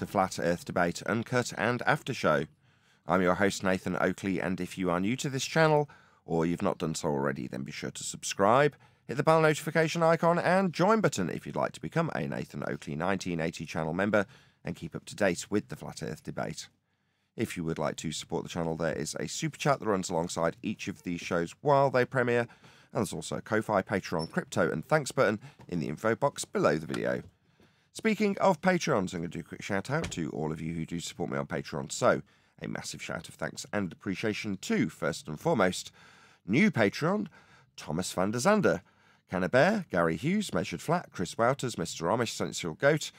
to Flat Earth Debate Uncut and After Show. I'm your host Nathan Oakley, and if you are new to this channel, or you've not done so already, then be sure to subscribe, hit the bell notification icon and join button if you'd like to become a Nathan Oakley 1980 channel member and keep up to date with the Flat Earth Debate. If you would like to support the channel, there is a super chat that runs alongside each of these shows while they premiere, and there's also a Ko-Fi, Patreon, crypto and thanks button in the info box below the video. Speaking of Patreons, I'm going to do a quick shout out to all of you who do support me on Patreon. So, a massive shout of thanks and appreciation to, first and foremost, new Patreon, Thomas van der Zander, Cannabear, Gary Hughes, Measured Flat, Chris Wouters, Mr. Amish, Sensual Goat,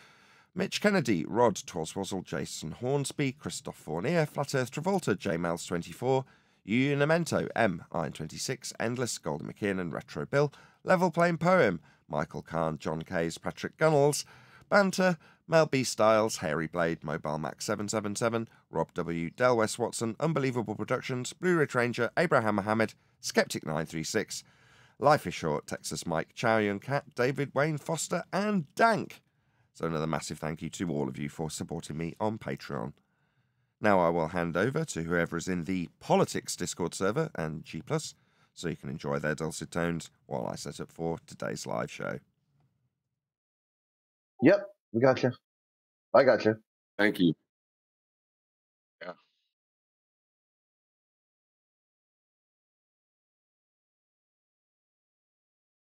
Mitch Kennedy, Rod, Torswazzle, Jason Hornsby, Christoph Fournier, Flat Earth Travolta, JMels24, Unamento, M, Iron26, Endless, Golden McKinnon, Retro Bill, Level Plain Poem, Michael Kahn, John Kays, Patrick Gunnels, Banter, Mel B. Styles, Hairy Blade, Mobile Max 777, Rob W., Del West Watson, Unbelievable Productions, Blue Ridge Ranger, Abraham Mohammed, Skeptic 936, Life is Short, Texas Mike, Chow Yun Cat, David Wayne Foster, and Dank. So another massive thank you to all of you for supporting me on Patreon. Now I will hand over to whoever is in the Politics Discord server and G+, so you can enjoy their dulcet tones while I set up for today's live show. Yep, we got you. I got you. Thank you. Yeah.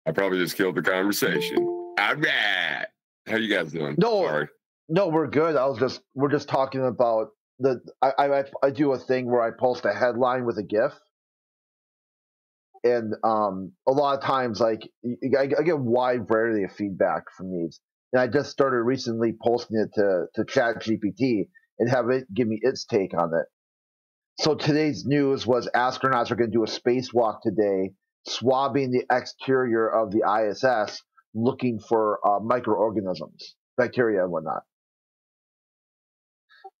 I probably just killed the conversation. All right. How you guys doing? No, we're good. We're just talking about I do a thing where I post a headline with a GIF, and a lot of times like I get wide variety of feedback from these, and I just started recently posting it to ChatGPT and have it give me its take on it. So today's news was astronauts are going to do a spacewalk today, swabbing the exterior of the ISS, looking for microorganisms, bacteria and whatnot.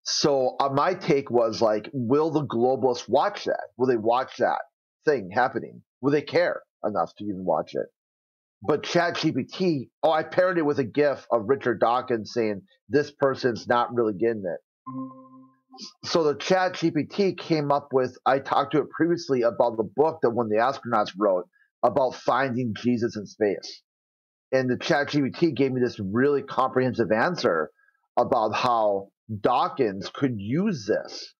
So my take was like, will the globalists watch that? Will they watch that thing happening? Will they care enough to even watch it? But ChatGPT, I paired it with a GIF of Richard Dawkins saying, this person's not really getting it. So the ChatGPT came up with, I talked to it previously about the book that one of the astronauts wrote about finding Jesus in space. And the ChatGPT gave me this really comprehensive answer about how Dawkins could use this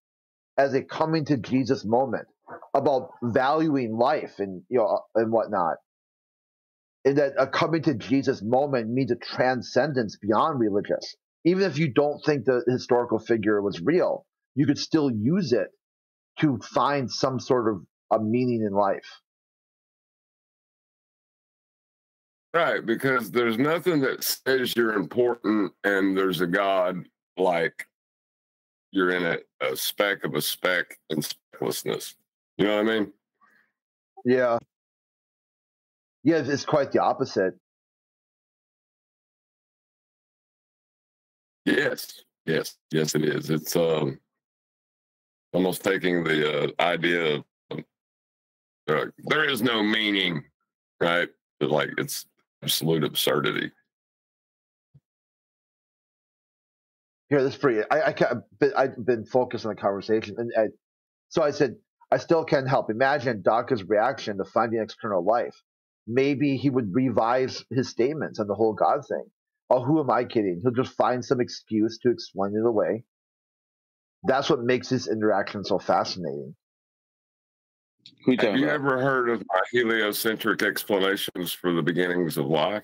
as a coming to Jesus moment, about valuing life and and whatnot. And that a coming to Jesus moment means a transcendence beyond religious. Even if you don't think the historical figure was real, you could still use it to find some sort of a meaning in life. Right, because there's nothing that says you're important and there's a God like you're in a speck of a speck and specklessness. You know what I mean? Yeah. Yeah, it's quite the opposite. Yes, it is. It's almost taking the idea of there is no meaning, right? But like it's absolute absurdity. Here, this is pretty. I've been focused on the conversation, and so I said, I still can't help. Imagine Dawkins' reaction to finding external life. Maybe he would revise his statements on the whole God thing. Oh, who am I kidding? He'll just find some excuse to explain it away. That's what makes this interaction so fascinating. Have you ever heard of my heliocentric explanations for the beginnings of life?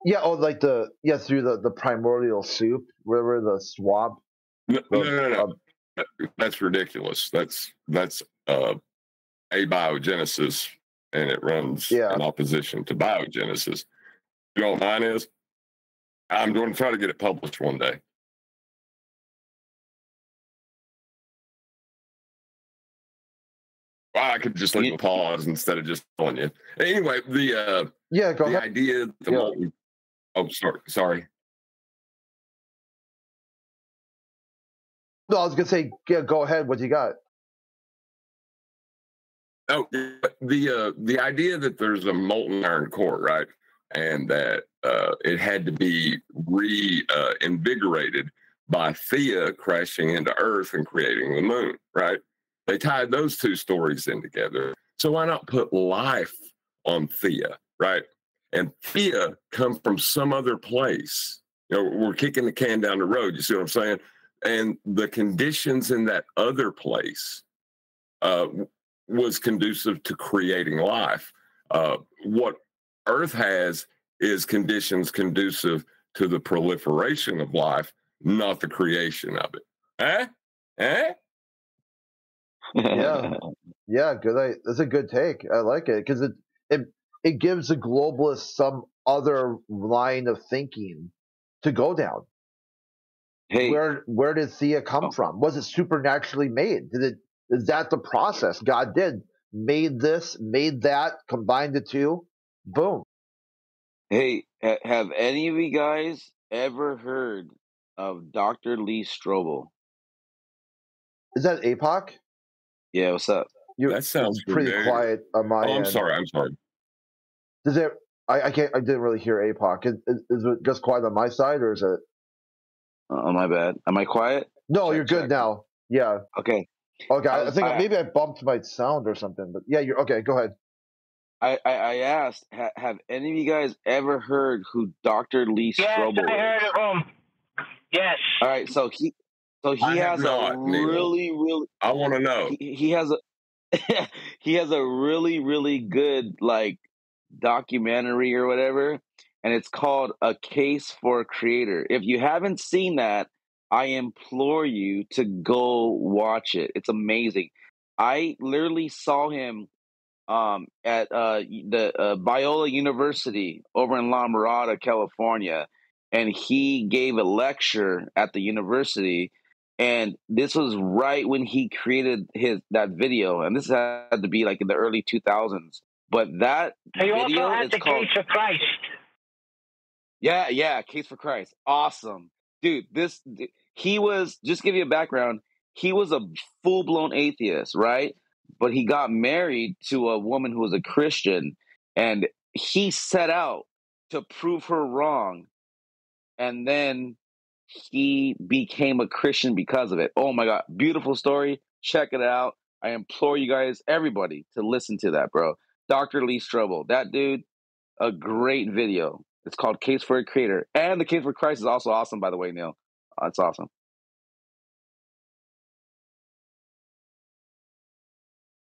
Yeah, through the primordial soup, wherever the swamp. No. That's ridiculous. That's abiogenesis, and it runs in opposition to biogenesis. You know what mine is? I'm going to try to get it published one day. Well, I could just leave a pause instead of just telling you. Anyway, go ahead. Idea, molten. Oh, sorry. No, I was gonna say, go ahead. What you got? Oh, the idea that there's a molten iron core, right? and that it had to be reinvigorated by Thea crashing into Earth and creating the moon, right? They tied those two stories in together. So why not put life on Thea, right? And Thea come from some other place. You know, we're kicking the can down the road. You see what I'm saying? And the conditions in that other place was conducive to creating life. What Earth has is conditions conducive to the proliferation of life, not the creation of it. Yeah, yeah, good. That's a good take. I like it because it gives the globalists some other line of thinking to go down. Hey, Where did Thea come from? Was it supernaturally made? Is that the process God did? Made this, made that, combined the two, boom. hey, have any of you guys ever heard of Dr. Lee Strobel? Is that APOC? Yeah, what's up? That sounds it's pretty familiar. quiet on my end. I'm sorry. Does it? I can't. I didn't really hear APOC. Is it just quiet on my side, or is it? Oh, my bad. Am I quiet? No, Check, you're good check. now. Yeah. Okay. Okay. I think maybe I bumped my sound or something, but yeah, you're okay. Go ahead. I asked, have any of you guys ever heard who Dr. Lee Strobel is? Yes, I heard of him. Yes. All right, so he has not, a really, really. I want to know. He has a he has a really, really good like documentary or whatever, and it's called A Case for a Creator. If you haven't seen that, I implore you to go watch it. It's amazing. I literally saw him at the Biola University over in La Mirada, California, and he gave a lecture at the university. And this was right when he created that video, and this had to be like in the early 2000s. But that He video also had is the called Case for Christ. Yeah, Case for Christ. Awesome. Dude, he was, just give you a background, he was a full-blown atheist, right? But he got married to a woman who was a Christian, and he set out to prove her wrong, and then he became a Christian because of it. Oh my God, beautiful story. Check it out. I implore you guys, everybody, to listen to that, bro. Dr. Lee Strobel, that dude, a great video. It's called Case for a Creator. And the Case for Christ is also awesome, by the way, Neil. It's awesome.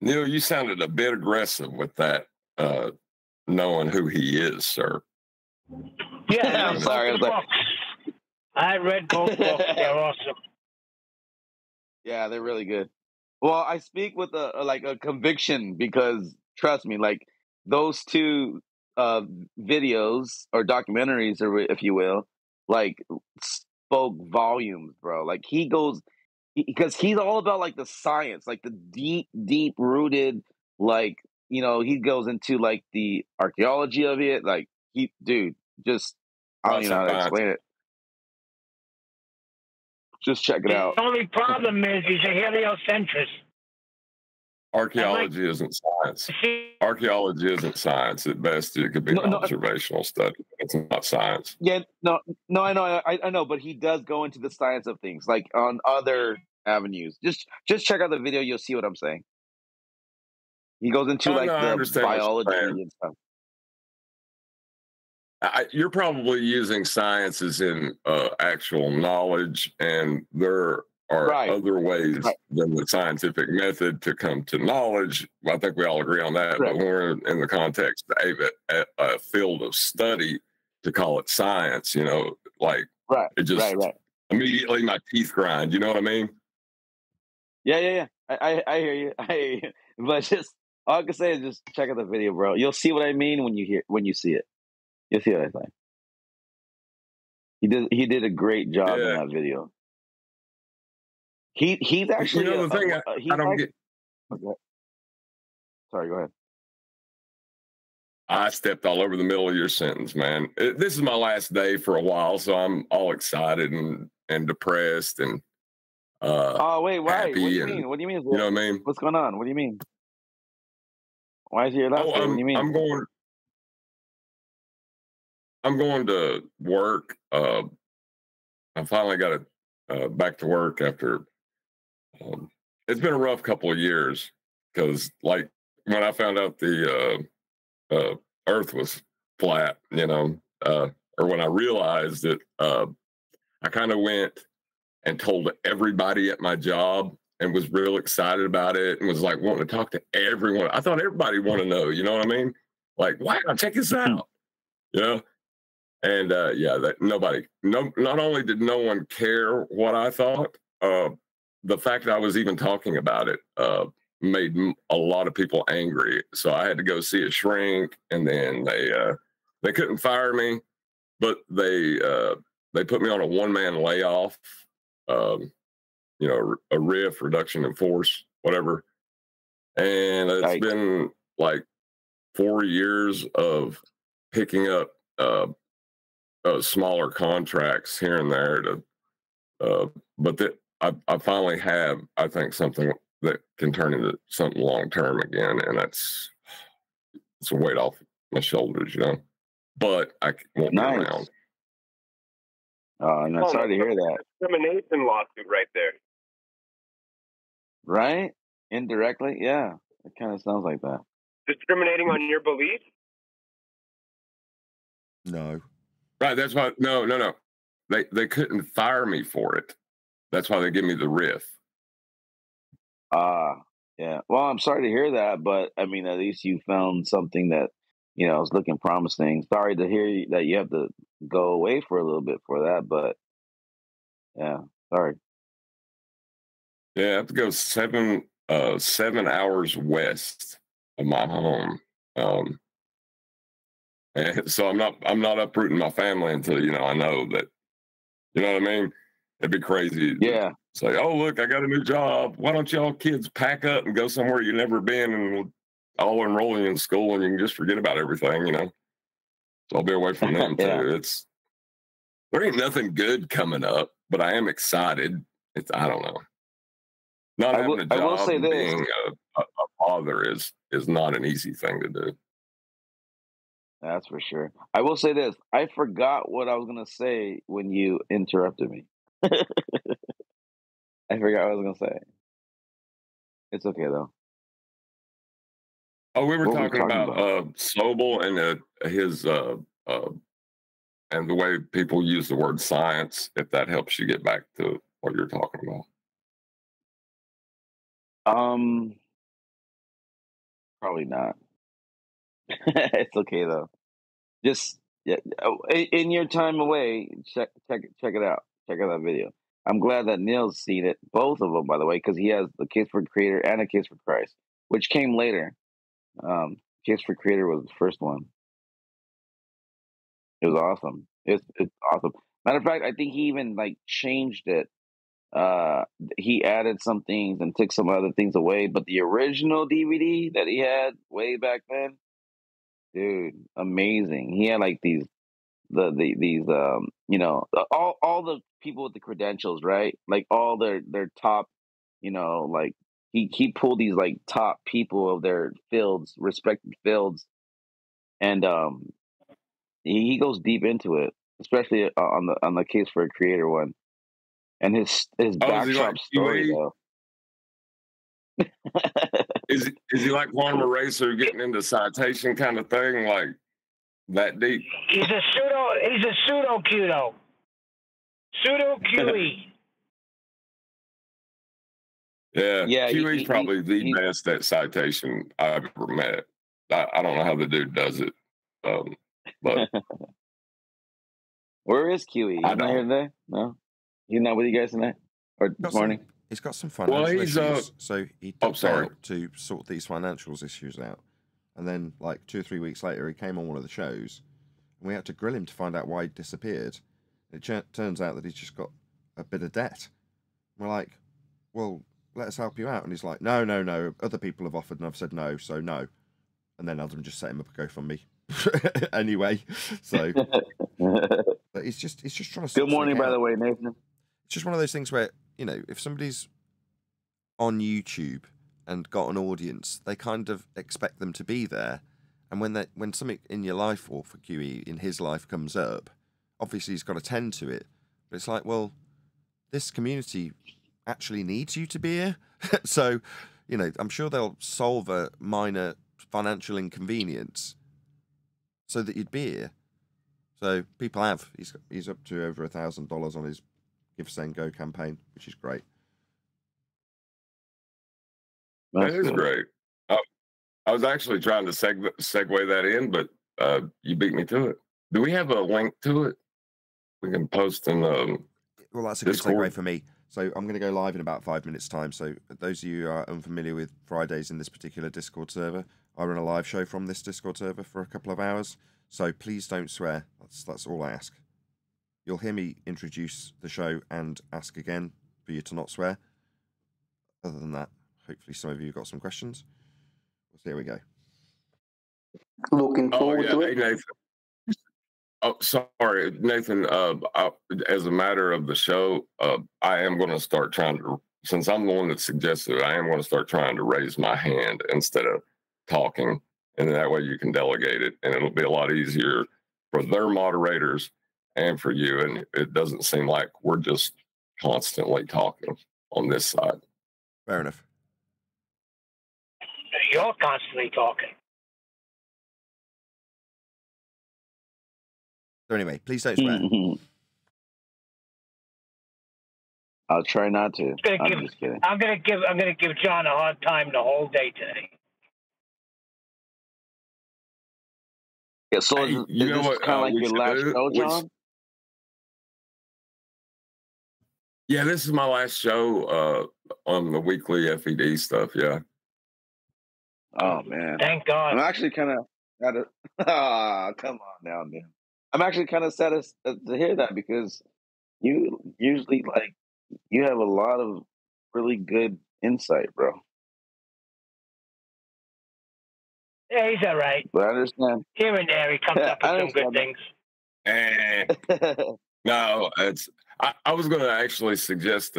Neil, you sounded a bit aggressive with that, knowing who he is, sir. Yeah, I'm sorry. I read both books. They're awesome. Yeah, they're really good. Well, I speak with a conviction because, trust me, like those two videos or documentaries, or if you will, like spoke volumes, bro. Like he goes, because he's all about like the science, like the deep rooted, like, he goes into like the archaeology of it. Like dude, just, I don't even know how to explain it. Just check it out. The only problem is he's a heliocentrist. Archaeology isn't science. Archaeology isn't science. At best, it could be an observational study. It's not science. Yeah, no, I know, I know, but he does go into the science of things, like on other avenues. Just check out the video; you'll see what I'm saying. He goes into the biology and stuff. You're probably using science as in actual knowledge, and there are other ways than the scientific method to come to knowledge. I think we all agree on that. But when we're in the context of a field of study, to call it science, like it just immediately my teeth grind. You know what I mean? Yeah. I hear you. But just all I can say is just check out the video, bro. You'll see what I mean when you see it. You'll see what I think. He did a great job in that video. He's actually the thing I don't get. Sorry, go ahead. I stepped all over the middle of your sentence, man. This is my last day for a while, so I'm all excited and depressed and oh wait, why? Happy. What do you mean? What do you mean? You know what I mean? What's going on? What do you mean? Why is he your last day? What do you mean? I'm going to work. I finally got back to work after. It's been a rough couple of years because, like, when I found out the Earth was flat, or when I realized it, I kind of went and told everybody at my job and was real excited about it and was like wanting to talk to everyone. I thought everybody wanted to know, you know what I mean? Like, wow, check this out, you know? And that not only did no one care what I thought, the fact that I was even talking about it made a lot of people angry. So I had to go see a shrink, and then they couldn't fire me, but they put me on a one-man layoff. A RIF, reduction in force, whatever. And it's been like 4 years of picking up smaller contracts here and there but that I finally have, I think, something that can turn into something long term again, and it's a weight off my shoulders, but I won't be around. I'm sorry to hear that. Discrimination lawsuit right there. Right? Indirectly, yeah. It kind of sounds like that. Discriminating on your beliefs? No. Right, that's why, no. They couldn't fire me for it. That's why they give me the RIF. Yeah. Well, I'm sorry to hear that, but I mean, at least you found something that, is looking promising. Sorry to hear that you have to go away for a little bit for that, but yeah, sorry. Yeah, I have to go 7 hours west of my home. And so I'm not uprooting my family until, I know that, you know what I mean? It'd be crazy. Yeah. Say, oh, look, I got a new job. Why don't y'all kids pack up and go somewhere you've never been, and we'll all enroll you in school, and you can just forget about everything, So I'll be away from them Yeah. too. There ain't nothing good coming up, but I am excited. I don't know. Not having a job and being a father is not an easy thing to do. That's for sure. I will say this. I forgot what I was going to say when you interrupted me. I forgot what I was going to say. It's okay, though. Oh, we were talking about Sobel and his and the way people use the word science, if that helps you get back to what you're talking about. Probably not. It's okay, though. Just in your time away, check it out. Check out that video. I'm glad that Neil's seen it, both of them, by the way, because he has the Case for Creator and a Case for Christ, which came later. Case for Creator was the first one. It was awesome. It's awesome. Matter of fact, I think he even changed it. He added some things and took some other things away, but the original DVD that he had way back then, dude, amazing. He had these all the people with the credentials, right? All their top, he pulled these top people of their fields, respected fields, and he goes deep into it, especially on the Case for a Creator one, and his backdrop story though. Is he like Farmer Racer getting into citation kind of thing, like that deep? He's a pseudo QE. Pseudo QE. Yeah, QE's probably the best at citation I've ever met. I don't know how the dude does it, but where is QE? He's not here today? No, he's not with you guys tonight or this morning. He's got some financial issues, so he ducked out to sort these financials issues out. And then, 2 or 3 weeks later, he came on one of the shows, and we had to grill him to find out why he disappeared. It turns out that he's just got a bit of debt. We're like, well, let us help you out. And he's like, no. Other people have offered, and I've said no, so no. And then Adam just set him up a GoFundMe. Anyway, so but he's just trying to. Good morning, by the way, Nathan. It's just one of those things where, if somebody's on YouTube and got an audience, they kind of expect them to be there, And when something in your life, or for QE in his life, comes up, obviously he's got to tend to it. But it's like, well, this community actually needs you to be here. So, you know, I'm sure they'll solve a minor financial inconvenience so that you'd be here. So people have. He's up to over $1,000 on his Give, Send, Go campaign, which is great. That is great. I was actually trying to segue that in, but you beat me to it. Do we have a link to it? We can post in well, that's a good Discord. segue for me. So I'm going to go live in about 5 minutes' time. So those of you who are unfamiliar with Fridays in this particular Discord server, I run a live show from this Discord server for a couple of hours. So please don't swear. That's all I ask. You'll hear me introduce the show and ask again for you to not swear. Other than that, hopefully some of you got some questions. So here we go. Looking forward to Hey, it. Nathan. Oh, sorry, Nathan. As a matter of the show, I am going to start trying to, since I'm the one that suggested it, I am going to start trying to raise my hand instead of talking. And that way you can delegate it, and it'll be a lot easier for their moderators and for you. And it doesn't seem like we're just constantly talking on this side. Fair enough. You're constantly talking. So anyway, please don't swear. I'll try not to. I'm just kidding. I'm gonna give John a hard time the whole day today. Yeah, so Hey, is you know this what, kind of like we your should last do? show, John? Yeah, this is my last show on the weekly FED stuff. Yeah. Oh man, Thank God. I'm actually kind of come on now, man. I'm actually kind of sad to hear that, because you usually you have a lot of really good insight, bro. Yeah, he's all right. But I understand. Here and there, he comes up I with some good understand things. No, it's. I was going to actually suggest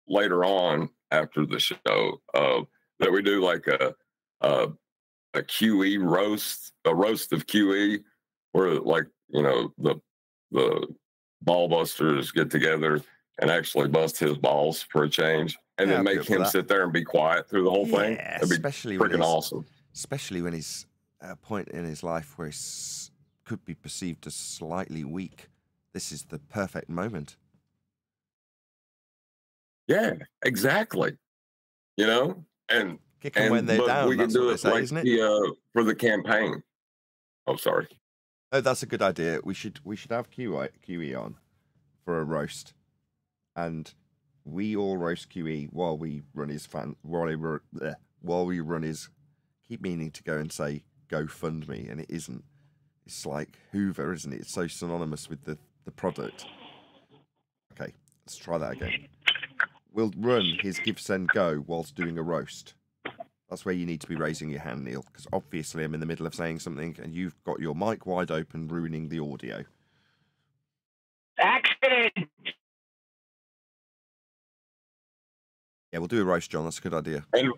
later on after the show that we do like a QE roast, a roast of QE, where like the ball busters get together and actually bust his balls for a change, and then make him sit there and be quiet through the whole thing. That'd be especially freaking awesome. Especially when he's at a point in his life where he could be perceived as slightly weak. This is the perfect moment. Yeah, exactly. And kick them when they're down. We can do it like isn't it? For the campaign. Oh, sorry. Oh, that's a good idea. We should have QE on for a roast, and we all roast QE while we run his while we run his. Keep meaning to go and say GoFundMe, and it isn't. It's like Hoover, isn't it? It's so synonymous with the product. Okay, let's try that again. We'll run his Give, Send, Go whilst doing a roast. That's where you need to be raising your hand, Neil, because obviously I'm in the middle of saying something and you've got your mic wide open, ruining the audio. Accident. Yeah, we'll do a roast, John. That's a good idea. And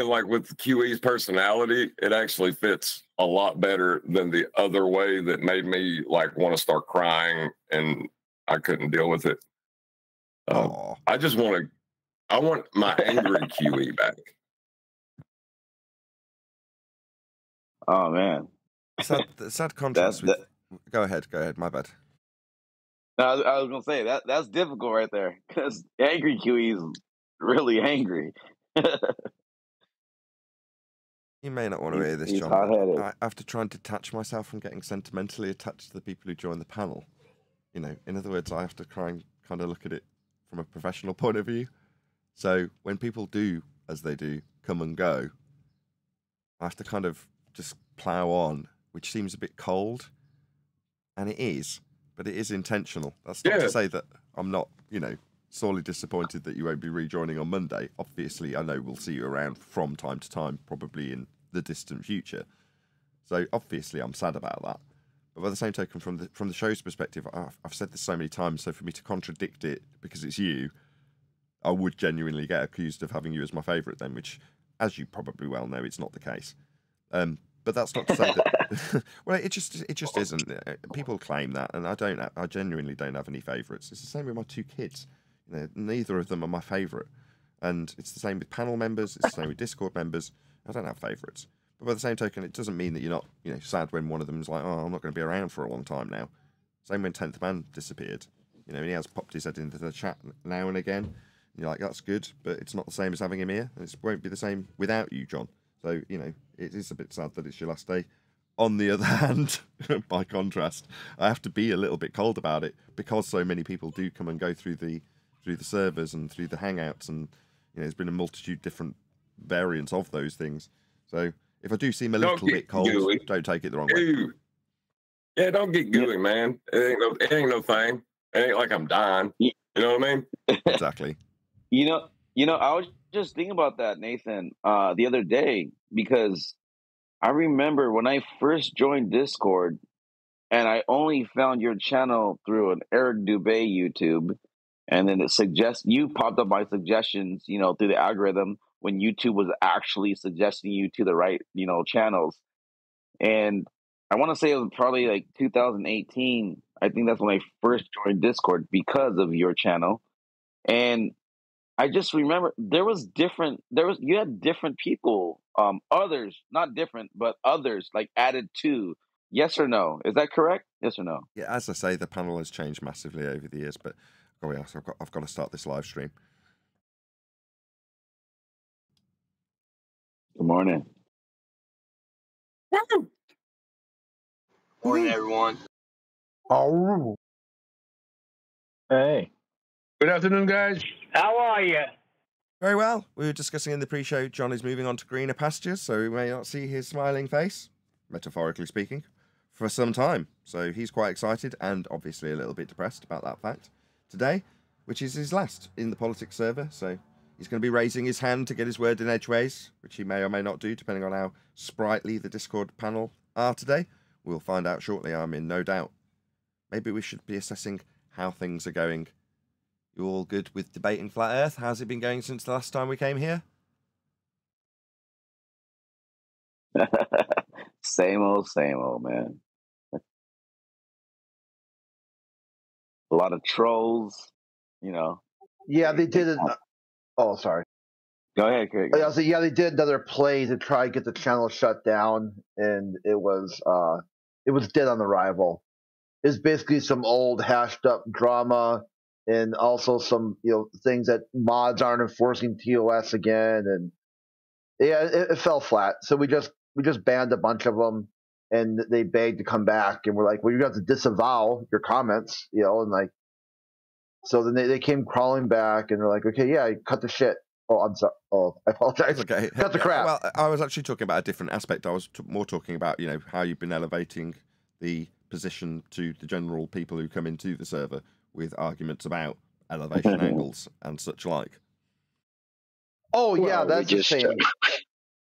like with QE's personality, it actually fits a lot better than the other way that made me like want to start crying, and I couldn't deal with it. I want my angry QE back. Oh man, sad contrast. Go ahead. My bad. No, I was gonna say that's difficult right there, because angry QE is really angry. You may not want to hear this, John. I have to try and detach myself from getting sentimentally attached to the people who join the panel. In other words, I have to try and kind of look at it from a professional point of view. So when people do, as they do, come and go, I have to kind of just plow on, which seems a bit cold. And it is, but it is intentional. That's not to say that I'm not, sorely disappointed that you won't be rejoining on Monday. Obviously, I know we'll see you around from time to time, probably in the distant future. So obviously, I'm sad about that. But by the same token, from the show's perspective, I've said this so many times. So for me to contradict it because it's you, I would genuinely get accused of having you as my favourite then, which, as you probably well know, it's not the case. But that's not to say that. Well, it just isn't. People claim that, and I genuinely don't have any favourites. It's the same with my two kids. You know, neither of them are my favourite, and it's the same with panel members. It's the same with Discord members. I don't have favourites. But by the same token, it doesn't mean that you're not, sad when one of them's like, oh, I'm not going to be around for a long time now. Same when 10th Man disappeared. And he has popped his head into the chat now and again. And you're like, that's good, but it's not the same as having him here. And it won't be the same without you, John. So, it is a bit sad that it's your last day. On the other hand, by contrast, I have to be a little bit cold about it because so many people do come and go through the servers and through the Hangouts. And, there's been a multitude of different variants of those things. So if I do seem a little bit cold, don't take it the wrong way. Yeah, don't get gooey, man. It ain't no thing. It ain't like I'm dying. You know what I mean? Exactly. I was just thinking about that, Nathan, the other day, because I remember when I first joined Discord and I only found your channel through an Eric Dubé YouTube, and then you popped up my suggestions, through the algorithm when YouTube was actually suggesting you to the right, channels. And I want to say it was probably like 2018. I think that's when I first joined Discord because of your channel. And I just remember you had different people, others, not different, but others like added to. Yes or no? Is that correct? Yes or no? Yeah, as I say, the panel has changed massively over the years, but I've got to start this live stream. Good morning. Morning, everyone. Oh. Hey. Good afternoon, guys. How are you? Very well. We were discussing in the pre-show, John is moving on to greener pastures, so we may not see his smiling face, metaphorically speaking, for some time. So he's quite excited and obviously a little bit depressed about that fact today, which is his last in the politics server. So he's going to be raising his hand to get his word in edgeways, which he may or may not do, depending on how sprightly the Discord panel are today. We'll find out shortly, I'm in no doubt. Maybe we should be assessing how things are going. You all good with debating Flat Earth? How's it been going since the last time we came here? Same old, man. A lot of trolls, Yeah, they did it. Oh, sorry. Go ahead, Craig. Yeah, they did another play to try and get the channel shut down, and it was dead on arrival. It's basically some old hashed up drama, and also some things that mods aren't enforcing TOS again, and yeah, it fell flat. So we just banned a bunch of them, and they begged to come back, and we're like, well, you have to disavow your comments, and like, so then they came crawling back, and they're like, okay, yeah, cut the shit. Oh, I'm sorry. Oh, I apologize. Okay. Cut the crap. Well, I was actually talking about a different aspect. I was more talking about, how you've been elevating the position to the general people who come into the server with arguments about elevation angles and such like. Oh, yeah, that's the same.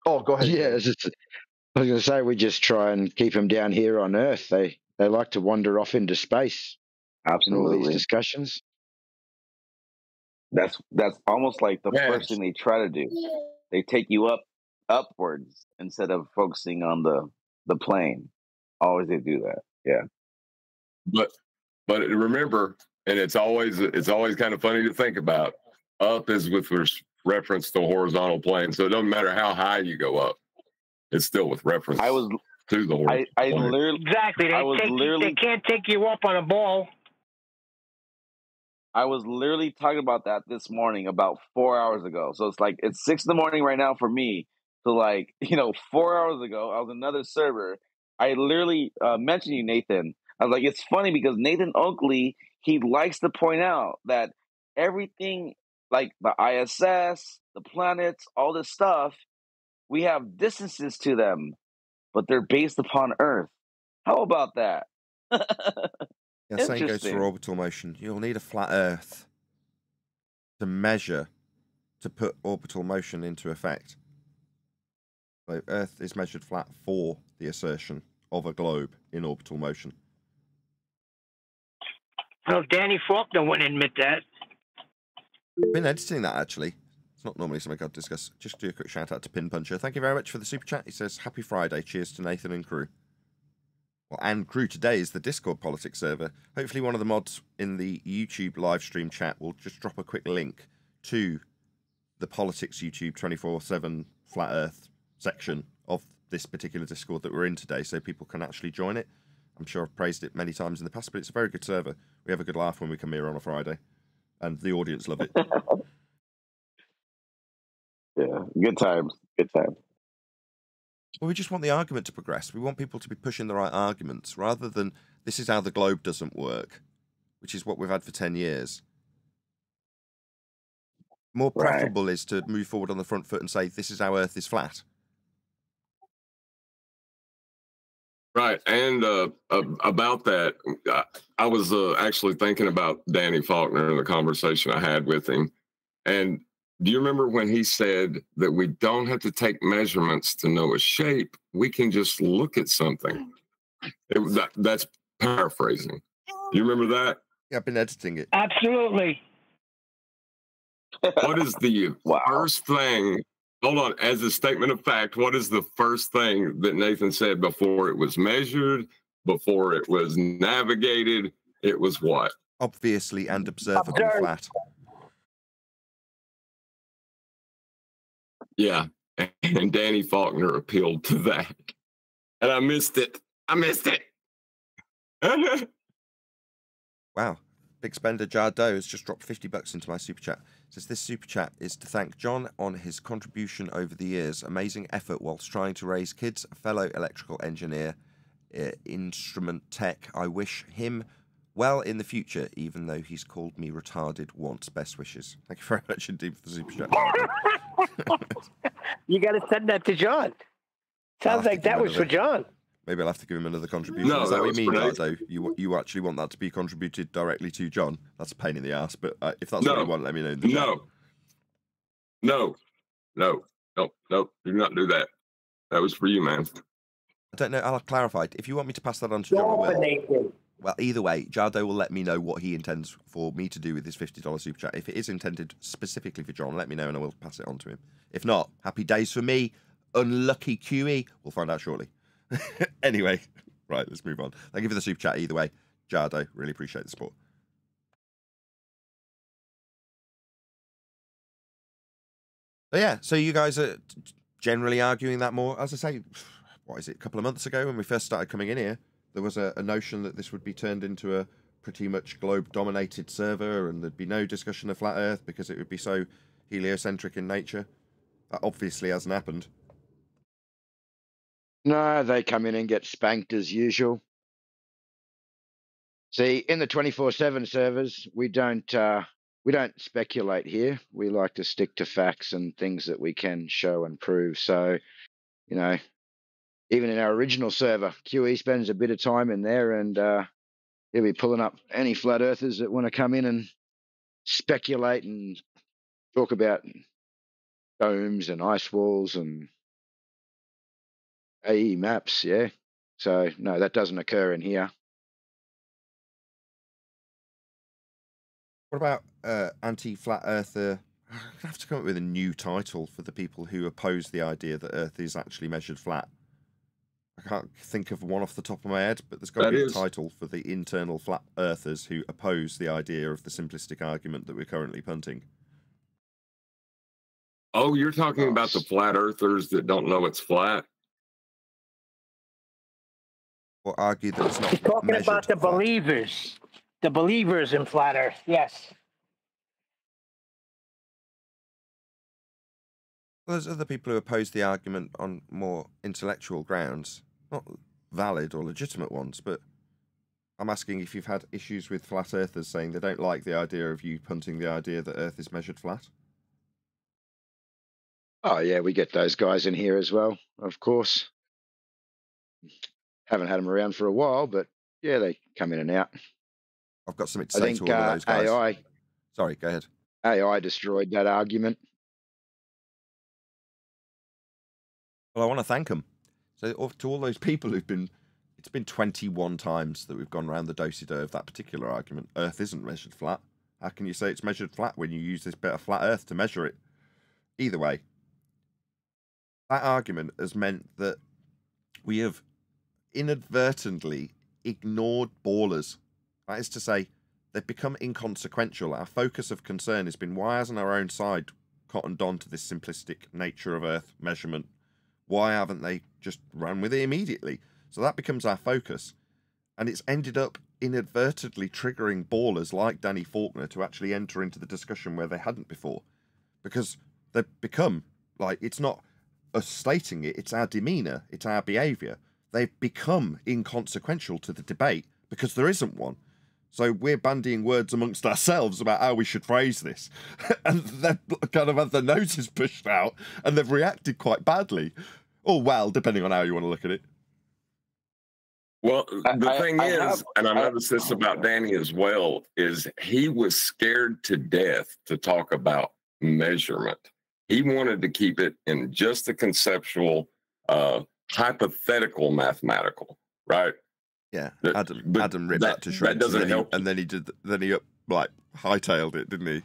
Oh, go ahead. Yeah, I was going to say, we just try and keep them down here on Earth. They like to wander off into space. Absolutely. In all these discussions. That's almost like the first thing they try to do. They take you upwards instead of focusing on the plane. Always they do that. Yeah. But remember, and it's always kind of funny to think about. Up is with reference to a horizontal plane, so it doesn't matter how high you go up. It's still with reference to the horizontal plane. Exactly. They can't take you up on a ball. I was literally talking about that this morning about 4 hours ago. So it's 6 a.m. right now for me. So 4 hours ago, I was on another server. I literally mentioned you, Nathan. I was like, it's funny because Nathan Oakley, he likes to point out that everything like the ISS, the planets, all this stuff, we have distances to them, but they're based upon Earth. How about that? Yeah, same goes for orbital motion. You'll need a flat Earth to put orbital motion into effect. So Earth is measured flat for the assertion of a globe in orbital motion. Well, Danny Faulkner wouldn't admit that. I've been editing that, actually. It's not normally something I'd discuss. Just do a quick shout out to Pin Puncher. Thank you very much for the super chat. He says, Happy Friday. Cheers to Nathan and crew. Well, and crew today is the Discord politics server. Hopefully one of the mods in the YouTube live stream chat will just drop a quick link to the politics YouTube 24/7 Flat Earth section of this particular Discord that we're in today, so people can actually join it. I'm sure I've praised it many times in the past, but it's a very good server. We have a good laugh when we come here on a Friday, and the audience love it. Yeah, good times. Good times. Well, we just want the argument to progress. We want people to be pushing the right arguments, rather than this is how the globe doesn't work, which is what we've had for 10 years. More preferable is to move forward on the front foot and say, this is how Earth is flat. Right. And about that, I was actually thinking about Danny Faulkner and the conversation I had with him. And do you remember when he said that we don't have to take measurements to know a shape? We can just look at something. That's paraphrasing. You remember that? Yeah, I've been editing it. Absolutely. What is the first thing? Hold on. As a statement of fact, what is the first thing that Nathan said before it was measured, before it was navigated? It was what? Obviously and observably flat. Yeah. And Danny Faulkner appealed to that. And I missed it. Wow. Big spender Jardo has just dropped $50 into my super chat. Says this super chat is to thank John on his contribution over the years. Amazing effort whilst trying to raise kids. A fellow electrical engineer, instrument tech. I wish him well in the future, even though he's called me retarded once. Best wishes. Thank you very much indeed for the super chat. You got to send that to John. Sounds like that was for John. Maybe I'll have to give him another contribution. No, is that what you mean, great. Dardo? You actually want that to be contributed directly to John? That's a pain in the ass, but if that's what you want, let me know. No. Do not do that. That was for you, man. I don't know. I'll clarify. If you want me to pass that on to John, I will. Well, either way, Jardo will let me know what he intends for me to do with his $50 super chat. If it is intended specifically for John, let me know and I will pass it on to him. If not, happy days for me. Unlucky QE. We'll find out shortly. Anyway, right, let's move on. Thank you for the super chat either way. Jardo, really appreciate the support. But yeah, so you guys are generally arguing that more. As I say, what is it, a couple of months ago when we first started coming in here, there was a notion that this would be turned into a pretty much globe-dominated server and there'd be no discussion of flat Earth because it would be so heliocentric in nature. That obviously hasn't happened. No, they come in and get spanked as usual. See, in the 24/7 servers, we don't speculate here. We like to stick to facts and things that we can show and prove. So, you know, even in our original server, QE spends a bit of time in there and he'll be pulling up any flat earthers that want to come in and speculate and talk about domes and ice walls and AE maps, yeah. So, no, that doesn't occur in here. What about anti-flat earther? I'm going to have to come up with a new title for the people who oppose the idea that Earth is actually measured flat. I can't think of one off the top of my head, but there's got to be a title for the internal flat earthers who oppose the idea of the simplistic argument that we're currently punting. Oh, you're talking about the flat earthers that don't know it's flat? Or argue that it's not He's talking about the flat. believers. The believers in flat Earth, yes. Well, there's other people who oppose the argument on more intellectual grounds, not valid or legitimate ones, but I'm asking if you've had issues with flat earthers saying they don't like the idea of you punting the idea that Earth is measured flat. Oh, yeah, we get those guys in here as well, of course. Haven't had them around for a while, but yeah, they come in and out. I've got something to say to all of those guys. AI. Sorry, go ahead. AI destroyed that argument. Well, I want to thank them. So to all those people who've been, it's been 21 times that we've gone around the do-si-do of that particular argument. Earth isn't measured flat. How can you say it's measured flat when you use this bit of flat Earth to measure it? either way, that argument has meant that we have inadvertently ignored ballers. That is to say, they've become inconsequential. Our focus of concern has been, why hasn't our own side cottoned on to this simplistic nature of Earth measurement? Why haven't they just run with it immediately? So that becomes our focus. And it's ended up inadvertently triggering ballers like Danny Faulkner to actually enter into the discussion where they hadn't before. Because they've become, like, it's not us stating it, it's our demeanour, it's our behaviour. They've become inconsequential to the debate because there isn't one. So we're bandying words amongst ourselves about how we should phrase this. And they've kind of had their noses pushed out and they've reacted quite badly. Or well, depending on how you want to look at it. Well, the thing is, and I noticed this about Danny as well, is he was scared to death to talk about measurement. He wanted to keep it in just the conceptual, hypothetical mathematical, right? Yeah, Adam ripped that to shreds. That doesn't help. And then he hightailed it, didn't he?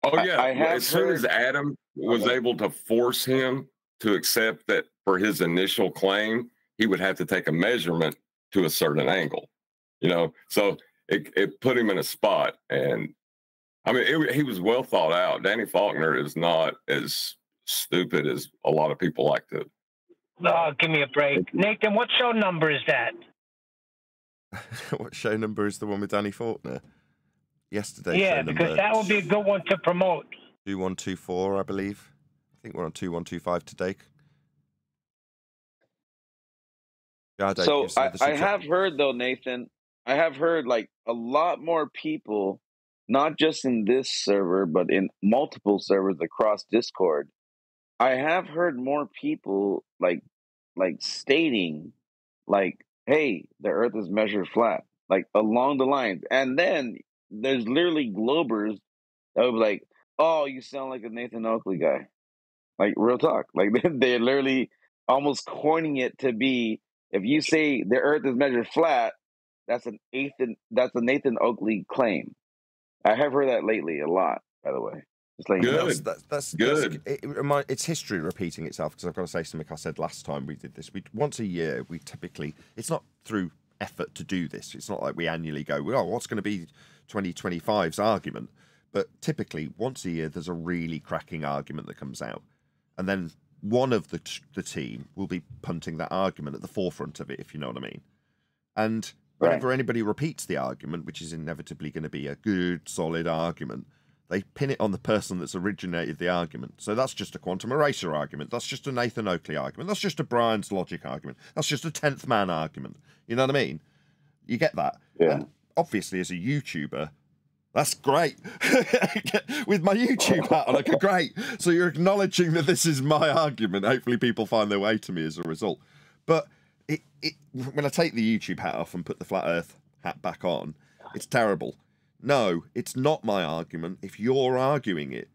Oh yeah. As soon as Adam was able to force him to accept that for his initial claim, he would have to take a measurement to a certain angle, you know. So it put him in a spot, and I mean, he was well thought out. Danny Faulkner is not as stupid as a lot of people like to. Oh, give me a break, Nathan. What show number is that? What show number is the one with Danny Faulkner? Yesterday. Yeah, because that would be a good one to promote. 2124, I believe. I think we're on 2125 today. So I have heard, though, Nathan, I have heard like a lot more people, not just in this server, but in multiple servers across Discord. I have heard more people like stating like, hey, the Earth is measured flat, like along the lines. And then there's literally Globers that would be like, oh, you sound like a Nathan Oakley guy. Like, real talk. Like, they're literally almost coining it to be, if you say the Earth is measured flat, that's a Nathan Oakley claim. I have heard that lately a lot, by the way. Just like, good. That's good. It's history repeating itself, because I've got to say something I said last time we did this. Once a year, we typically, it's not through effort to do this. It's not like we annually go, oh, what's going to be 2025's argument? But typically, once a year, there's a really cracking argument that comes out. And then one of the team will be punting that argument at the forefront of it, if you know what I mean. And whenever anybody repeats the argument, which is inevitably going to be a good, solid argument, they pin it on the person that's originated the argument. So that's just a quantum eraser argument. That's just a Nathan Oakley argument. That's just a Brian's logic argument. That's just a 10th man argument. You know what I mean? You get that? Yeah. And obviously, as a YouTuber, that's great. With my YouTube hat on, I go, great. So you're acknowledging that this is my argument. Hopefully people find their way to me as a result. But when I take the YouTube hat off and put the Flat Earth hat back on, it's terrible. No, it's not my argument if you're arguing it.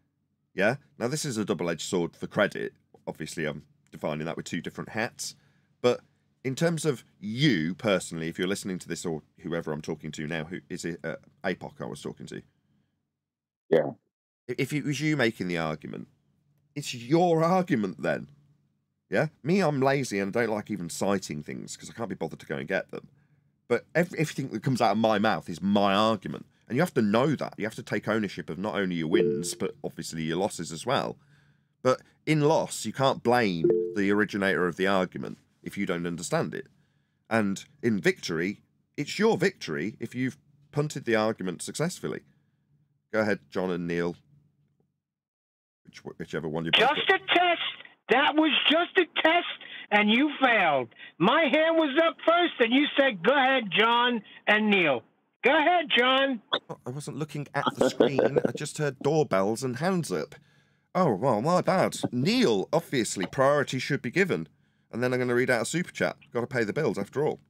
Yeah? Now, this is a double-edged sword for credit. Obviously, I'm defining that with two different hats. But in terms of you personally, if you're listening to this, or whoever I'm talking to now, who is it? APOC I was talking to. Yeah. If it was you making the argument, it's your argument then. Yeah? Me, I'm lazy and I don't like even citing things because I can't be bothered to go and get them. But everything that comes out of my mouth is my argument. And you have to know that. You have to take ownership of not only your wins, but obviously your losses as well. But in loss, you can't blame the originator of the argument if you don't understand it. And in victory, it's your victory if you've punted the argument successfully. Go ahead, John and Neil. Whichever one you Just a test. That was just a test, and you failed. My hand was up first, and you said, go ahead, John and Neil. Go ahead, John. I wasn't looking at the screen. I just heard doorbells and hands up. Oh, well, my bad. Neil, obviously, priority should be given. And then I'm going to read out a super chat. Got to pay the bills after all.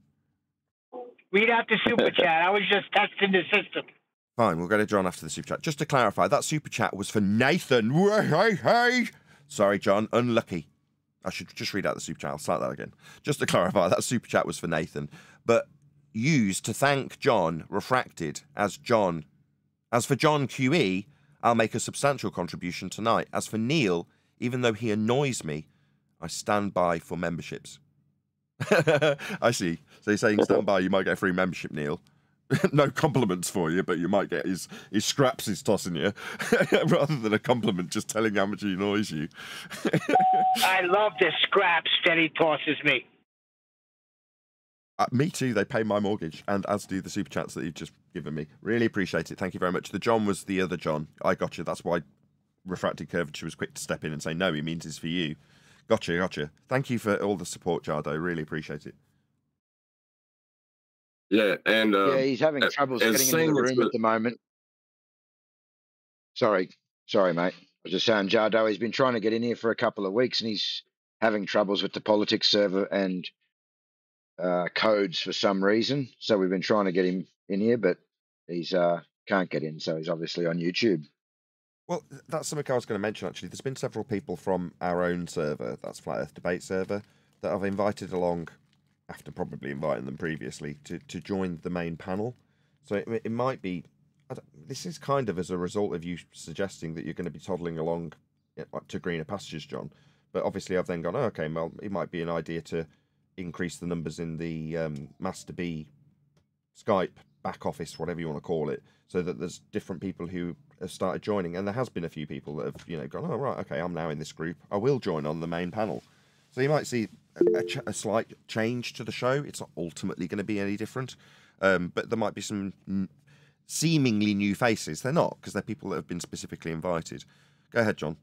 Read out the super chat. I was just testing the system. Fine, we'll go to John after the super chat. Just to clarify, that super chat was for Nathan. Hey. Sorry, John, unlucky. I should just read out the super chat. I'll start that again. Just to clarify, that super chat was for Nathan. But used to thank John, refracted as John As for John QE, I'll make a substantial contribution tonight. As for Neil, even though he annoys me, I stand by for memberships. I see. So you're saying stand by, you might get a free membership, Neil. No compliments for you, but you might get his scraps he's tossing you, rather than a compliment just telling how much he annoys you. I love the scraps that he tosses me. Me too. They pay my mortgage, and as do the super chats that you've just given me. Really appreciate it. Thank you very much. The John was the other John. I got you. That's why Refracted Curvature was quick to step in and say, no, he means it's for you. Gotcha. Thank you for all the support, Jardo. Really appreciate it. Yeah, and he's having troubles getting into the room at the moment. Sorry, mate. I was just saying, Jardo, he's been trying to get in here for a couple of weeks, and he's having troubles with the politics server and codes for some reason. So we've been trying to get him in here, but he's can't get in. So he's obviously on YouTube. Well, that's something I was going to mention, actually. There's been several people from our own server, that's Flat Earth Debate server, that I've invited along, after probably inviting them previously, to join the main panel. So it might be... this is kind of as a result of you suggesting that you're going to be toddling along to greener pastures, John. But obviously I've then gone, oh, okay, well, it might be an idea to increase the numbers in the Master B Skype back office, whatever you want to call it, so that there's different people who have started joining. And there has been a few people that have, gone, oh, right, okay, I'm now in this group. I will join on the main panel. So you might see a slight change to the show. It's not ultimately going to be any different. But there might be some seemingly new faces. They're not, because they're people that have been specifically invited. Go ahead, John.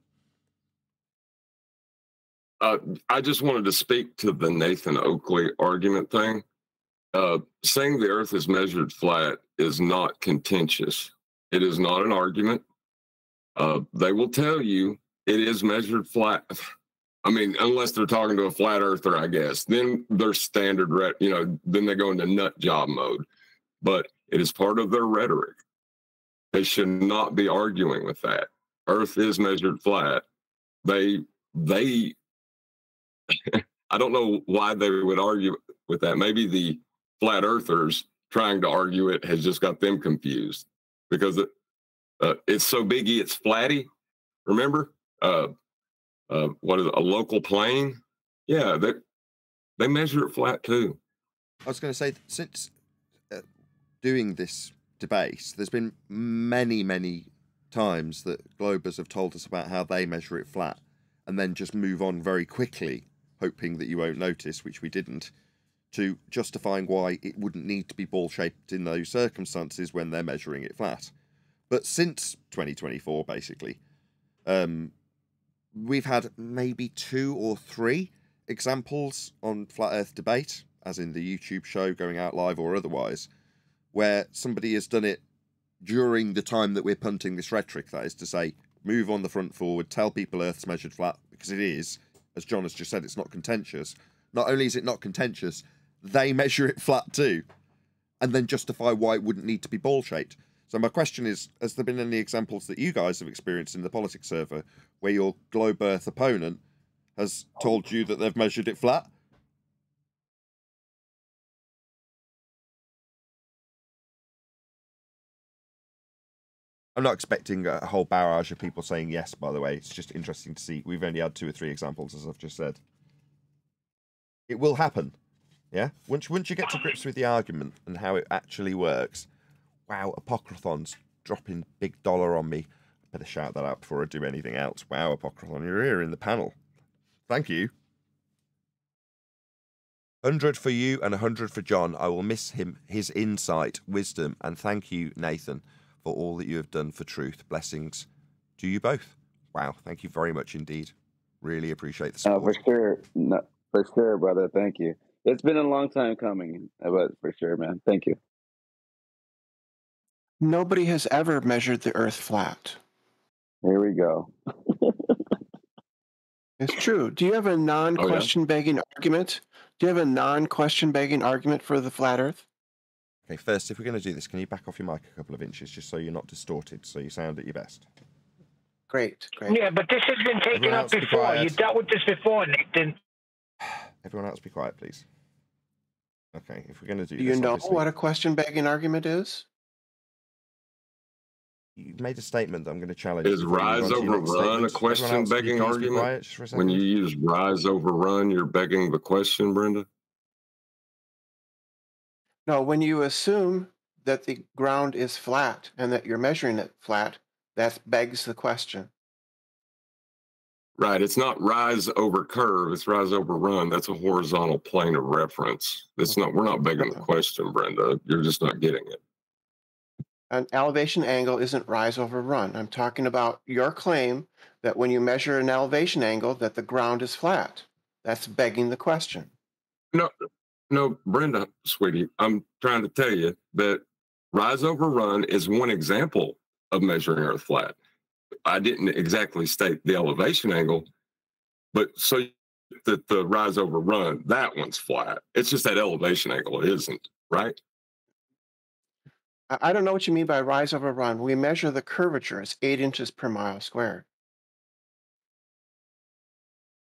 I just wanted to speak to the Nathan Oakley argument thing. Saying the Earth is measured flat is not contentious. It is not an argument. They will tell you it is measured flat. I mean, unless they're talking to a flat earther, I guess. Then they're standard, then they go into nut job mode. But it is part of their rhetoric. They should not be arguing with that. Earth is measured flat. They I don't know why they would argue with that. Maybe the flat earthers trying to argue it has just got them confused, because it's so biggie, it's flatty. Remember? What is it, a local plane? Yeah, they measure it flat too. I was going to say, since doing this debate, there's been many times that Globers have told us about how they measure it flat and then just move on very quickly, hoping that you won't notice, which we didn't, to justifying why it wouldn't need to be ball-shaped in those circumstances when they're measuring it flat. But since 2024, basically, we've had maybe 2 or 3 examples on Flat Earth Debate, as in the YouTube show, going out live or otherwise, where somebody has done it during the time that we're punting this rhetoric, that is to say, move on the front forward, tell people Earth's measured flat, because it is, as John has just said, it's not contentious. Not only is it not contentious, they measure it flat too, and then justify why it wouldn't need to be ball-shaped. So my question is, has there been any examples that you guys have experienced in the politics server where your Globe Earth opponent has told you that they've measured it flat? I'm not expecting a whole barrage of people saying yes, by the way. It's just interesting to see. We've only had 2 or 3 examples, as I've just said. It will happen. Yeah? Once you get to grips with the argument and how it actually works, wow, Apocryphon's dropping big dollar on me. I better shout that out before I do anything else. Wow, Apocryphon, you're here in the panel. Thank you. 100 for you and 100 for John. I will miss him, his insight, wisdom, and thank you, Nathan, for all that you have done for truth. Blessings to you both. Wow, thank you very much indeed. Really appreciate the support. For sure. No, for sure, brother. Thank you. It's been a long time coming, but for sure, man. Thank you. Nobody has ever measured the Earth flat. Here we go. It's true. Do you have a non-question begging argument? Do you have a non-question begging argument for the flat Earth? Okay, first, if we're going to do this, can you back off your mic a couple of inches just so you're not distorted, so you sound at your best? Great. Yeah, but this has been taken up before. You dealt with this before, Nathan. Everyone else be quiet, please. Okay, if we're going to do you know what a question begging argument is? you made a statement that I'm going to challenge. Is rise over run a question begging argument? When you use rise over run, you're begging the question, Brenda? No, when you assume that the ground is flat and that you're measuring it flat, that begs the question. Right. It's not rise over curve. It's rise over run. That's a horizontal plane of reference. It's not. We're not begging the question, Brenda. You're just not getting it. An elevation angle isn't rise over run. I'm talking about your claim that when you measure an elevation angle, that the ground is flat. That's begging the question. No, Brenda, sweetie, I'm trying to tell you that rise over run is one example of measuring Earth flat. I didn't exactly state the elevation angle, but so that the rise over run, that one's flat. It's just that elevation angle isn't, right? I don't know what you mean by rise over run. We measure the curvature. It's 8 inches per mile squared.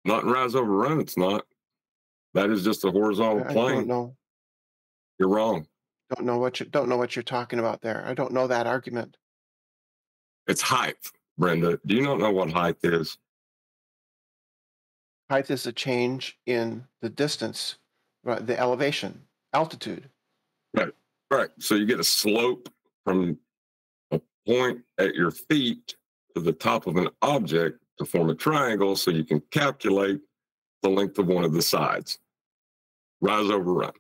Not in rise over run, it's not. That is just a horizontal plane. I don't know. You're wrong. Don't know what you're talking about there. I don't know that argument. It's height, Brenda. Do you not know what height is? Height is a change in the distance, right, the elevation, altitude. Right. So you get a slope from a point at your feet to the top of an object to form a triangle so you can calculate the length of one of the sides. Rise over run.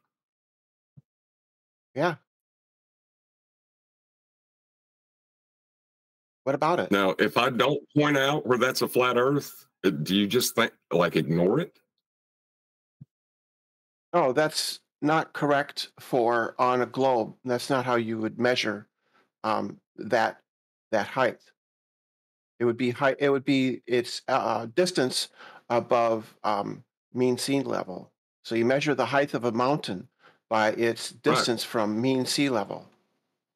Yeah. What about it? Now, if I don't point out where that's a flat Earth, do you just think, like, ignore it? Oh, that's not correct for on a globe. That's not how you would measure that height. It would be height. It would be its distance above mean sea level. So you measure the height of a mountain by its distance from mean sea level.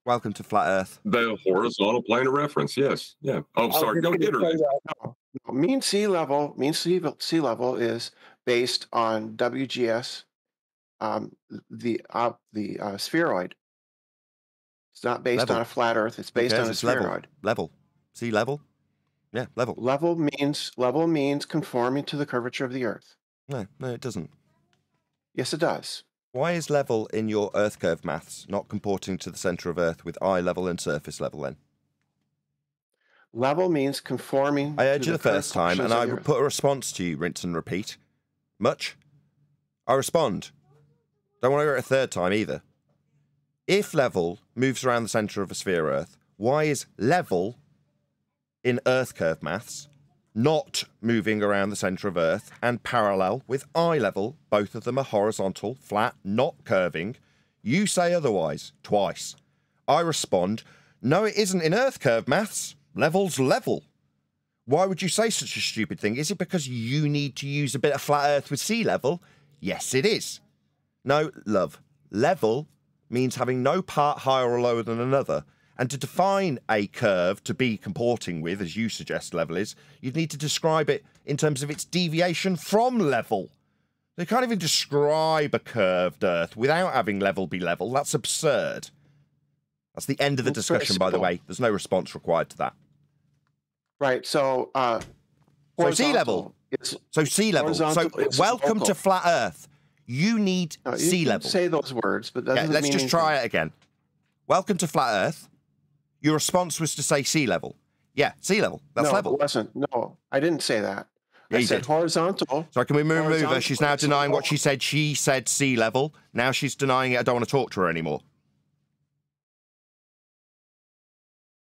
Welcome to Flat Earth. The horizontal plane of reference, yes. Yeah. Oh, sorry. Go get her. No. Mean sea level is based on WGS, the spheroid. It's not based on a flat Earth. It's based on a spheroid. Level. Sea level. Yeah, level. Level means conforming to the curvature of the Earth. No, it doesn't. Yes, it does. Why is level in your Earth curve maths not comporting to the centre of Earth with eye level and surface level then? Level means conforming. I heard you the first time, and I put a response to you, rinse and repeat. Much? I respond. Don't want to hear it a third time either. If level moves around the centre of a sphere Earth, why is level in Earth curve maths not moving around the centre of Earth and parallel with eye level? Both of them are horizontal, flat, not curving. You say otherwise, twice. I respond, no, it isn't in Earth curve maths. Level's level. Why would you say such a stupid thing? Is it because you need to use a bit of flat Earth with sea level? Yes, it is. No, love. Level means having no part higher or lower than another. And to define a curve to be comporting with, as you suggest level is, you'd need to describe it in terms of its deviation from level. You can't even describe a curved Earth without having level be level. That's absurd. That's the end of the discussion, by the way. There's no response required to that. Right, so sea level. So sea level. So welcome to Flat Earth. You need sea level. Say those words, but that doesn't let's mean just anything. try it again. Welcome to Flat Earth. Your response was to say sea level. Yeah, sea level. That's level. No, it wasn't. No, I didn't say that. Yeah, I said horizontal. So can we remove her? She's now denying what she said. She said sea level. Now she's denying it. I don't want to talk to her anymore.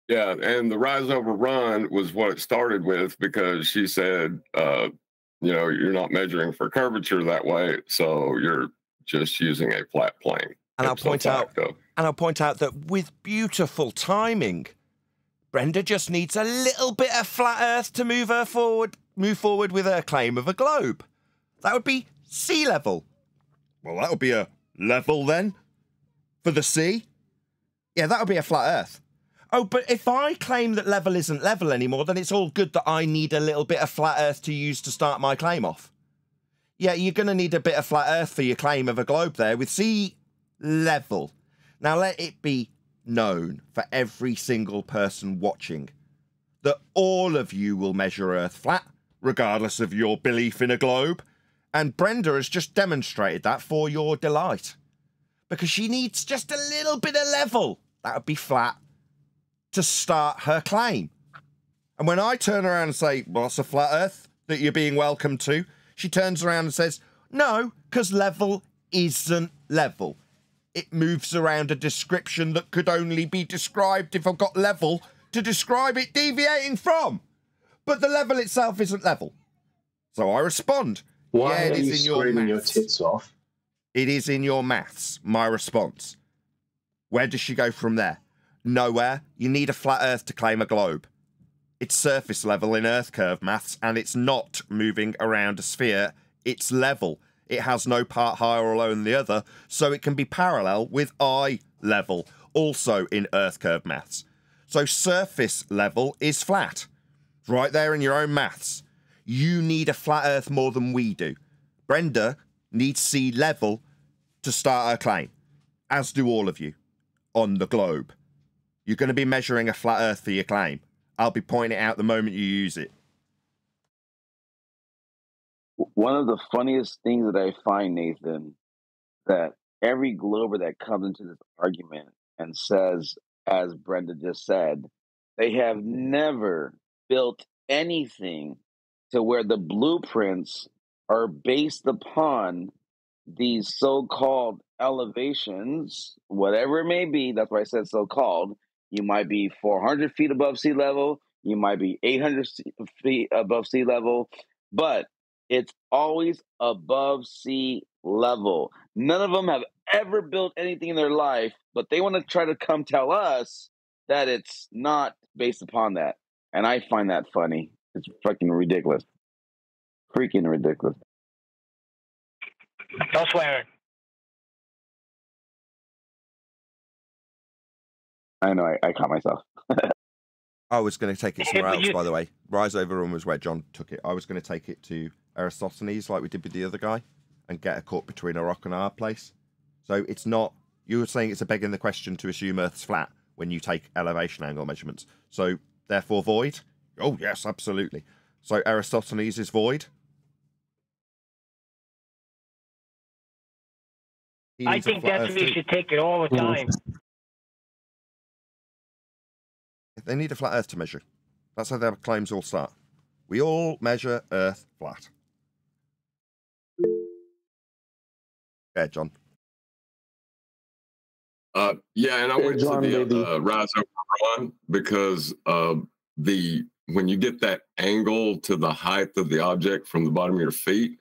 Yeah, and the rise over run was what it started with because she said, you're not measuring for curvature that way, so you're just using a flat plane. And I'll point out that with beautiful timing, Brenda just needs a little bit of flat Earth to move forward with her claim of a globe. That would be sea level. Well, that would be a level then for the sea. Yeah, that would be a flat Earth. Oh, but if I claim that level isn't level anymore, then it's all good that I need a little bit of flat Earth to use to start my claim off. Yeah, you're going to need a bit of flat Earth for your claim of a globe there with sea level. Now let it be known for every single person watching that all of you will measure Earth flat, regardless of your belief in a globe. And Brenda has just demonstrated that for your delight. Because she needs just a little bit of level, that would be flat, to start her claim. And when I turn around and say, well, it's a flat Earth that you're being welcome to, she turns around and says, no, because level isn't level. It moves around a description that could only be described if I've got level to describe it deviating from. But the level itself isn't level. So I respond, Why yeah, it are you is in your screaming your maths. tits off? It is in your maths, my response. Where does she go from there? Nowhere. You need a flat Earth to claim a globe. It's surface level in Earth curve maths, and it's not moving around a sphere. It's level. It has no part higher or lower than the other, so it can be parallel with eye level, also in Earth curve maths. So surface level is flat. Right there in your own maths. You need a flat Earth more than we do. Brenda needs sea level to start her claim, as do all of you, on the globe. You're going to be measuring a flat Earth for your claim. I'll be pointing it out the moment you use it. One of the funniest things that I find, Nathan, that every glober that comes into this argument and says, as Brenda just said, they have never built anything to where the blueprints are based upon these so-called elevations, whatever it may be. That's why I said so-called. You might be 400 feet above sea level. You might be 800 feet above sea level. But it's always above sea level. None of them have ever built anything in their life, but they want to try to come tell us that it's not based upon that. And I find that funny. It's fucking ridiculous. Freaking ridiculous. No swearing. I know, I caught myself. I was going to take it somewhere else, by the way. Rise Over Rome was where John took it. I was going to take it to Eratosthenes, like we did with the other guy, and get a cut between a rock and a hard place. So it's not... You were saying it's a begging the question to assume Earth's flat when you take elevation angle measurements. So, therefore, void? Oh, yes, absolutely. So Eratosthenes is void? I think that's where you should take it all the time. They need a flat Earth to measure. That's how their claims all start. We all measure Earth flat. Yeah, John. Yeah, and I went to the Rise Over Run because when you get that angle to the height of the object from the bottom of your feet,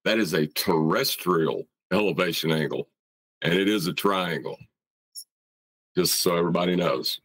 that is a terrestrial elevation angle, and it is a triangle. Just so everybody knows.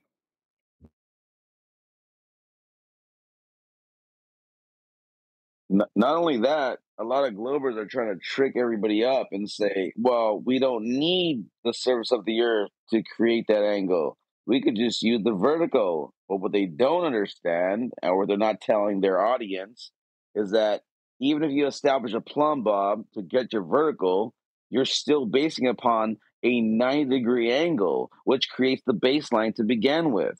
Not only that, a lot of globers are trying to trick everybody up and say, well, we don't need the surface of the Earth to create that angle. We could just use the vertical. But what they don't understand, or they're not telling their audience, is that even if you establish a plumb bob to get your vertical, you're still basing upon a 90-degree angle, which creates the baseline to begin with.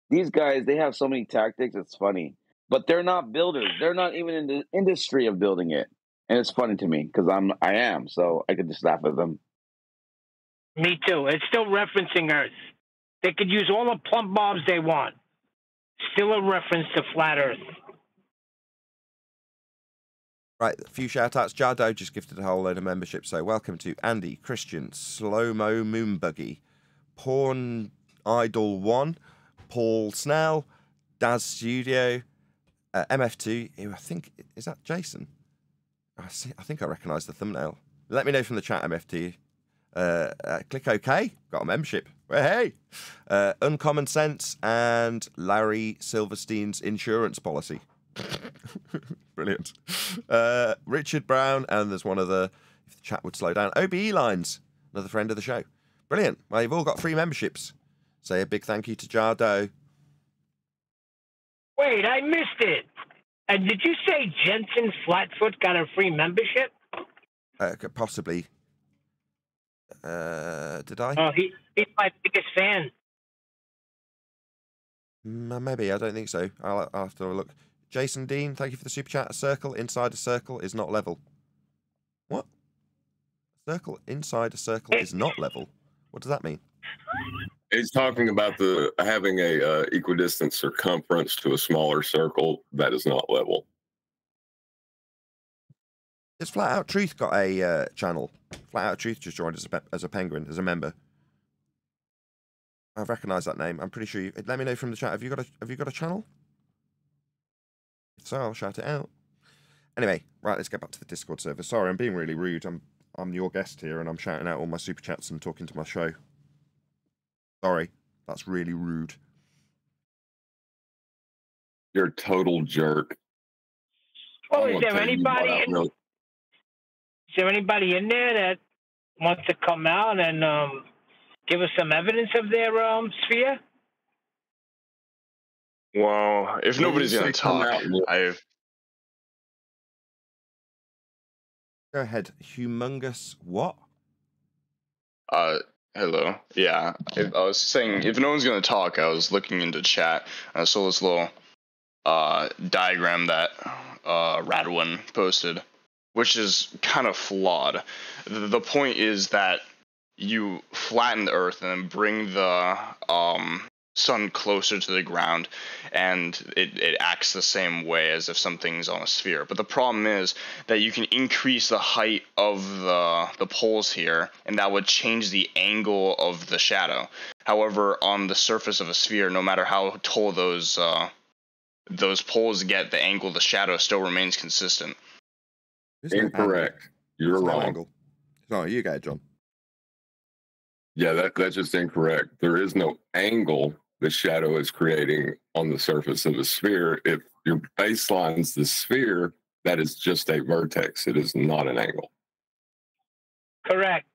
These guys, they have so many tactics, it's funny. But they're not builders. They're not even in the industry of building it. And it's funny to me because I am, so I could just laugh at them. Me too. It's still referencing Earth. They could use all the plumb bobs they want. Still a reference to flat Earth. Right, a few shout-outs. Jardo just gifted a whole load of membership, so welcome to Andy, Christian, Slow-Mo Moonbuggy, Porn Idol 1, Paul Snell, Daz Studio, MF2, I think, is that Jason? I think I recognise the thumbnail. Let me know from the chat, MF2. Click OK, got a membership. Hey! Uncommon Sense and Larry Silverstein's insurance policy. Brilliant. Richard Brown, and there's one other, if the chat would slow down, OBE Lines, another friend of the show. Brilliant. Well, you've all got free memberships. Say a big thank you to Jardo. Wait, I missed it. And did you say Jensen Flatfoot got a free membership? Possibly. Did I? Oh, he's my biggest fan. Maybe, I don't think so. I'll have to have a look. Jason Dean, thank you for the super chat. A circle inside a circle is not level. What? A circle inside a circle is not level? What does that mean? He's talking about having a equidistant circumference to a smaller circle that is not level. Has Flat Out Truth got a channel? Flat Out Truth just joined as a penguin, as a member. I've recognised that name. I'm pretty sure you. Let me know from the chat. Have you got a channel? If so, I'll shout it out. Anyway, right, let's get back to the Discord server. Sorry, I'm being really rude. I'm your guest here, and I'm shouting out all my super chats and talking to my show. Sorry, that's really rude. You're a total jerk. Well, is there anybody in there that wants to come out and give us some evidence of their sphere? Well, if nobody's going to talk, Go ahead. Humongous what? Hello. Yeah, I was saying if no one's going to talk, I was looking into chat and I saw this little diagram that Radwin posted, which is kind of flawed. The point is that you flatten the Earth and then bring the sun closer to the ground, and it acts the same way as if something's on a sphere. But the problem is that you can increase the height of the poles here, and that would change the angle of the shadow. However, on the surface of a sphere, no matter how tall those poles get, the angle of the shadow still remains consistent. Incorrect. You're wrong. Angle. No, you go, John. Yeah, that's just incorrect. There is no angle the shadow is creating on the surface of a sphere. If your baseline's the sphere, that is just a vertex. It is not an angle. Correct.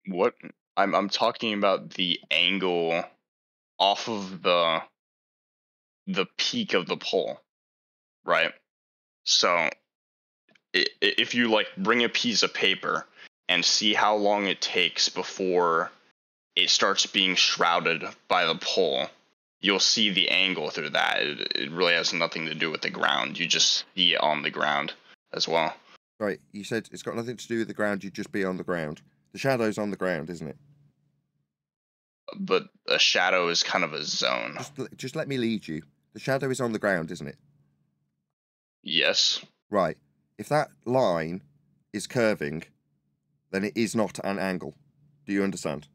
What? I'm talking about the angle off of the peak of the pole, right? So if you like bring a piece of paper and see how long it takes before it starts being shrouded by the pole, you'll see the angle through that. It really has nothing to do with the ground. You just see it on the ground as well. Right, you said it's got nothing to do with the ground, you'd just be on the ground. The shadow's on the ground, isn't it? But a shadow is kind of a zone. Just let me lead you. The shadow is on the ground, isn't it? Yes. Right. If that line is curving, then it is not an angle. Do you understand?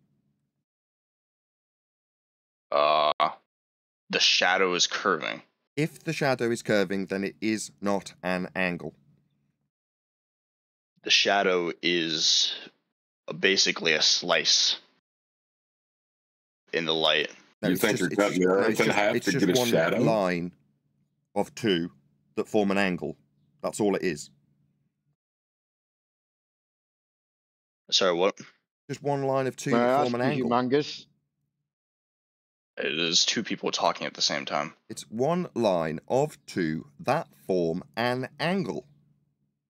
The shadow is curving. If the shadow is curving, then it is not an angle. The shadow is basically a slice in the light. No, you think you're cutting the Earth in half to get a shadow? It's just one line of two that form an angle. That's all it is. Sorry, what? Just one line of two that form an angle. Humongous. It is two people talking at the same time. It's one line of two that form an angle.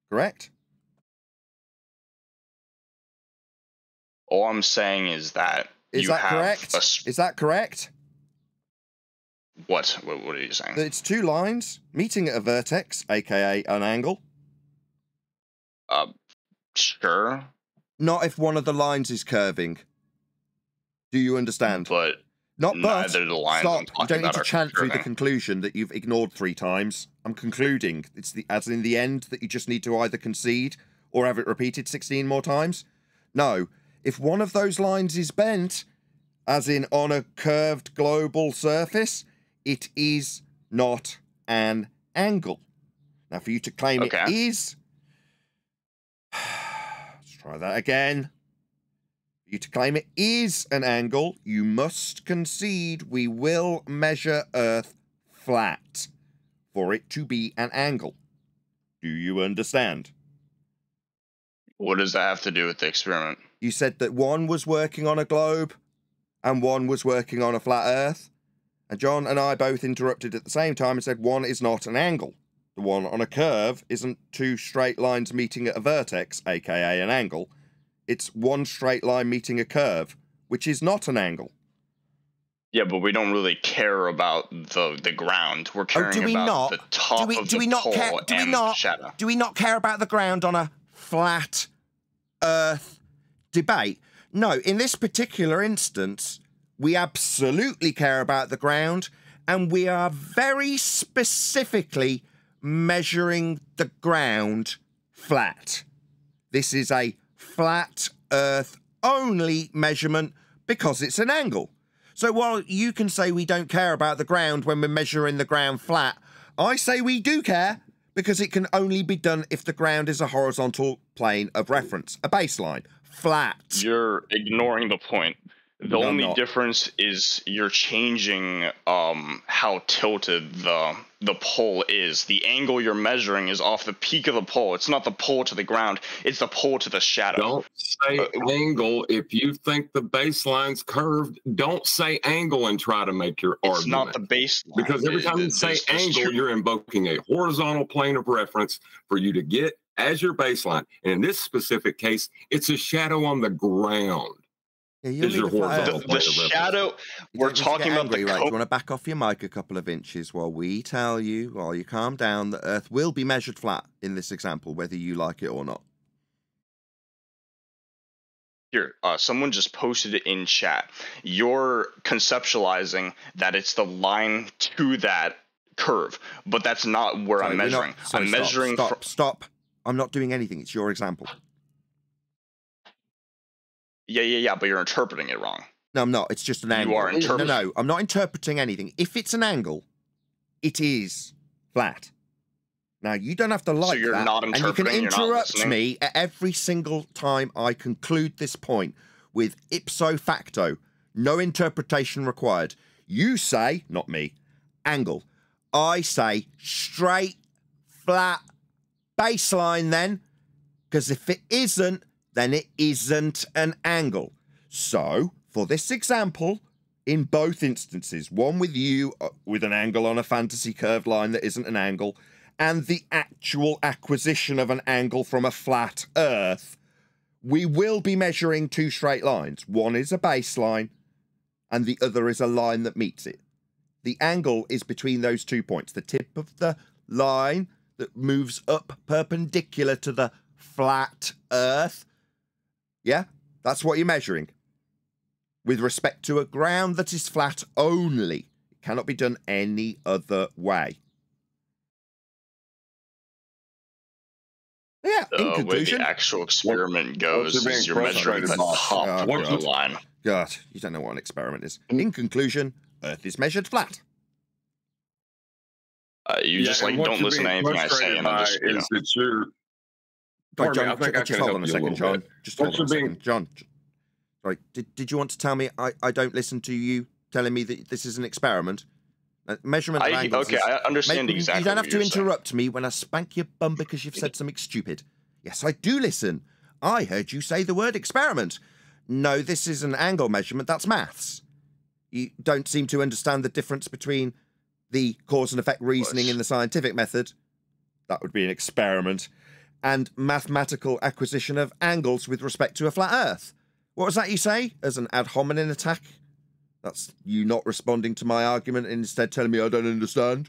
Correct? All I'm saying is that Is that correct? Is that correct? What are you saying? That it's two lines meeting at a vertex, aka an angle. Sure. Not if one of the lines is curving. Do you understand? But not but. Neither the lines Stop. You don't need to chant through curving. the conclusion that you've ignored 3 times. I'm concluding. It's as in the end that you just need to either concede or have it repeated 16 more times. No. If one of those lines is bent, as in on a curved global surface, it is not an angle. Now, for you to claim it is... Let's try that again. For you to claim it is an angle, you must concede we will measure Earth flat for it to be an angle. Do you understand? What does that have to do with the experiment? You said that one was working on a globe and one was working on a flat Earth. And John and I both interrupted at the same time and said one is not an angle. The one on a curve isn't two straight lines meeting at a vertex, aka an angle. It's one straight line meeting a curve, which is not an angle. Yeah, but we don't really care about the ground. We're caring do we about not? the top of Do we the not pole care? Do we and not? the shadow. Do we not care about the ground on a flat Earth debate? No, in this particular instance, we absolutely care about the ground, and we are very specifically measuring the ground flat. This is a flat Earth only measurement because it's an angle. So while you can say we don't care about the ground when we're measuring the ground flat, I say we do care because it can only be done if the ground is a horizontal plane of reference, a baseline, flat. You're ignoring the point. The No, I'm only not. difference is you're changing how tilted the pole is. The angle you're measuring is off the peak of the pole. It's not the pole to the ground. It's the pole to the shadow. Don't say angle. If you think the baseline's curved, don't say angle and try to make your It's argument. not the baseline. Because every time you say angle, you're invoking a horizontal plane of reference for you to get as your baseline. And in this specific case, it's a shadow on the ground. Yeah, Is your horizontal The plane of reference. shadow. We're talking about the right? Do you want to back off your mic a couple of inches while we tell you, while you calm down, that Earth will be measured flat in this example, whether you like it or not? Here, someone just posted it in chat. You're conceptualizing that it's the line to that curve, but that's not where Sorry, I'm we're not- measuring. sorry, I'm stop, measuring. Stop. I'm not doing anything. It's your example. Yeah, but you're interpreting it wrong. No, I'm not. It's just an angle. You are interpreting. No, I'm not interpreting anything. If it's an angle, it is flat. Now, you don't have to like you're that. not And you can interpreting, you're not interrupt listening? me at every single time I conclude this point with ipso facto, no interpretation required. You say, not me, angle. I say straight, flat, baseline then, because if it isn't, then it isn't an angle. So, for this example, in both instances, one with you with an angle on a fantasy curved line that isn't an angle, and the actual acquisition of an angle from a flat Earth, we will be measuring two straight lines. One is a baseline, and the other is a line that meets it. The angle is between those 2 points. The tip of the line that moves up perpendicular to the flat Earth. Yeah, that's what you're measuring. With respect to a ground that is flat only. It cannot be done any other way. Yeah, in The way conclusion. the actual experiment goes you're being is you're measuring the frustrated by? top Oh, of the line. God, you don't know what an experiment is. In conclusion, Earth is measured flat. You just and like what don't you're listen to being anything I say, frustrated and then by just is that you're. Right, Pardon me, John, I think I just can hold help on a you a second, little John. bit. Just What hold on you're a second. being- John. Right, did you want to tell me I don't listen to you telling me that this is an experiment? Measurement of angles. Okay, I understand Mate, exactly you don't have what to you're saying. interrupt me when I spank your bum because you've said something stupid. Yes, I do listen. I heard you say the word experiment. No, this is an angle measurement. That's maths. You don't seem to understand the difference between the cause and effect reasoning in the scientific method. That would be an experiment. And mathematical acquisition of angles with respect to a flat Earth. What was that you say? As an ad hominem attack? That's you not responding to my argument and instead telling me I don't understand?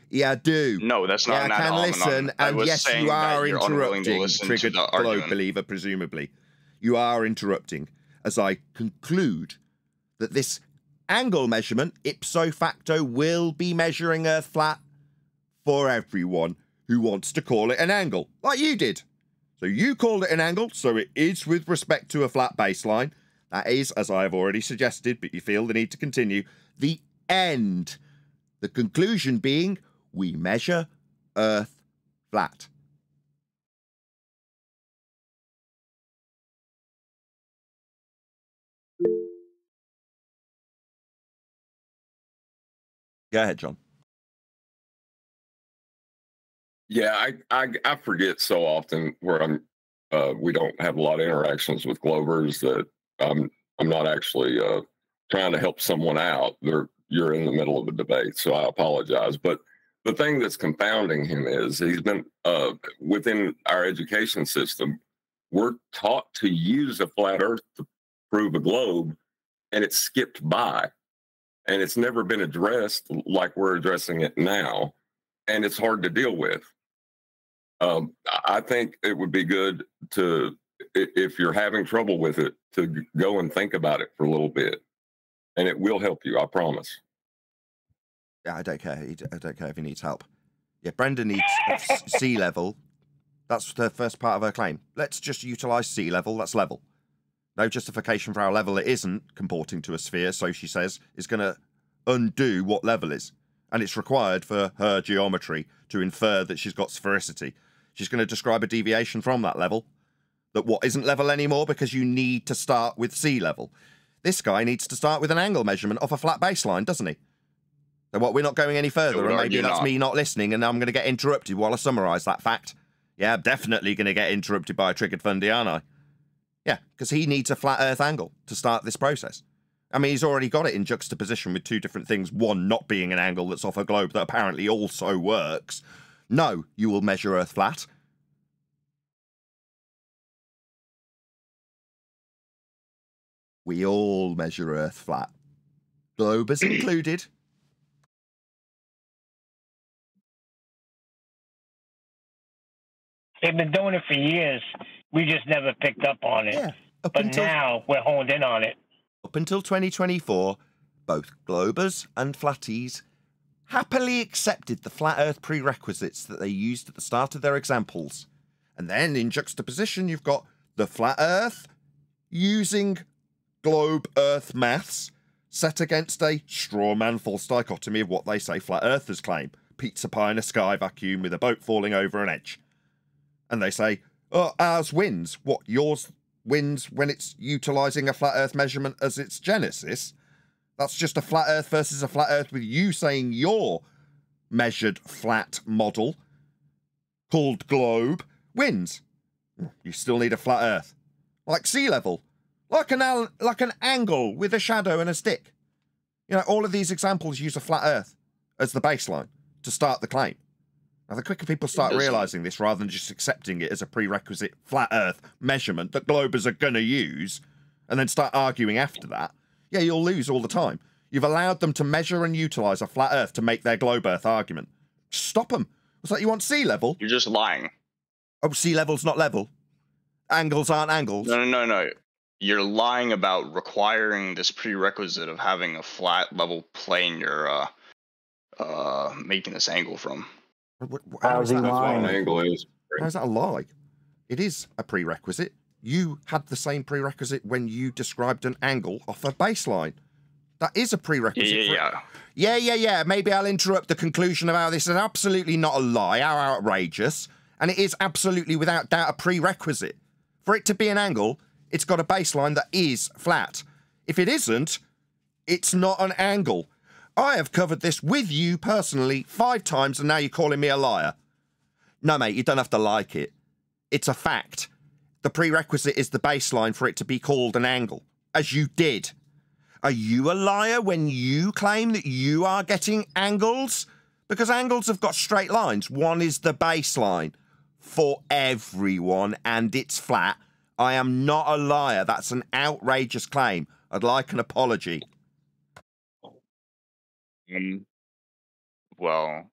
Yeah, I do. No, that's not Yeah, an I ad can hominem. listen, I and was yes, saying you that are you're unwilling to interrupting. listen to Triggered the globe argument. believer, presumably. You are interrupting as I conclude that this angle measurement, ipso facto, will be measuring Earth flat for everyone who wants to call it an angle, like you did. So you called it an angle, so it is with respect to a flat baseline. That is, as I have already suggested, but you feel the need to continue, the end. The conclusion being, we measure Earth flat. Go ahead, John. Yeah, I forget so often where we don't have a lot of interactions with Glovers that I'm not actually trying to help someone out. You're in the middle of a debate, so I apologize. But the thing that's confounding him is he's been within our education system, we're taught to use a flat Earth to prove a globe, and it's skipped by. and it's never been addressed like we're addressing it now, and it's hard to deal with. I think it would be good to, if you're having trouble with it, to go and think about it for a little bit, and it will help you, I promise. Yeah, I don't care. I don't care if he needs help. Yeah, Brenda needs sea level. That's the first part of her claim. Let's just utilise sea level. That's level. No justification for our level it isn't comporting to a sphere, so she says, is going to undo what level is. And it's required for her geometry to infer that she's got sphericity. She's going to describe a deviation from that level, that what isn't level anymore because you need to start with sea level. This guy needs to start with an angle measurement off a flat baseline, doesn't he? So what, we're not going any further, and maybe that's me not listening, and I'm going to get interrupted while I summarise that fact. Yeah, I'm definitely going to get interrupted by a triggered Fundy, aren't I? Yeah, because he needs a flat Earth angle to start this process. I mean, he's already got it in juxtaposition with two different things. One not being an angle that's off a globe that apparently also works. No, you will measure Earth flat. We all measure Earth flat. Globers included. They've been doing it for years. We just never picked up on it. Yeah, but now we're honed in on it. Up until 2024, both globers and flatties happily accepted the flat Earth prerequisites that they used at the start of their examples. And then in juxtaposition, you've got the flat Earth using globe Earth maths set against a straw man false dichotomy of what they say flat Earthers claim. Pizza pie in a sky vacuum with a boat falling over an edge. And they say, oh, ours wins. What, yours wins when it's utilising a flat Earth measurement as its genesis? That's just a flat Earth versus a flat Earth with you saying your measured flat model, called globe, wins. You still need a flat Earth. Like sea level. Like an angle with a shadow and a stick. You know, all of these examples use a flat Earth as the baseline to start the claim. Now, the quicker people start realising this, rather than just accepting it as a prerequisite flat Earth measurement that globers are going to use, and then start arguing after that, yeah, you'll lose all the time. You've allowed them to measure and utilise a flat Earth to make their globe Earth argument. Stop them. It's like you want sea level. You're just lying. Oh, sea level's not level. Angles aren't angles. No. You're lying about requiring this prerequisite of having a flat level plane you're making this angle from. How's That's what an angle is. How's that a lie? It is a prerequisite. You had the same prerequisite when you described an angle off a baseline. That is a prerequisite. Yeah. Maybe I'll interrupt the conclusion of how this is absolutely not a lie. How outrageous. And it is absolutely, without doubt, a prerequisite. For it to be an angle, it's got a baseline that is flat. If it isn't, it's not an angle. I have covered this with you personally 5 times, and now you're calling me a liar. No, mate, you don't have to like it. It's a fact. The prerequisite is the baseline for it to be called an angle, as you did. Are you a liar when you claim that you are getting angles? Because angles have got straight lines. One is the baseline for everyone, and it's flat. I am not a liar. That's an outrageous claim. I'd like an apology. Well,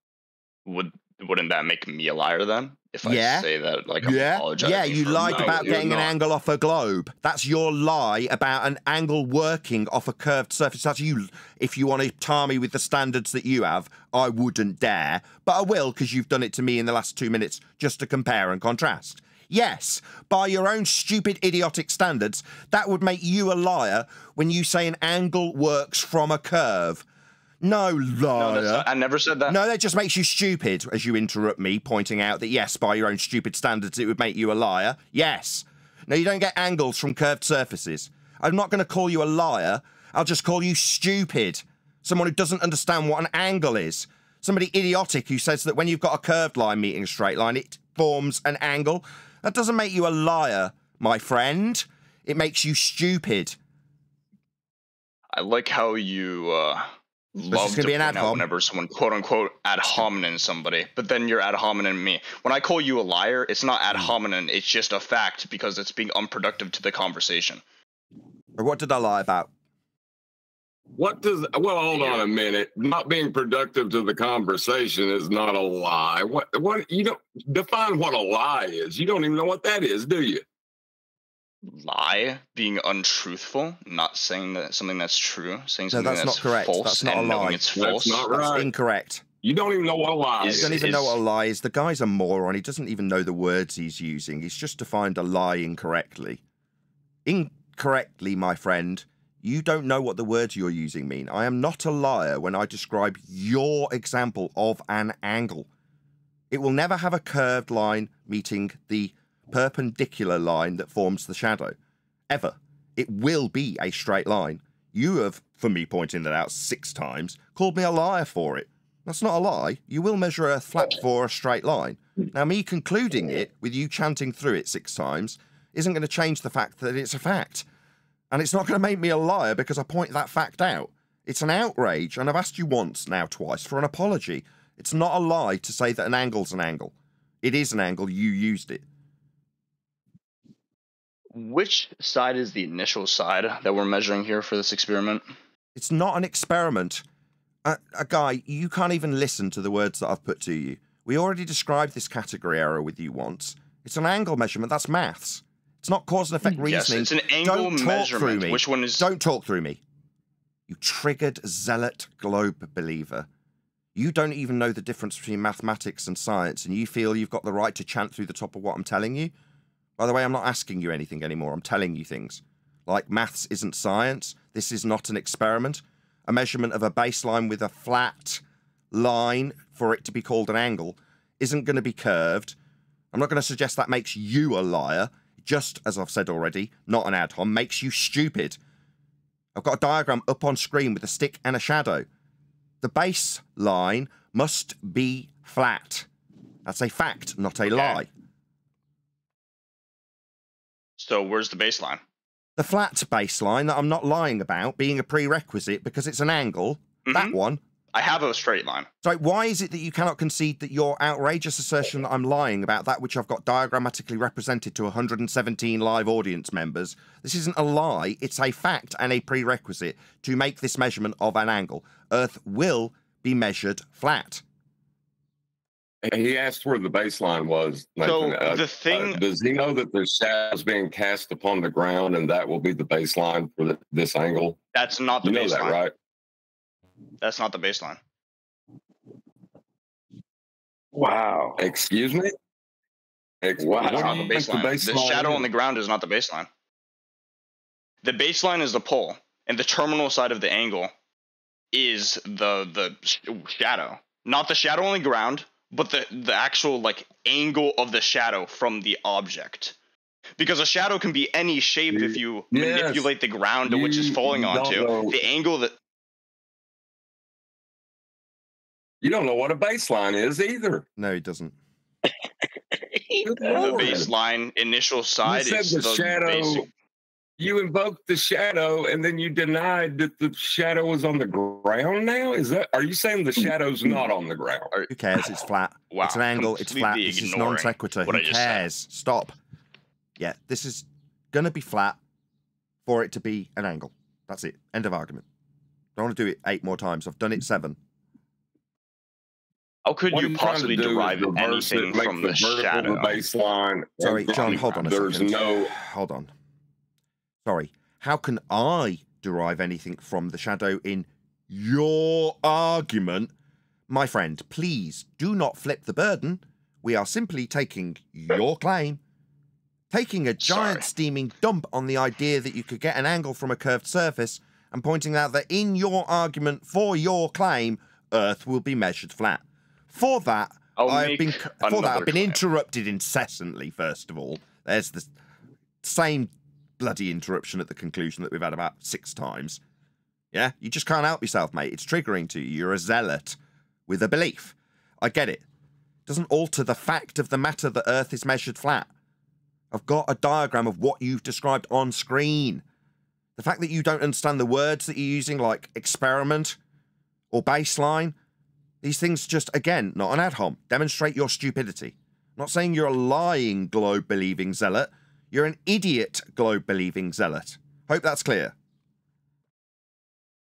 wouldn't that make me a liar then? If I say that, like, I'm apologizing. Yeah, you lied about getting an angle off a globe. That's your lie about an angle working off a curved surface. That's you. If you want to tar me with the standards that you have, I wouldn't dare. But I will, because you've done it to me in the last 2 minutes, just to compare and contrast. Yes, by your own stupid, idiotic standards, that would make you a liar when you say an angle works from a curve. No, liar. No, I never said that. No, that just makes you stupid, as you interrupt me, pointing out that, yes, by your own stupid standards, it would make you a liar. Yes. No, you don't get angles from curved surfaces. I'm not going to call you a liar. I'll just call you stupid. Someone who doesn't understand what an angle is. Somebody idiotic who says that when you've got a curved line meeting a straight line, it forms an angle. That doesn't make you a liar, my friend. It makes you stupid. I like how you, love to point out whenever someone quote-unquote ad hominem somebody, but then you're ad hominem me. When I call you a liar, it's not ad hominem, it's just a fact because it's being unproductive to the conversation. What did I lie about? What does? Well, hold on a minute. Not being productive to the conversation is not a lie. What? You don't define what a lie is. You don't even know what that is, do you? Lie, being untruthful, not saying that something that's true, saying something that's that's not correct. false, That's not and a lie. knowing it's false. That's not right. That's incorrect. You don't even know what a lie is. You don't even know what a lie is. The guy's a moron. He doesn't even know the words he's using. He's just defined a lie incorrectly. Incorrectly, my friend. You don't know what the words you're using mean. I am not a liar when I describe your example of an angle. It will never have a curved line meeting the perpendicular line that forms the shadow. Ever. It will be a straight line. You have, for me pointing that out 6 times, called me a liar for it. That's not a lie. You will measure Earth flat for a straight line. Now, me concluding it with you chanting through it 6 times isn't going to change the fact that it's a fact. And it's not going to make me a liar because I point that fact out. It's an outrage, and I've asked you once, now twice, for an apology. It's not a lie to say that an angle's an angle. It is an angle. You used it. Which side is the initial side that we're measuring here for this experiment? It's not an experiment. A guy, you can't even listen to the words that I've put to you. We already described this category error with you once. It's an angle measurement. That's maths. It's not cause and effect reasoning. Yes, it's an angle Don't talk measurement. through me. Which one is? Don't talk through me. You triggered zealot globe believer. You don't even know the difference between mathematics and science, and you feel you've got the right to chant through the top of what I'm telling you? By the way, I'm not asking you anything anymore. I'm telling you things. Like maths isn't science. This is not an experiment. A measurement of a baseline with a flat line for it to be called an angle isn't going to be curved. I'm not going to suggest that makes you a liar. Just, as I've said already, not an ad hom, makes you stupid. I've got a diagram up on screen with a stick and a shadow. The baseline must be flat. That's a fact, not a lie. So where's the baseline? The flat baseline that I'm not lying about being a prerequisite because it's an angle, that one. I have a straight line. So why is it that you cannot concede that your outrageous assertion that I'm lying about that which I've got diagrammatically represented to 117 live audience members, this isn't a lie, it's a fact and a prerequisite to make this measurement of an angle. Earth will be measured flat. He asked where the baseline was. Nathan. So the thing... does he know that the shadow is being cast upon the ground and that will be the baseline for this angle? That's not the you know baseline. That, right? That's not the baseline. Wow. Excuse me? Wow. That's not the The baseline. The shadow on the ground is not the baseline. The baseline is the pole, and the terminal side of the angle is the shadow. Not the shadow on the ground, but the actual angle of the shadow from the object. Because a shadow can be any shape if you manipulate the ground to which it's falling onto. The angle that... You don't know what a baseline is either. No, he doesn't. The baseline initial side you said is the the shadow. basic. You invoked the shadow, and then you denied that the shadow was on the ground. Now, are you saying the shadow's not on the ground? Who cares? It's flat. Wow, it's an angle. It's flat. completely This is ignoring non sequitur. what Who I just cares? Stop. Yeah, this is gonna be flat for it to be an angle. That's it. End of argument. Don't want to do it 8 more times. I've done it 7. How could What you are trying to possibly do is derive reverse anything it, make from the the vertical shadow? the baseline. Sorry, John, hold on a There's second. no... Hold on. Sorry. How can I derive anything from the shadow in your argument? My friend, please do not flip the burden. We are simply taking your claim, taking a giant steaming dump on the idea that you could get an angle from a curved surface, and pointing out that in your argument for your claim, Earth will be measured flat. For that, I've been interrupted incessantly, first of all. There's the same bloody interruption at the conclusion that we've had about 6 times. Yeah? You just can't help yourself, mate. It's triggering to you. You're a zealot with a belief. I get it. It doesn't alter the fact of the matter that Earth is measured flat. I've got a diagram of what you've described on screen. The fact that you don't understand the words that you're using, like experiment or baseline, these things just, again, not an ad hom, demonstrate your stupidity. I'm not saying you're a lying globe-believing zealot. You're an idiot globe-believing zealot. Hope that's clear.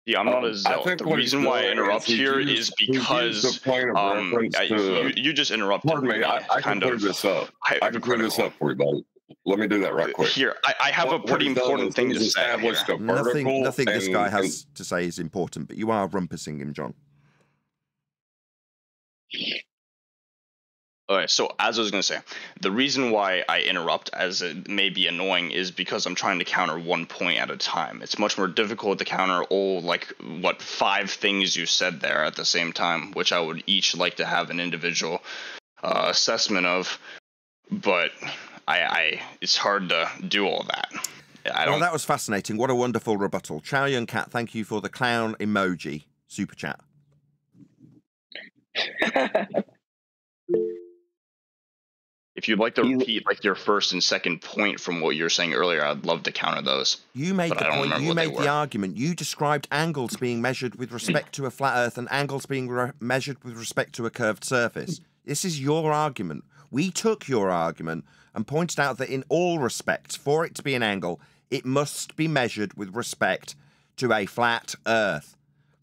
Yeah, I'm not a I zealot. think The what he's reason why I doing interrupt is here he's is used because the point of reference to. you just interrupted Pardon me. I can kind clear of this up. I can clear this hypocritical. up for you, buddy. Let me do that right quick. Here, I have a What pretty he's done important is thing to he's say here. established a vertical Nothing this and- guy and- has to say is important, but you are rumpusing him, John. Okay, so as I was going to say, the reason why I interrupt, as it may be annoying, is because I'm trying to counter 1 point at a time. It's much more difficult to counter all, like, what, 5 things you said there at the same time, which I would each like to have an individual assessment of, but it's hard to do all that. Well, that was fascinating. What a wonderful rebuttal. Chow Yun Cat, thank you for the clown emoji super chat. If you'd like to repeat like your first and second point from what you were saying earlier, I'd love to counter those. You made the point. You made the argument. You described angles being measured with respect to a flat Earth and angles being measured with respect to a curved surface. This is your argument. We took your argument and pointed out that in all respects, for it to be an angle, it must be measured with respect to a flat Earth.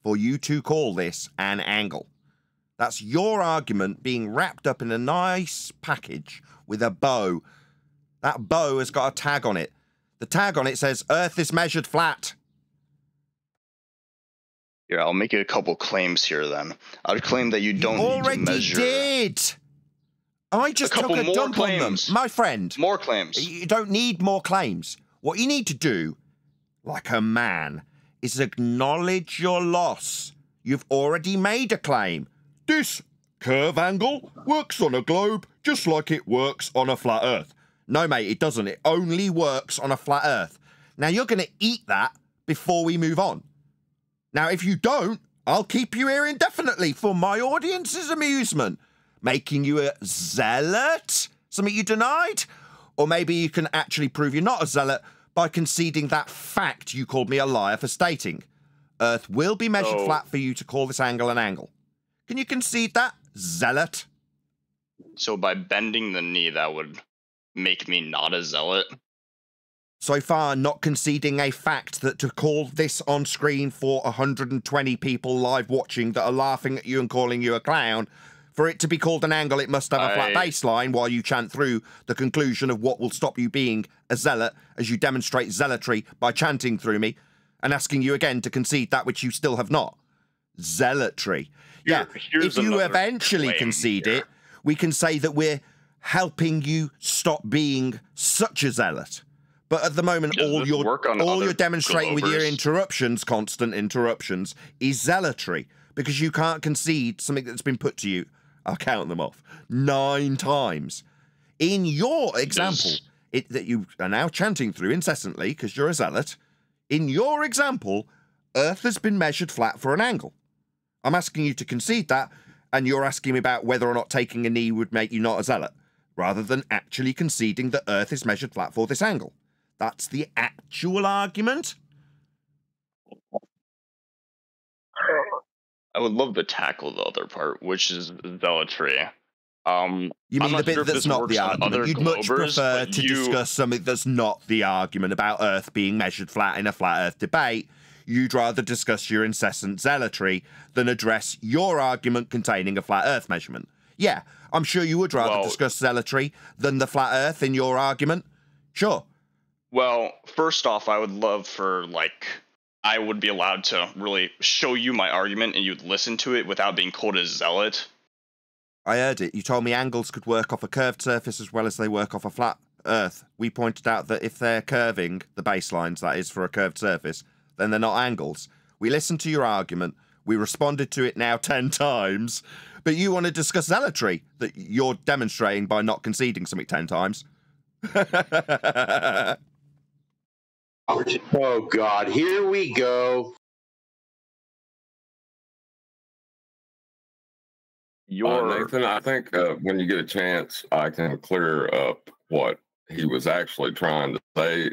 For you to call this an angle. That's your argument being wrapped up in a nice package with a bow. That bow has got a tag on it. The tag on it says, Earth is measured flat. Here, I'll make a couple claims here then. I would claim that you don't need to measure... did! I just took a dump on them. My friend. More claims. You don't need more claims. What you need to do, like a man, is acknowledge your loss. You've already made a claim. This curve angle works on a globe just like it works on a flat Earth. No, mate, it doesn't. It only works on a flat Earth. Now, you're going to eat that before we move on. Now, if you don't, I'll keep you here indefinitely for my audience's amusement. Making you a zealot? Something you denied? Or maybe you can actually prove you're not a zealot by conceding that fact you called me a liar for stating. Earth will be measured flat for you to call this angle an angle. Can you concede that, zealot? So by bending the knee, that would make me not a zealot? So far, not conceding a fact that to call this on screen for 120 people live watching that are laughing at you and calling you a clown, for it to be called an angle, it must have a flat baseline while you chant through the conclusion of what will stop you being a zealot as you demonstrate zealotry by chanting through me and asking you again to concede that which you still have not. Zealotry. Yeah, if you eventually concede it, we can say that we're helping you stop being such a zealot. But at the moment, all you're demonstrating with your interruptions, constant interruptions, is zealotry. Because you can't concede something that's been put to you. I'll count them off. 9 times. In your example, that you are now chanting through incessantly, because you're a zealot, in your example, Earth has been measured flat for an angle. I'm asking you to concede that, and you're asking me about whether or not taking a knee would make you not a zealot, rather than actually conceding that Earth is measured flat for this angle. That's the actual argument. I would love to tackle the other part, which is zealotry. You mean the bit that's not the argument? You'd much prefer to discuss something that's not the argument about Earth being measured flat in a flat Earth debate. You'd rather discuss your incessant zealotry than address your argument containing a flat Earth measurement. Yeah, I'm sure you would rather discuss zealotry than the flat Earth in your argument. Sure. Well, first off, I would love for, I would be allowed to really show you my argument and you'd listen to it without being called a zealot. I heard it. You told me angles could work off a curved surface as well as they work off a flat Earth. We pointed out that if they're curving, the baselines, that is, for a curved surface, then they're not angles. We listened to your argument. We responded to it now 10 times. But you want to discuss zealotry that you're demonstrating by not conceding something 10 times. Oh, God. Here we go. Nathan, I think when you get a chance, I can clear up what he was actually trying to say.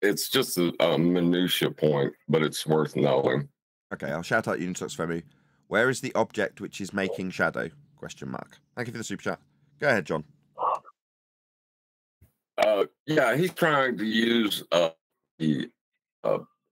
It's just a minutia point, but it's worth knowing. Okay, I'll shout out Unitux Femu. Where is the object which is making shadow? Question mark. Thank you for the super chat. Go ahead, John. Yeah, he's trying to use the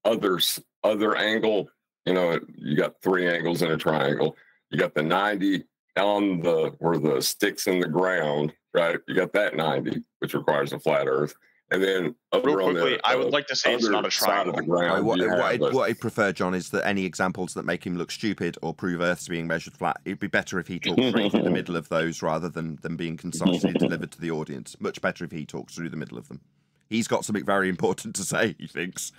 other other angle. You know, you got 3 angles in a triangle. You got the 90 on where the stick's in the ground, right? You got that 90, which requires a flat Earth. And then real quickly, I would like to say it's not a triangle. What I prefer, John, is that any examples that make him look stupid or prove Earth's being measured flat, it'd be better if he talks straight through the middle of those rather than being concisely delivered to the audience. Much better if he talks through the middle of them. He's got something very important to say, he thinks.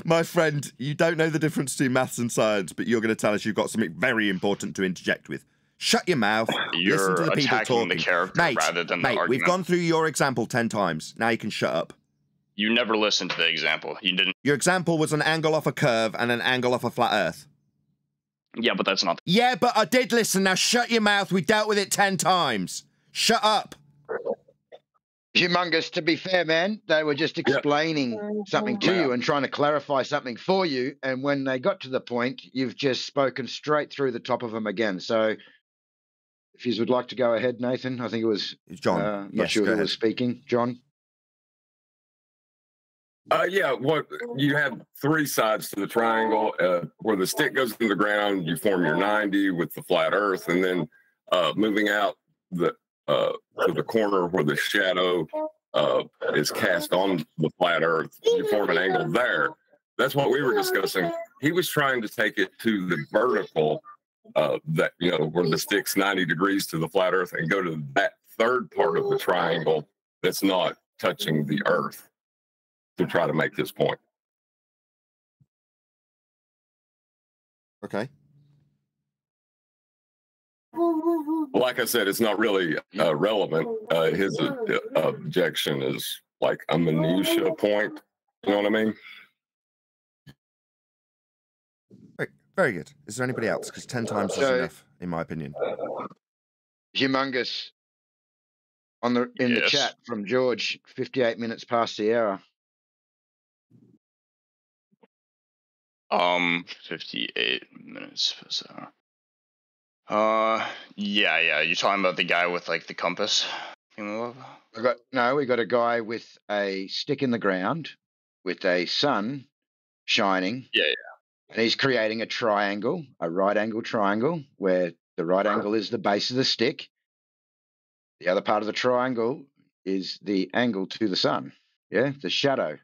My friend, you don't know the difference between maths and science, but you're going to tell us you've got something very important to interject with. Shut your mouth. You're listen to the people talking. the character rather than the argument. We've gone through your example 10 times. Now you can shut up. You never listened to the example. You didn't. Your example was an angle off a curve and an angle off a flat Earth. Yeah, but that's not. Yeah, but I did listen. Now shut your mouth. We dealt with it 10 times. Shut up. Humongous, to be fair, man, they were just explaining something to you and trying to clarify something for you. And when they got to the point, you've just spoken straight through the top of them again. So if you would like to go ahead, Nathan, I think it was John. Not sure who was speaking. John? Yeah, what you have 3 sides to the triangle. Where the stick goes in the ground, you form your 90 with the flat Earth, and then moving out to the corner where the shadow is cast on the flat Earth, you form an angle there. That's what we were discussing. He was trying to take it to the vertical, that, you know, where the stick's 90 degrees to the flat Earth, and go to that third part of the triangle that's not touching the Earth to try to make his point. Okay. Like I said, it's not really relevant. His objection is like a minutia point. You know what I mean? Very good. Is there anybody else? Because 10 times is enough, in my opinion. Humongous. In the chat from George, 58 minutes past the hour. 58 minutes past the hour. Yeah. You're talking about the guy with like the compass? We got a guy with a stick in the ground with a sun shining. Yeah. And he's creating a triangle, a right angle triangle, where the right angle is the base of the stick. The other part of the triangle is the angle to the sun. Yeah, the shadow.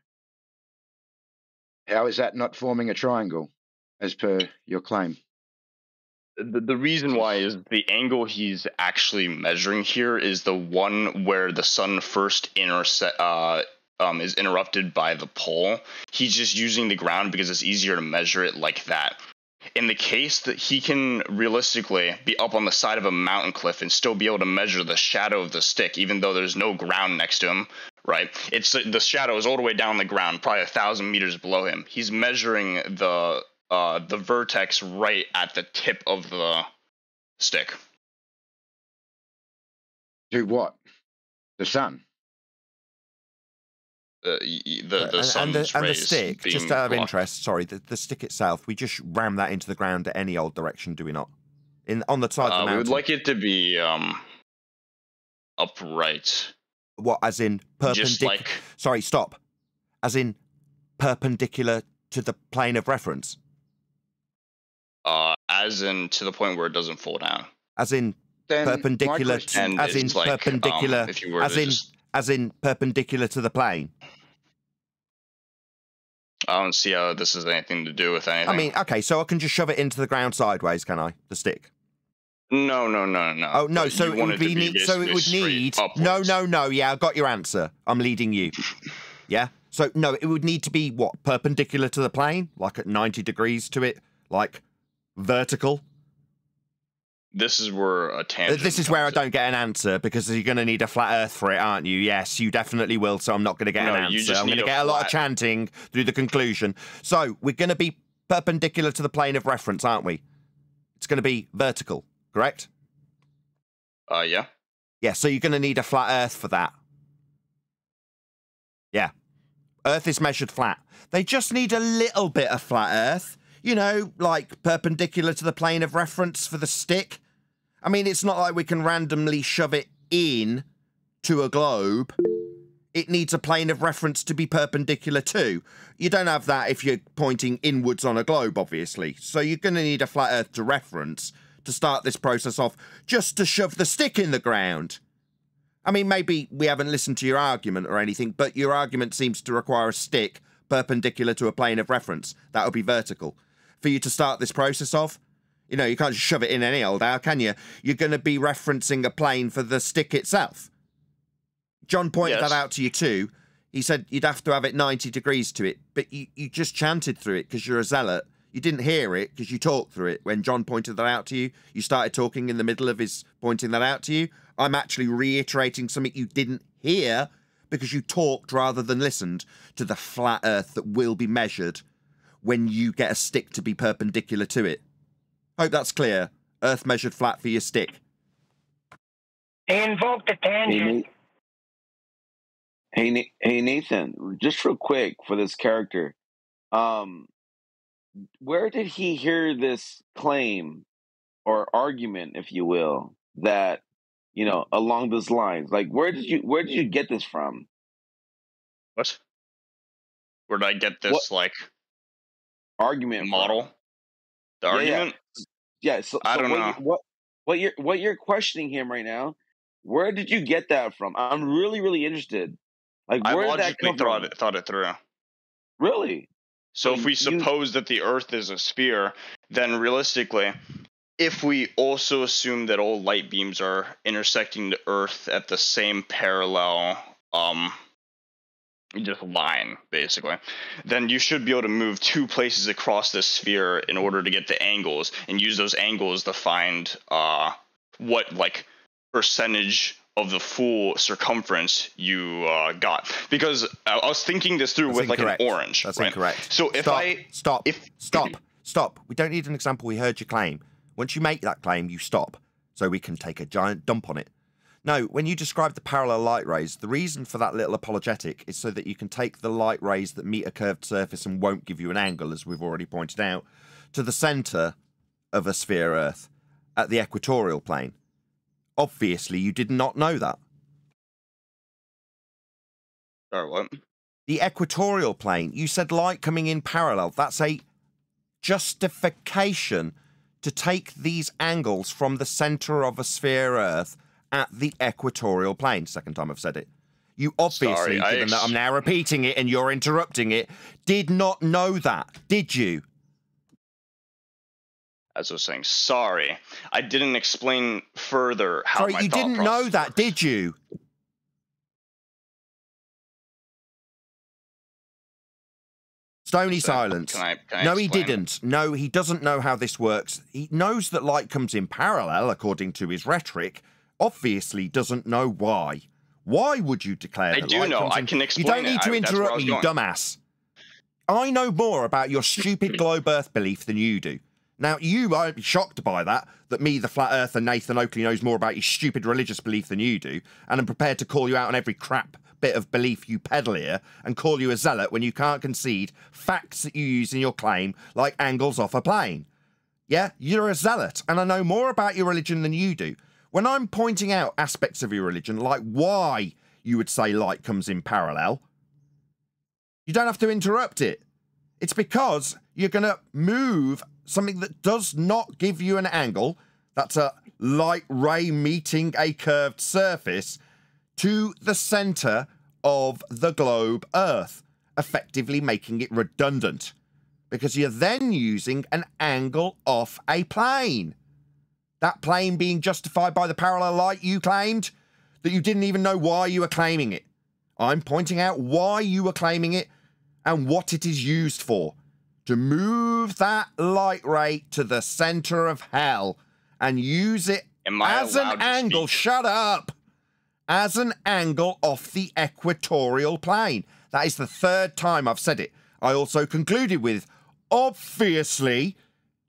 How is that not forming a triangle, as per your claim? The reason why is the angle he's actually measuring here is the one where the sun first is interrupted by the pole. He's just using the ground because it's easier to measure it like that. In the case that he can realistically be up on the side of a mountain cliff and still be able to measure the shadow of the stick, even though there's no ground next to him, right? It's the shadow is all the way down the ground, probably 1,000 meters below him. He's measuring the vertex right at the tip of the stick. To what? The sun. The sun's and the rays stick, being just out of blocked. interest, sorry, the stick itself, we just ram that into the ground at any old direction, do we not? On the side of the mountain. We would like it to be upright. What, as in perpendicular? Sorry, stop. As in perpendicular to the plane of reference? As in to the point where it doesn't fall down. As in perpendicular to, as in perpendicular, as in perpendicular to the plane. I don't see how this has anything to do with anything. I mean, okay, so I can just shove it into the ground sideways, can I? The stick. No. Oh no, so it would need. So it would need. No. Yeah, I got your answer. I'm leading you. Yeah. So no, it would need to be what, perpendicular to the plane, like at 90 degrees to it, like vertical. This is where a tangent. This is where I don't get an answer because you're going to need a flat Earth for it, aren't you? Yes, you definitely will. So I'm not going to get an answer. I'm going to get a lot of chanting through the conclusion. So we're going to be perpendicular to the plane of reference, aren't we? It's going to be vertical, correct? Yeah. Yeah. So you're going to need a flat Earth for that. Yeah. Earth is measured flat. They just need a little bit of flat Earth. You know, like perpendicular to the plane of reference for the stick. I mean, it's not like we can randomly shove it in to a globe. it needs a plane of reference to be perpendicular to. You don't have that if you're pointing inwards on a globe, obviously. So you're going to need a flat Earth to reference to start this process off, just to shove the stick in the ground. I mean, maybe we haven't listened to your argument or anything, but your argument seems to require a stick perpendicular to a plane of reference. That would be vertical. For you to start this process off, you know, you can't just shove it in any old how, can you? You're going to be referencing a plane for the stick itself. John pointed that out to you too. He said you'd have to have it 90 degrees to it, but you just chanted through it because you're a zealot. You didn't hear it because you talked through it. When John pointed that out to you, you started talking in the middle of his pointing that out to you. I'm actually reiterating something you didn't hear because you talked rather than listened to the flat Earth that will be measured when you get a stick to be perpendicular to it. Hope that's clear. Earth measured flat for your stick. He invoked a tangent. Hey Nathan, just real quick for this character. Where did he hear this claim or argument, if you will, that, you know, along those lines? Like, where did you get this from? What? Where did I get this like argument model? From? The argument? Yeah. So I don't know. What you're questioning him right now? Where did you get that from? I'm really interested. Like, where did that come from? I thought it through. Really? So if we suppose that the Earth is a sphere, then realistically, if we also assume that all light beams are intersecting the Earth at the same parallel just line, basically, then you should be able to move two places across the sphere in order to get the angles and use those angles to find what like percentage of the full circumference you got. Because I was thinking this through with incorrect. Like an orange. That's right? incorrect. So if Stop. We don't need an example. We heard your claim. Once you make that claim, you stop, so we can take a giant dump on it. No, when you describe the parallel light rays, the reason for that little apologetic is so that you can take the light rays that meet a curved surface and won't give you an angle, as we've already pointed out, to the centre of a sphere Earth at the equatorial plane. Obviously, you did not know that. Sorry, what? The equatorial plane, you said light coming in parallel. That's a justification to take these angles from the centre of a sphere Earth at the equatorial plane. Second time I've said it. You obviously, given that I'm now repeating it and you're interrupting it, did not know that, did you? As I was saying, sorry, I didn't explain further how my you didn't know that, did you? Stony silence. Can I no, he explain? didn't. No, he doesn't know how this works. He knows that light comes in parallel, according to his rhetoric. Obviously doesn't know why. Why would you declare that light comes in? I do know. I can explain. You don't need to interrupt me, you dumbass. I know more about your stupid globe Earth belief than you do. Now, you might be shocked by that me, the Flat Earther, Nathan Oakley, knows more about your stupid religious belief than you do, and I'm prepared to call you out on every crap bit of belief you peddle here, and call you a zealot when you can't concede facts that you use in your claim, like angles off a plane. Yeah, you're a zealot, and I know more about your religion than you do. When I'm pointing out aspects of your religion, like why you would say light comes in parallel, you don't have to interrupt it. It's because you're going to move something that does not give you an angle, that's a light ray meeting a curved surface, to the centre of the globe Earth, effectively making it redundant, because you're then using an angle off a plane. That plane being justified by the parallel light you claimed, that you didn't even know why you were claiming it. I'm pointing out why you were claiming it and what it is used for. To move that light ray to the centre of hell and use it as an angle. Shut up! As an angle off the equatorial plane. That is the third time I've said it. I also concluded with, obviously,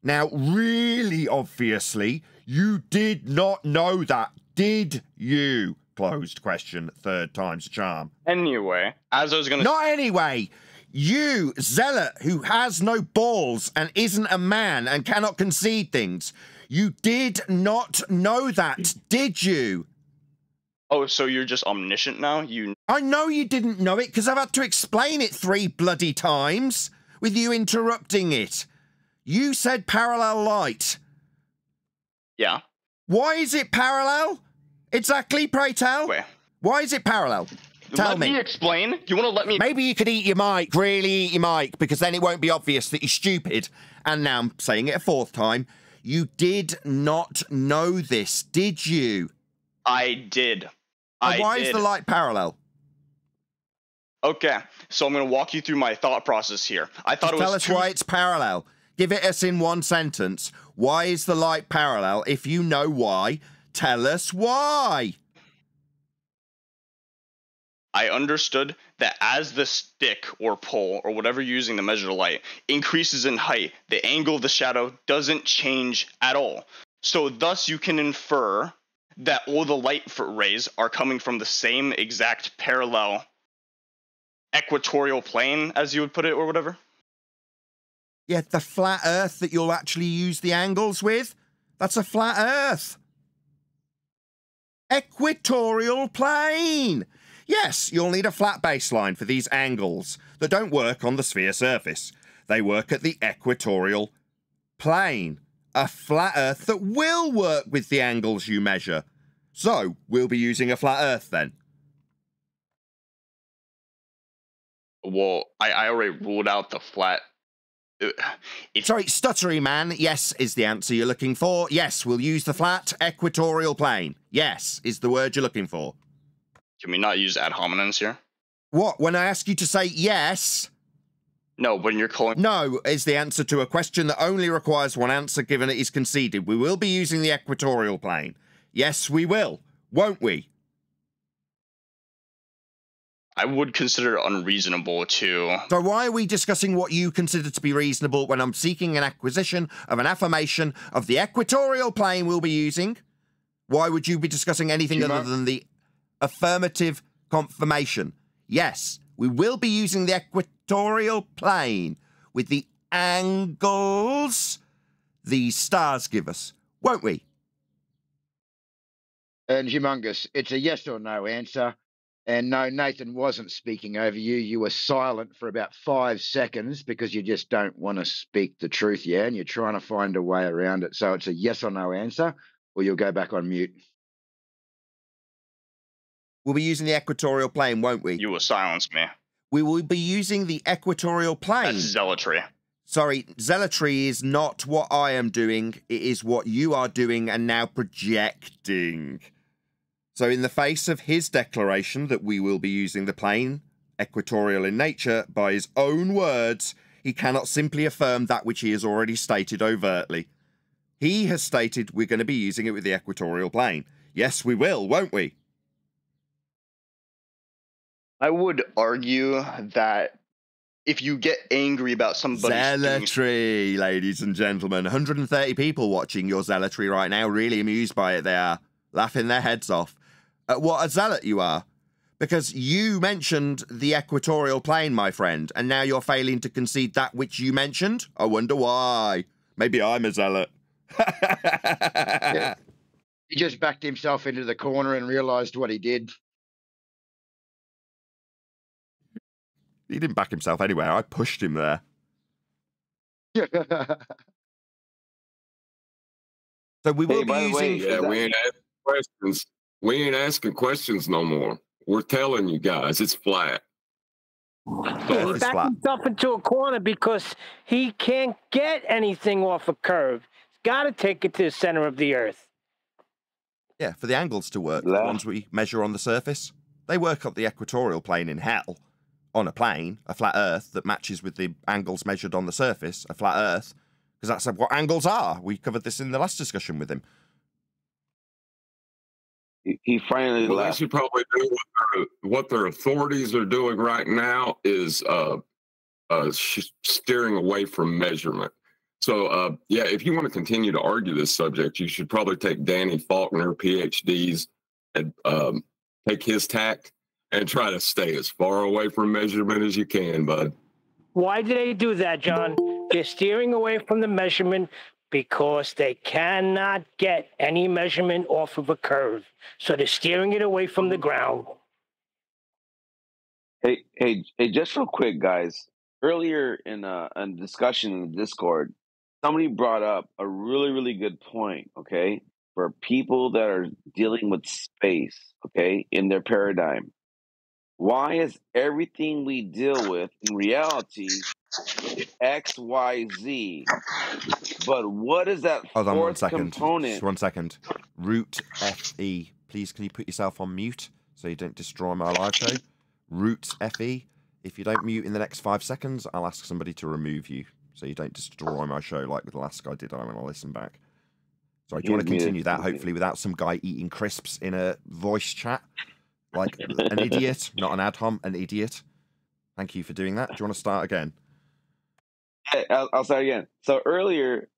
now really obviously, you did not know that, did you? Closed question, third time's a charm. Anyway, as I was going to... Not anyway! You, zealot, who has no balls and isn't a man and cannot concede things, you did not know that, did you? Oh, so you're just omniscient now? I know you didn't know it because I've had to explain it 3 bloody times with you interrupting it. You said parallel light. Yeah. Why is it parallel? Exactly, pray tell. Wait. Why is it parallel? Tell me. Let me explain. You want to let me... Maybe you could eat your mic, really eat your mic, because then it won't be obvious that you're stupid. And now I'm saying it a 4th time. You did not know this, did you? I did. Why is the light parallel? Okay, so I'm going to walk you through my thought process here. I thought Tell us why it's parallel. Give it us in 1 sentence. Why is the light parallel? If you know why, tell us why. I understood that as the stick or pole or whatever you're using to measure the light increases in height, the angle of the shadow doesn't change at all. So thus you can infer that all the light rays are coming from the same exact parallel equatorial plane, as you would put it, or whatever. Yeah, the flat Earth that you'll actually use the angles with, that's a flat Earth. Equatorial plane. Yes, you'll need a flat baseline for these angles that don't work on the sphere surface. They work at the equatorial plane. A flat Earth that will work with the angles you measure. So, we'll be using a flat Earth then. Well, I already ruled out the flat. Sorry, stuttery man. Yes is the answer you're looking for. Yes, we'll use the flat equatorial plane. Yes is the word you're looking for. Can we not use ad hominems here? What? When I ask you to say yes? No, when you're calling... No is the answer to a question that only requires 1 answer given it is conceded. We will be using the equatorial plane. Yes, we will. Won't we? I would consider it unreasonable to... So why are we discussing what you consider to be reasonable when I'm seeking an acquisition of an affirmation of the equatorial plane we'll be using? Why would you be discussing anything other than the affirmative confirmation? Yes, we will be using the equatorial plane with the angles the stars give us, won't we? And Humongous, it's a yes or no answer. And no, Nathan wasn't speaking over you. You were silent for about 5 seconds because you just don't want to speak the truth, yeah? And you're trying to find a way around it. So it's a yes or no answer, or you'll go back on mute. We'll be using the equatorial plane, won't we? You will silence me. We will be using the equatorial plane. That's zealotry. Sorry, zealotry is not what I am doing. It is what you are doing and now projecting. So in the face of his declaration that we will be using the plane, equatorial in nature, by his own words, he cannot simply affirm that which he has already stated overtly. He has stated we're going to be using it with the equatorial plane. Yes, we will, won't we? I would argue that if you get angry about somebody... Zealotry, ladies and gentlemen. 130 people watching your zealotry right now, really amused by it. They are laughing their heads off at what a zealot you are. Because you mentioned the equatorial plane, my friend, and now you're failing to concede that which you mentioned? I wonder why. Maybe I'm a zealot. Yeah. He just backed himself into the corner and realised what he did. He didn't back himself anywhere. I pushed him there. So we will be using... Yeah, we ain't asking questions. We ain't asking questions no more. We're telling you guys, it's flat. Yeah, he backed himself into a corner because he can't get anything off a curve. He's got to take it to the center of the Earth. Yeah, for the angles to work, the ones we measure on the surface, they work up the equatorial plane in hell. On a plane, a flat Earth that matches with the angles measured on the surface, a flat Earth, because that's what angles are. We covered this in the last discussion with him. He finally well, left. they should probably do what their authorities are doing right now is steering away from measurement. So, yeah, if you want to continue to argue this subject, you should probably take Danny Faulkner, PhDs, and take his tact and try to stay as far away from measurement as you can, bud. Why do they do that, John? They're steering away from the measurement because they cannot get any measurement off of a curve. So they're steering it away from the ground. Hey, just real quick, guys. Earlier in a discussion in the Discord, somebody brought up a really, really good point, okay? For people that are dealing with space, okay, in their paradigm. Why is everything we deal with in reality X, Y, Z? But what is that Hold on 1 fourth second. component? Just 1 second. Root FE. Please, can you put yourself on mute so you don't destroy my live show? Root FE. If you don't mute in the next 5 seconds, I'll ask somebody to remove you so you don't destroy my show like with the last guy did when I listen back. Sorry, do you want to continue that, hopefully, without some guy eating crisps in a voice chat? Like an idiot, not an ad hom, an idiot. Thank you for doing that. Do you want to start again? Yeah, I'll start again. So earlier,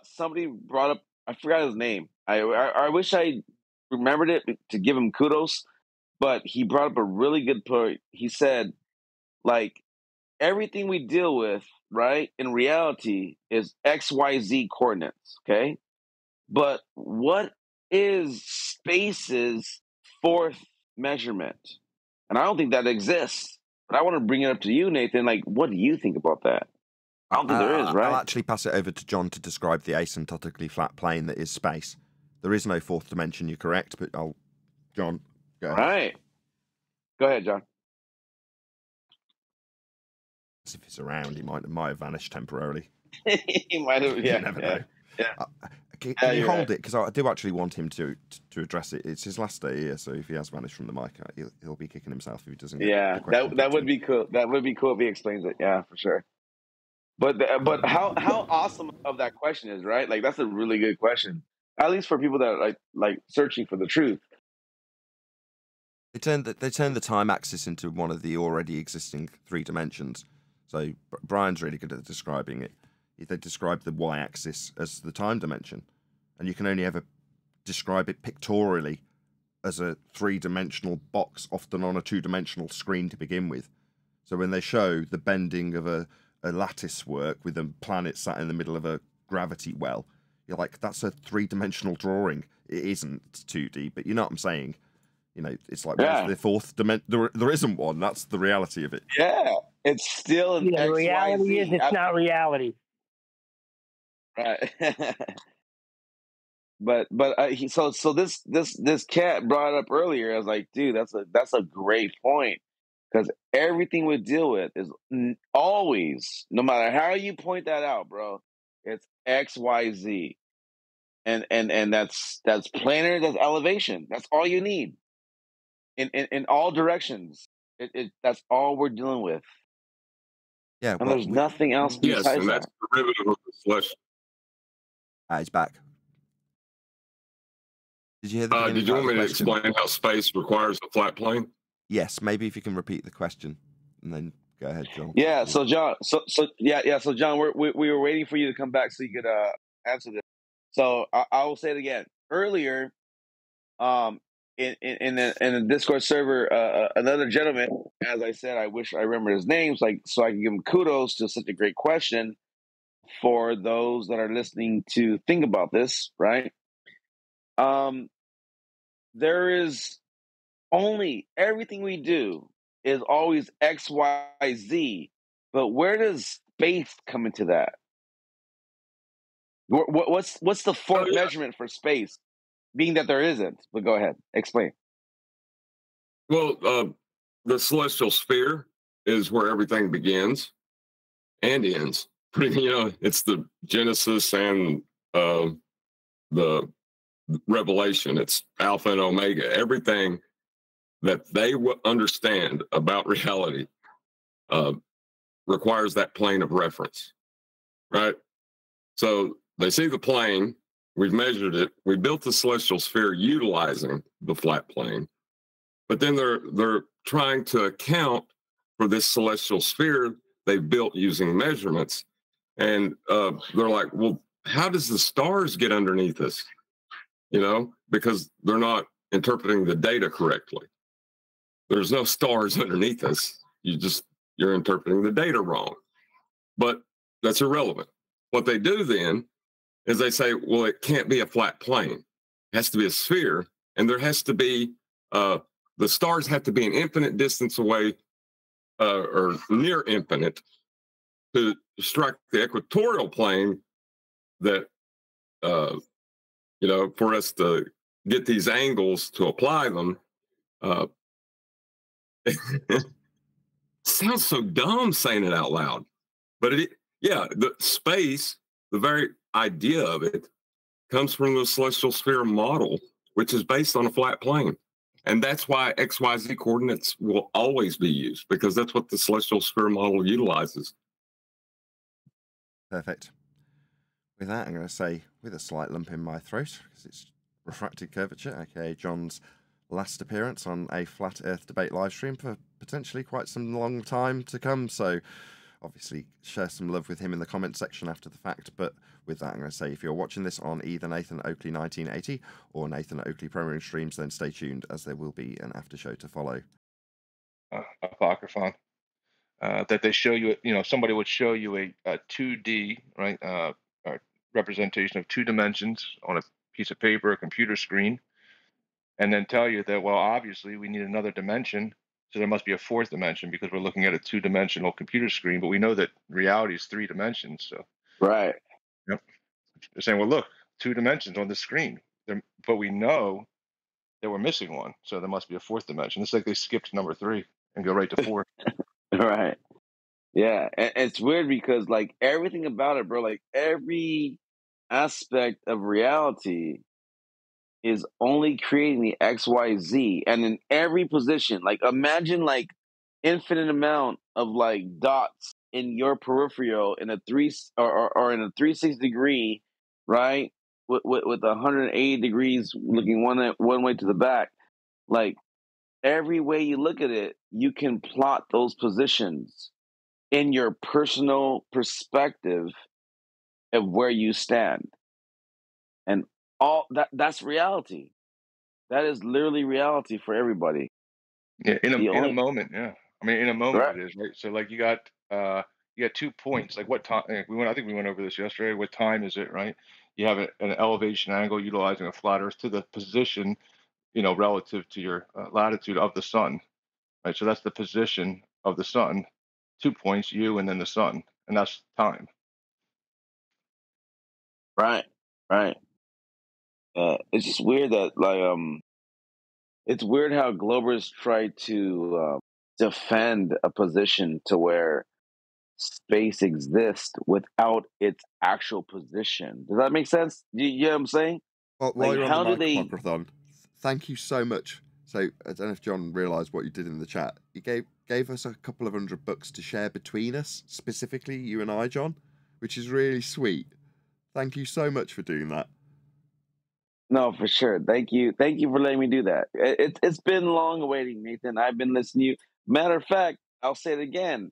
somebody brought up, I forgot his name. I wish I remembered it to give him kudos, but he brought up a really good point. He said, like, everything we deal with, right, in reality is XYZ coordinates, okay? But what is space's fourth measurement? And I don't think that exists. But I want to bring it up to you, Nathan. Like, what do you think about that? I don't think there is, right? I'll actually pass it over to John to describe the asymptotically flat plane that is space. There is no fourth dimension, you're correct, but John, go ahead. All right. Go ahead, John. If it's around, he might have vanished temporarily. He might have, yeah. You never know. Can you hold it? Because I do actually want him to address it. It's his last day here, so if he has vanished from the mic, he'll be kicking himself if he doesn't. Yeah, that would be cool. That would be cool if he explains it. Yeah, for sure. But how awesome of that question is, right? Like, that's a really good question. At least for people that are like searching for the truth. They turn the time axis into one of the already existing 3 dimensions. So Brian's really good at describing it. They describe the y-axis as the time dimension, and you can only ever describe it pictorially as a 3-dimensional box, often on a 2-dimensional screen to begin with. So when they show the bending of a lattice work with a planet sat in the middle of a gravity well, you're like, that's a 3-dimensional drawing. It isn't 2D, but you know what I'm saying. You know, it's like, where's the fourth dimension? There isn't one. That's the reality of it. Yeah, it's still an The reality is it's not reality. Right. but so this cat brought it up earlier. I was like, dude, that's a great point, because everything we deal with is always, no matter how you point that out, bro, it's XYZ, and that's planar, that's elevation. That's all you need. In all directions, that's all we're dealing with. Yeah, and there's nothing else besides and that's that. derivative of the celestial. He's back. Did you hear the Did you want me to explain how space requires a flat plane? Yes, maybe if you can repeat the question, and then go ahead, John. Yeah, so John, so John, we were waiting for you to come back so you could answer this. So I will say it again. Earlier, in the Discord server, another gentleman, as I said, I wish I remember his name, so I can give him kudos to such a great question for those that are listening to think about this, right? There is only, everything we do is always X, Y, Z, but where does space come into that? What's the fourth measurement for space? Being that there isn't, but go ahead, explain. Well, the celestial sphere is where everything begins and ends. It's the Genesis and the Revelation. It's Alpha and Omega. Everything that they understand about reality requires that plane of reference, right? So they see the plane. We've measured it. We built the celestial sphere utilizing the flat plane, but then they're trying to account for this celestial sphere they built using measurements, and they're like, "Well, how does the stars get underneath us?" Because they're not interpreting the data correctly. There's no stars underneath us. You're interpreting the data wrong, but that's irrelevant. What they do then is they say, well, it can't be a flat plane. It has to be a sphere, and there has to be the stars have to be an infinite distance away, or near infinite, to strike the equatorial plane. That for us to get these angles to apply them. Sounds so dumb saying it out loud, but the space, the very idea of it, comes from the celestial sphere model, which is based on a flat plane. And that's why XYZ coordinates will always be used, because that's what the celestial sphere model utilizes. Perfect. With that, I'm going to say, with a slight lump in my throat, because it's refracted curvature, aka John's last appearance on a Flat Earth debate live stream for potentially quite some long time to come. So obviously share some love with him in the comment section after the fact. But with that, I'm going to say, if you're watching this on either Nathan Oakley 1980 or Nathan Oakley Premiering streams, then stay tuned, as there will be an after show to follow. Apocryphon. That they show you, somebody would show you a 2D, right, representation of 2 dimensions on a piece of paper, a computer screen, and then tell you that, well, obviously we need another dimension, so there must be a 4th dimension because we're looking at a 2-dimensional computer screen, but we know that reality is 3 dimensions. So right. Yep. They're saying, well, look, 2 dimensions on the screen, but we know that we're missing one, so there must be a 4th dimension. It's like they skipped number 3 and go right to 4. Right. Yeah, and it's weird because like everything about it, bro, like every aspect of reality is only creating the XYZ, and in every position, like imagine like infinite amount of like dots in your peripheral in a 360 degree, right? With 180 degrees looking one way to the back. Like every way you look at it, you can plot those positions in your personal perspective of where you stand. And all that's reality. That is literally reality for everybody. Yeah, in a moment, yeah. I mean, in a moment Right. it is, right? So like you got 2 points. Like what time? I think we went over this yesterday. What time is it, right? You have an elevation angle utilizing a flat Earth to the position, relative to your latitude of the sun, right? So that's the position of the sun. 2 points, you and then the sun, and that's time. Right. It's just weird that it's weird how Globers try to defend a position to where space exists without its actual position. Does that make sense? You know what I'm saying? Well, Like, while you're how on the do they? Microthon, thank you so much. So I don't know if John realised what you did in the chat. You gave us a couple of $100 to share between us, specifically you and I, John, which is really sweet. Thank you so much for doing that. No, for sure. Thank you for letting me do that. It's been long awaiting, Nathan. I've been listening to you. Matter of fact, I'll say it again.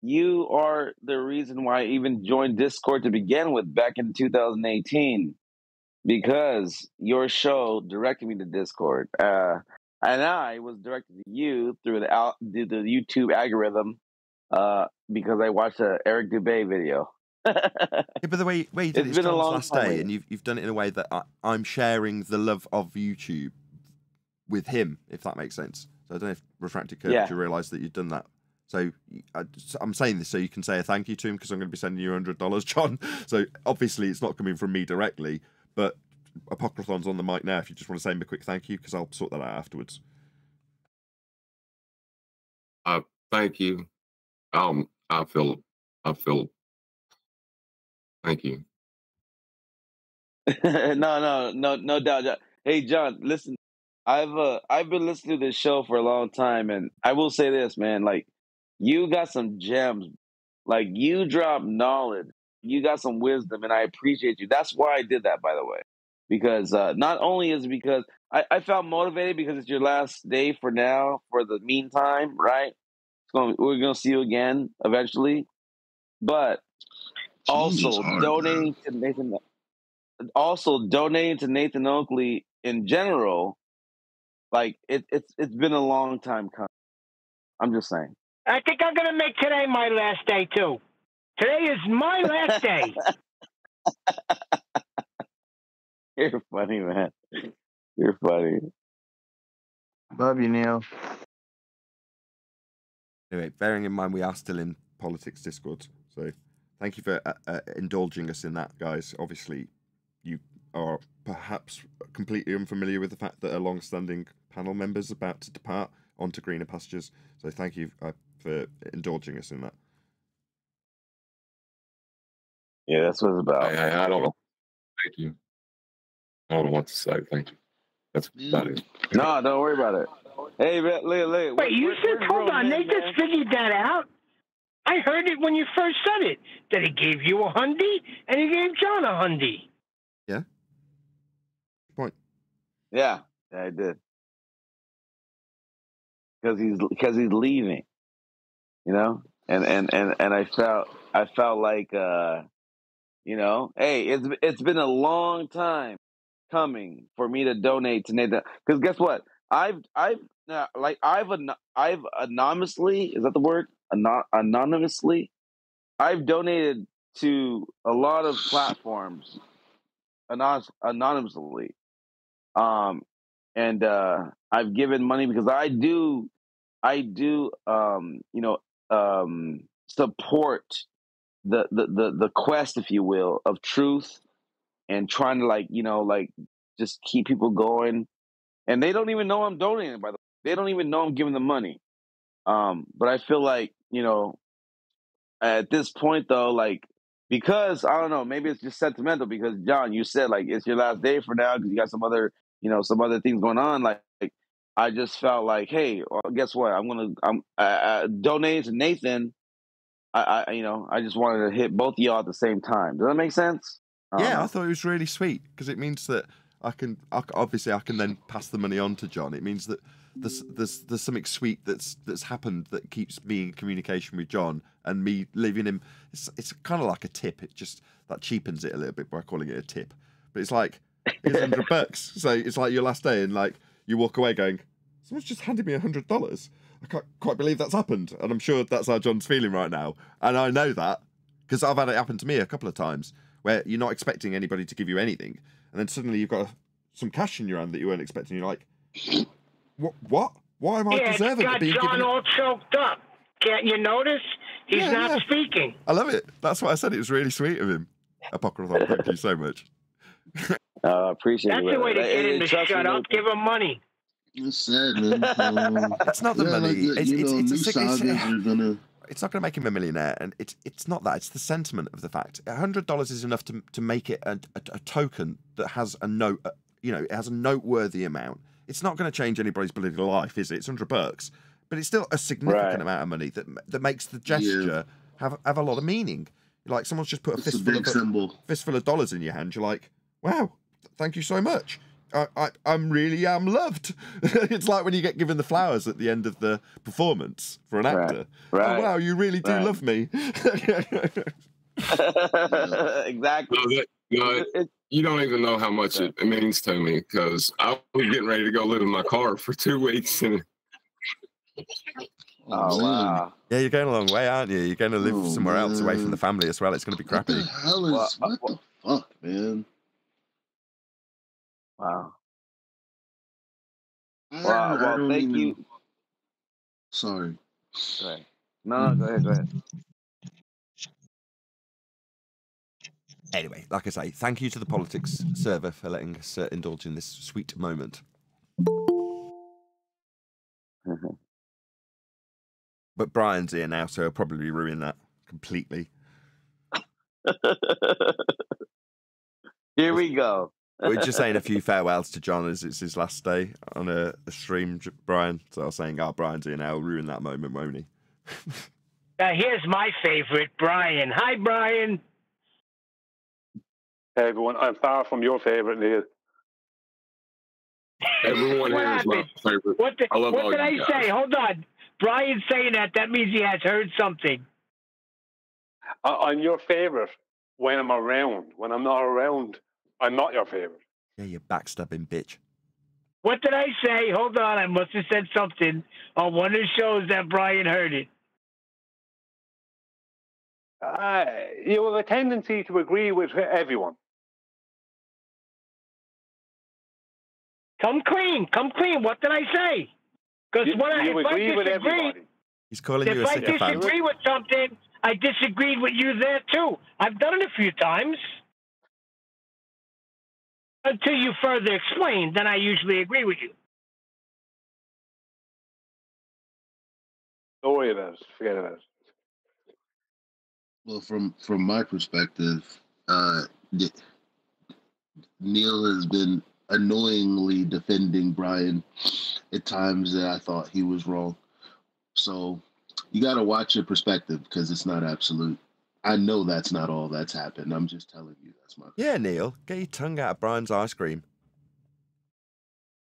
You are the reason why I even joined Discord to begin with back in 2018, because your show directed me to Discord. And I was directed to you through the YouTube algorithm because I watched a Eric Dubay video. Yeah, but the way you did It's it's been a John's long last time. day, and you've done it in a way that I'm sharing the love of YouTube with him, if that makes sense. So I don't know if Refracted Curvature realised that you'd done that. So I'm saying this so you can say a thank you to him, because I'm going to be sending you $100, John. So obviously it's not coming from me directly, but Apocryphon's on the mic now if you just want to say him a quick thank you, because I'll sort that out afterwards. Thank you. I feel. Thank you. No doubt, John. Hey, John, listen. I've been listening to this show for a long time, and I will say this, man. Like, you got some gems. Like, you drop knowledge. You got some wisdom, and I appreciate you. That's why I did that, by the way. Because not only is it because I felt motivated because it's your last day for now, for the meantime, right? We're gonna see you again eventually, but also donating to Nathan. Also donating to Nathan Oakley in general, like it's been a long time coming. I'm just saying. I think I'm going to make today my last day, too. Today is my last day. You're funny, man. You're funny. Love you, Neil. Anyway, bearing in mind we are still in politics Discord, so thank you for indulging us in that, guys. Obviously, you are perhaps completely unfamiliar with the fact that a long-standing panel member is about to depart onto greener pastures, so thank you for indulging us in that. Yeah, that's what it's about. I don't know. Thank you. I don't know what to say. Thank you. That's about it. No, don't worry about it. Hey, look. Wait, you said, hold on, they just figured that out? I heard it when you first said it, that he gave you a hundy and he gave John a hundy. Yeah. Point. Yeah, I did. Because he's leaving, you know, and I felt like you know, hey, it's been a long time coming for me to donate to Nathan. Because guess what? I've anonymously, is that the word? Anonymously, I've donated to a lot of platforms anonymously, and I've given money because I do support the quest, if you will, of truth and trying to just keep people going. And they don't even know I'm donating, by the way. They don't even know I'm giving them money. But I feel like, at this point though, like, because I don't know, maybe it's just sentimental because John, you said like it's your last day for now because you got some other things going on. Like I just felt like, hey, well, guess what? I'm donating to Nathan. I just wanted to hit both of y'all at the same time. Does that make sense? Yeah, I thought it was really sweet because it means that I can then pass the money on to John. It means that there's something sweet that's happened that keeps me in communication with John and me leaving him. It's kind of like a tip. It just that cheapens it a little bit by calling it a tip. But it's like it's $100. So it's like your last day and like you walk away going, someone's just handed me $100. I can't quite believe that's happened. And I'm sure that's how John's feeling right now. And I know that because I've had it happen to me a couple of times where you're not expecting anybody to give you anything. And then suddenly you've got some cash in your hand that you weren't expecting. You're like, what? Why am I deserving of being John given? all choked up. Can't you notice? He's not speaking. I love it. That's why I said it was really sweet of him. Apocryphon, thank you so much. Appreciate That's it. the way to get him to shut up. Give him money. It's sad, man. It's not the money. It's it's not going to make him a millionaire, and it's not that. It's the sentiment of the fact. $100 is enough to make it a token that has a note. It has a noteworthy amount. It's not going to change anybody's political life, is it? It's $100, but it's still a significant amount of money that makes the gesture have a lot of meaning. Like someone's just put a fistful of dollars in your hand. You're like, wow, thank you so much. I'm really loved. It's like when you get given the flowers at the end of the performance for an actor. Right. Oh wow, you really do love me. Exactly. You don't even know how much it means to me because I was getting ready to go live in my car for 2 weeks. And oh wow. Yeah, you're going a long way, aren't you? You're going to live somewhere else away from the family as well. It's going to be crappy. What the hell is what the fuck, man? Wow. Well, thank you. Sorry. Right. No, go ahead. Anyway, like I say, thank you to the politics server for letting us indulge in this sweet moment. But Brian's here now, so he'll probably ruin that completely. Here we go. We're just saying a few farewells to John as it's his last day on a stream, Brian. So I was saying, Brian's here now. He'll ruin that moment, won't he? Here's my favorite, Brian. Hi, Brian. Hey, everyone. I'm far from your favorite, Neil. Everyone here is my favorite. What did all I you say? guys. Hold on. Brian's saying that means he has heard something. I'm your favorite when I'm around. When I'm not around, I'm not your favorite. Yeah, you backstabbing bitch. What did I say? Hold on. I must have said something on one of the shows that Brian heard it. you have a tendency to agree with everyone. Come clean. What did I say? Because You if I agree with disagree, everybody. He's calling you a if I sycophant. disagree with something, I disagreed with you there too. I've done it a few times. Until you further explain, then I usually agree with you. Don't worry about it. Forget about it. Well, from my perspective, Neil has been annoyingly defending Brian at times that I thought he was wrong. So you got to watch your perspective because it's not absolute. I know that's not all that's happened. I'm just telling you that's my. Yeah, Neil, get your tongue out of Brian's ice cream.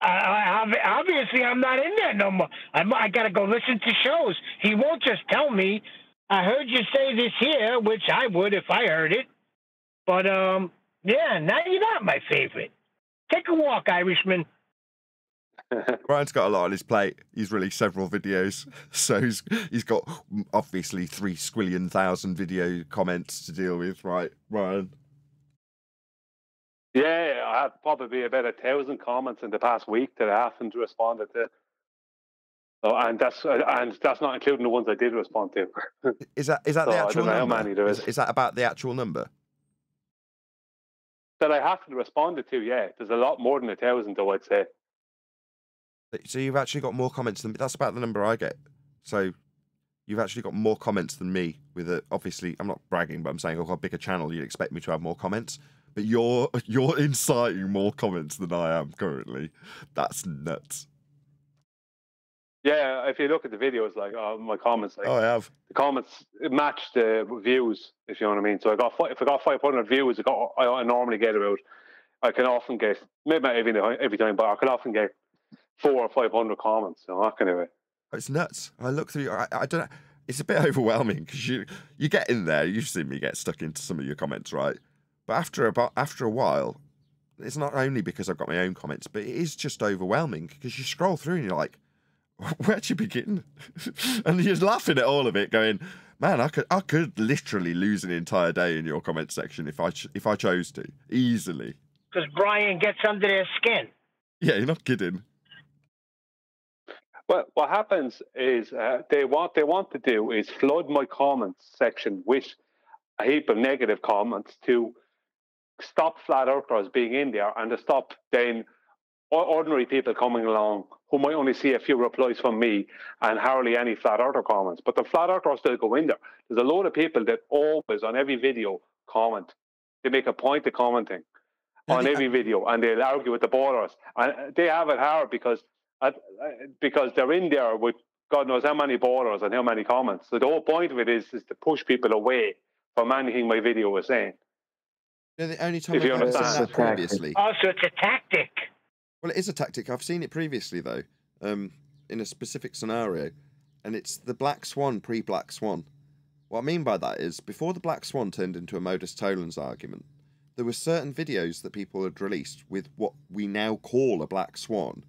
Obviously, I'm not in there no more. I got to go listen to shows. He won't just tell me, I heard you say this here, which I would if I heard it. But, yeah, now you're not my favorite. Take a walk, Irishman. Brian's got a lot on his plate. He's released several videos, so he's got obviously 3 squillion thousand video comments to deal with, right, Brian? Yeah, I had probably about 1,000 comments in the past week that I haven't responded to. So, and that's not including the ones I did respond to. Is that the actual I don't know number? how many there is. Is that about the actual number? That I haven't responded to, yeah. There's a lot more than 1,000, though, I'd say. So you've actually got more comments than that's about the number I get. So you've actually got more comments than me. Obviously, I'm not bragging, but I'm saying I've got a bigger channel. You'd expect me to have more comments, but you're inciting more comments than I am currently. That's nuts. Yeah, if you look at the videos, like my comments, like I have the comments match the views, if you know what I mean. So if I got 500 views, I normally get about. I can often get maybe not every time, but I can often get 400 or 500 comments. So that kind of way. It's nuts. I look through. I don't know. It's a bit overwhelming because you get in there. You've seen me get stuck into some of your comments, right? But after a while, it's not only because I've got my own comments, but it is just overwhelming because you scroll through and you're like, where'd you begin? And you're laughing at all of it, going, man, I could literally lose an entire day in your comment section if I chose to, easily. Because Brian gets under their skin. Yeah, you're not kidding. Well, what happens is what they want to do is flood my comments section with a heap of negative comments to stop flat earthers being in there and to stop then ordinary people coming along who might only see a few replies from me and hardly any flat earther comments. But the flat earthers still go in there. There's a load of people that always on every video comment. They make a point of commenting on every video and they'll argue with the borders. And they have it hard because they're in there with God knows how many borders and how many comments. So the whole point of it is to push people away from anything my video was saying. You know, the only time If you I've ever seen understand. that previously. Also, it's a tactic. Well, it is a tactic. I've seen it previously, though, in a specific scenario, and it's the Black Swan pre-Black Swan. What I mean by that is, before the Black Swan turned into a Modus Tollens argument, there were certain videos that people had released with what we now call a Black Swan,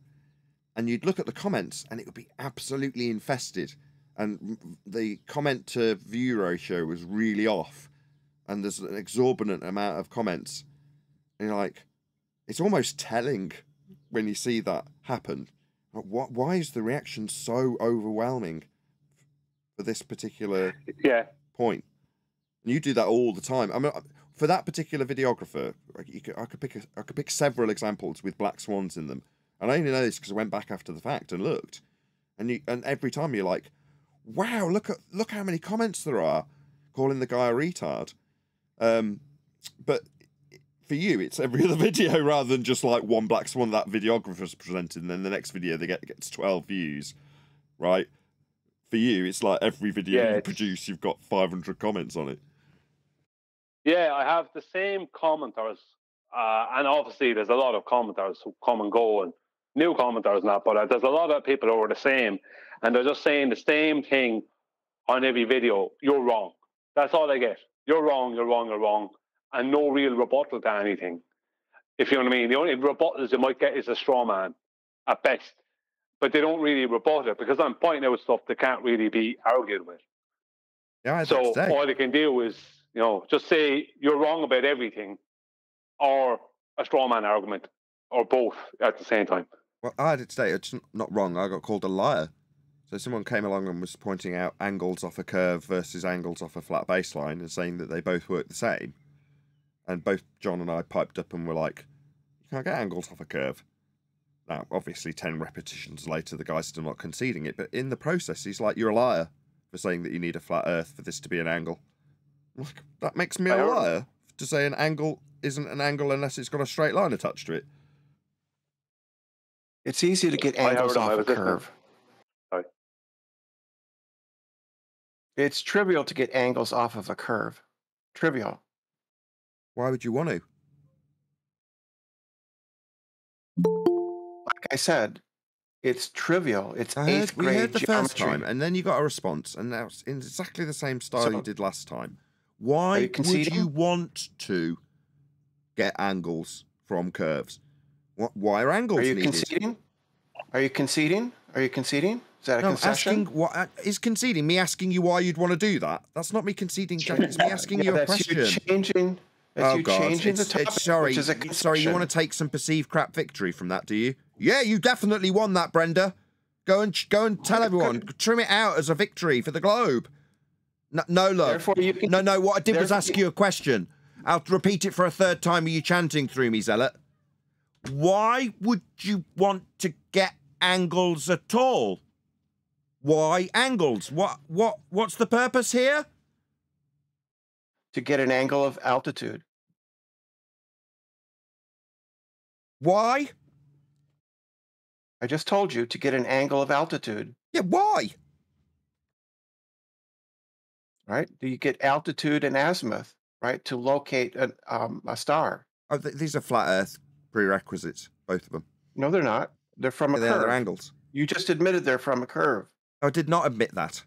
and you'd look at the comments, and it would be absolutely infested, and the comment to view ratio was really off, and there's an exorbitant amount of comments, and you're like, it's almost telling when you see that happen. Why is the reaction so overwhelming for this particular point? And you do that all the time. I mean, for that particular videographer, I could pick several examples with black swans in them, and I only know this because I went back after the fact and looked, and every time you're like, wow, look how many comments there are calling the guy a retard. But for you, it's every other video rather than just like one black swan that videographer's presented, and then the next video they gets 12 views, right? For you, it's like every video you produce, you've got 500 comments on it. Yeah, I have the same commenters, and obviously there's a lot of commenters who come and go, and new commenters not, but there's a lot of people who are the same, and they're just saying the same thing on every video. You're wrong. That's all I get. You're wrong, you're wrong, you're wrong. And no real rebuttal to anything. If you know what I mean. The only rebuttals you might get is a straw man at best. But they don't really rebut it because I'm pointing out stuff that can't really be argued with. Yeah, I had So that today. all they can do is, just say you're wrong about everything, or a straw man argument, or both at the same time. Well, I had it today. It's not wrong. I got called a liar. So someone came along and was pointing out angles off a curve versus angles off a flat baseline and saying that they both work the same. And both John and I piped up and were like, you can't get angles off a curve. Now, obviously, 10 repetitions later, the guy's still not conceding it. But in the process, he's like, you're a liar for saying that you need a flat earth for this to be an angle. I'm like, that makes me a liar to say an angle isn't an angle unless it's got a straight line attached to it. It's easy to get angles off a curve. Sorry. It's trivial to get angles off of a curve. Trivial. Why would you want to? Like I said, it's trivial. It's eighth grade we heard the geometry. first time, and then you got a response, and now it's in exactly the same style you did last time. Why would you want to get angles from curves? Why are angles needed? Are you conceding? Are you conceding? Are you conceding? Is that a concession? Asking what is conceding? Me asking you why you'd want to do that? That's not me conceding, Jack. It's me asking you a question. You changing. That's you changing the topic. Sorry, which is a sorry. You want to take some perceived crap victory from that, do you? Yeah, you definitely won that, Brenda. Go and tell everyone. Trim it out as a victory for the globe. No, love. No. What I did was ask you a question. I'll repeat it for a third time. Are you chanting through me, Zealot? Why would you want to get angles at all? Why angles? What's the purpose here? To get an angle of altitude. Why? I just told you to get an angle of altitude. Yeah, why? Right? You get altitude and azimuth, right, to locate a star. Oh, these are flat Earth prerequisites, both of them. No, they're not. They're from a curve. They're angles. You just admitted they're from a curve. I did not admit that.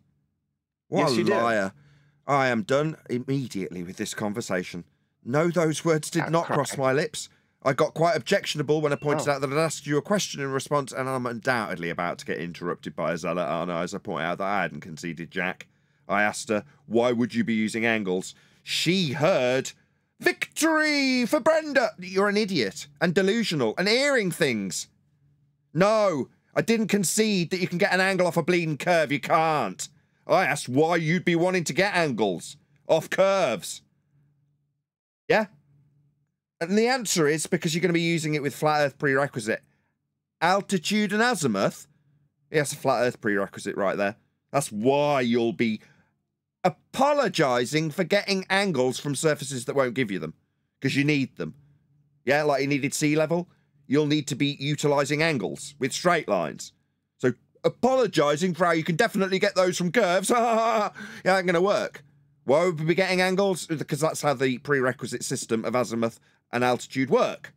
What yes, a you liar. Did. I am done immediately with this conversation. No, those words did not cross my lips. I got quite objectionable when I pointed out that I'd asked you a question in response, and I'm undoubtedly about to get interrupted by a zealot, aren't I, as I point out that I hadn't conceded Jack. I asked her, why would you be using angles? She heard, victory for Brenda! You're an idiot, and delusional, and hearing things. No, I didn't concede that you can get an angle off a bleeding curve. You can't. I asked why you'd be wanting to get angles off curves. Yeah? And the answer is because you're going to be using it with flat Earth prerequisite. Altitude and azimuth? Yeah, that's a flat Earth prerequisite right there. That's why you'll be apologising for getting angles from surfaces that won't give you them. Because you need them. Yeah, like you needed sea level. You'll need to be utilising angles with straight lines. So apologising for how you can definitely get those from curves. Yeah, ain't going to work. Why would we be getting angles? Because that's how the prerequisite system of azimuth and altitude work.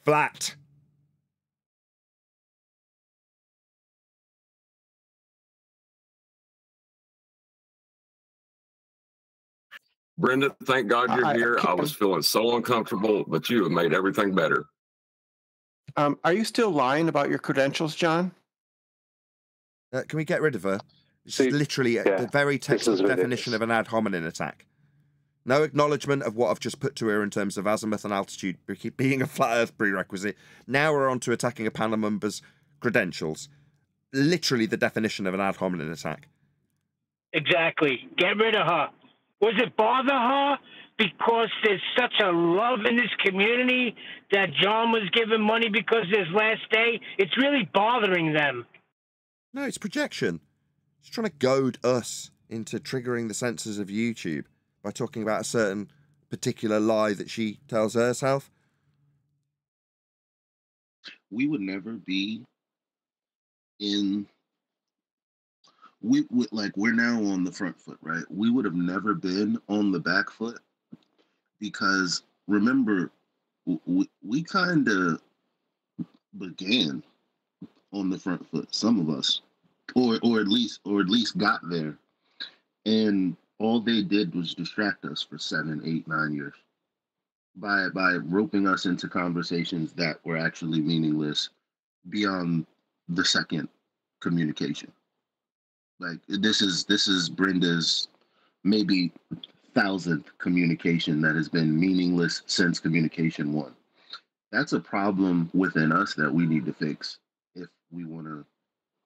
Flat. Brenda, thank God you're here. I was feeling so uncomfortable, but you have made everything better. Are you still lying about your credentials, John? Can we get rid of her? It's literally the very textbook definition of an ad hominem attack. No acknowledgement of what I've just put to her in terms of azimuth and altitude being a flat Earth prerequisite. Now we're on to attacking a panel member's credentials. Literally the definition of an ad hominem attack. Exactly. Get rid of her. Was it bother her because there's such a love in this community that John was giving money because his last day? It's really bothering them. No, it's projection. It's trying to goad us into triggering the censors of YouTube by talking about a certain particular lie that she tells herself. We would never be in... we're now on the front foot, right? We would have never been on the back foot because, remember, we kind of began on the front foot, some of us, or at least got there, and all they did was distract us for 7, 8, 9 years by roping us into conversations that were actually meaningless beyond the second communication. Like this is Brenda's maybe thousandth communication that has been meaningless since communication 1. That's a problem within us that we need to fix if we want to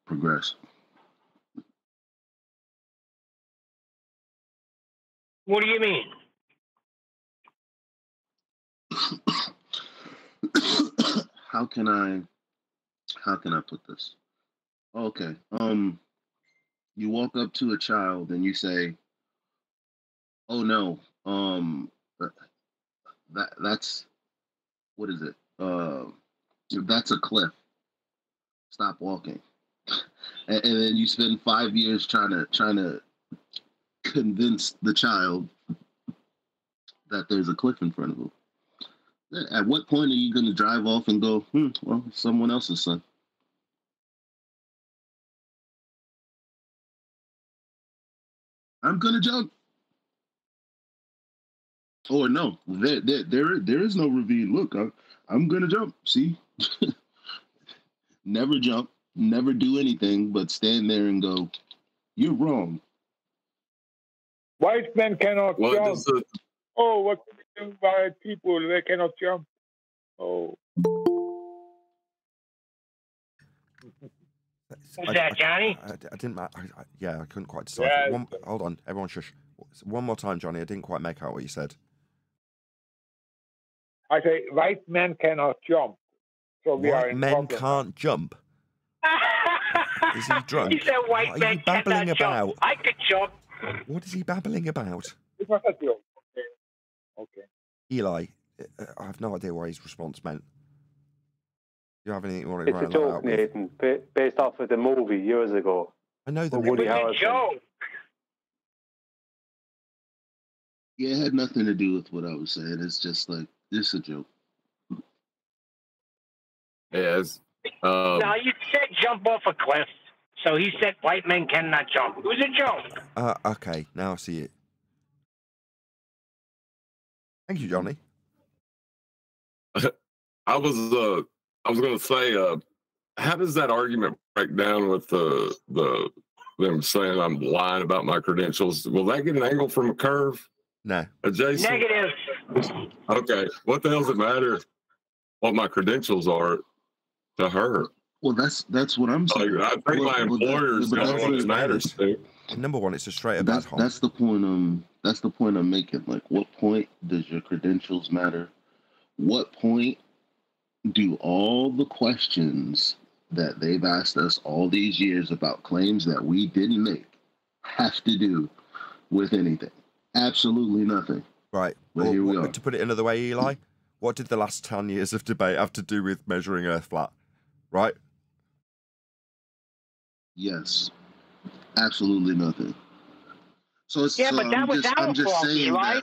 progress. What do you mean? How can I put this? Okay. You walk up to a child and you say, "Oh no, that's what is it? That's a cliff. Stop walking." And then you spend 5 years trying to convince the child that there's a cliff in front of them. At what point are you going to drive off and go, well, it's someone else's son? I'm going to jump. Or no, there is no ravine. Look, I'm going to jump. See? Never jump, never do anything, but stand there and go, you're wrong. White men cannot jump. Oh, what do we do by people? They cannot jump. Oh. Who's that, Johnny? I didn't. Yeah, I couldn't quite decide. Yeah. Hold on, everyone, shush. One more time, Johnny. I didn't quite make out what you said. I say white men cannot jump. So we are White in men problem. can't jump. Is he drunk? He said white What are you men babbling cannot about? jump. I could jump. What is he babbling about? It was a joke. Okay. Eli, I have no idea what his response meant. Do you have anything you want to It's a round that joke, out with? Nathan, based off of the movie years ago. I know the With Woody movie. Harrelson. Joke. Yeah, it had nothing to do with what I was saying. It's just like, it's a joke. Yes. Now, you said jump off a cliff. So he said white men cannot jump. It was a joke. Okay, now I see it. Thank you, Johnny. I was going to say, how does that argument break down with them saying I'm lying about my credentials? Will that get an angle from a curve? No. Adjacent? Negative. Okay. What the hell does it matter what my credentials are to her? Well, that's what I'm saying. I think my employer's the only one that matters. Number one, it's a straight up ad hoc. That's the point. That's the point I'm making. Like, what point does your credentials matter? What point do all the questions that they've asked us all these years about claims that we didn't make have to do with anything? Absolutely nothing. Right. But here we are. To put it another way, Eli, what did the last 10 years of debate have to do with measuring Earth flat? Right? Yes. Absolutely nothing. So it's, Yeah, so but that was I'm our just fault, saying Eli.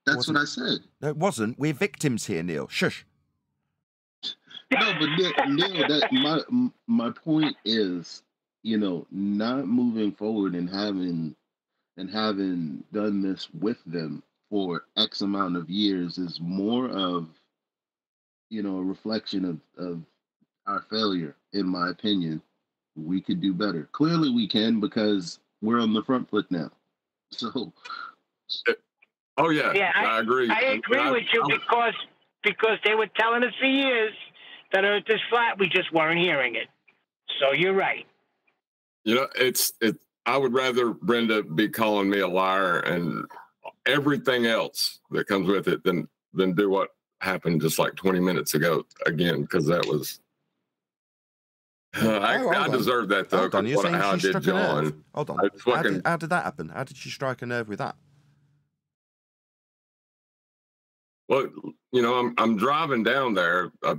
that's what I said. No, it wasn't. We're victims here, Neil. Shush. No, but Neil, that my point is, not moving forward and having done this with them for X amount of years is more of, a reflection of our failure, in my opinion. We could do better. Clearly we can, because we're on the front foot now. So. Oh yeah, Yeah, I agree. I agree with you because they were telling us for years that Earth is flat. We just weren't hearing it. So you're right. I would rather Brenda be calling me a liar and everything else that comes with it than do what happened just like 20 minutes ago again, because that was. I deserve that though. Hold on, you're saying how I she did struck a nerve. John. Hold on. How did that happen? How did she strike a nerve with that? Well, I'm driving down there. I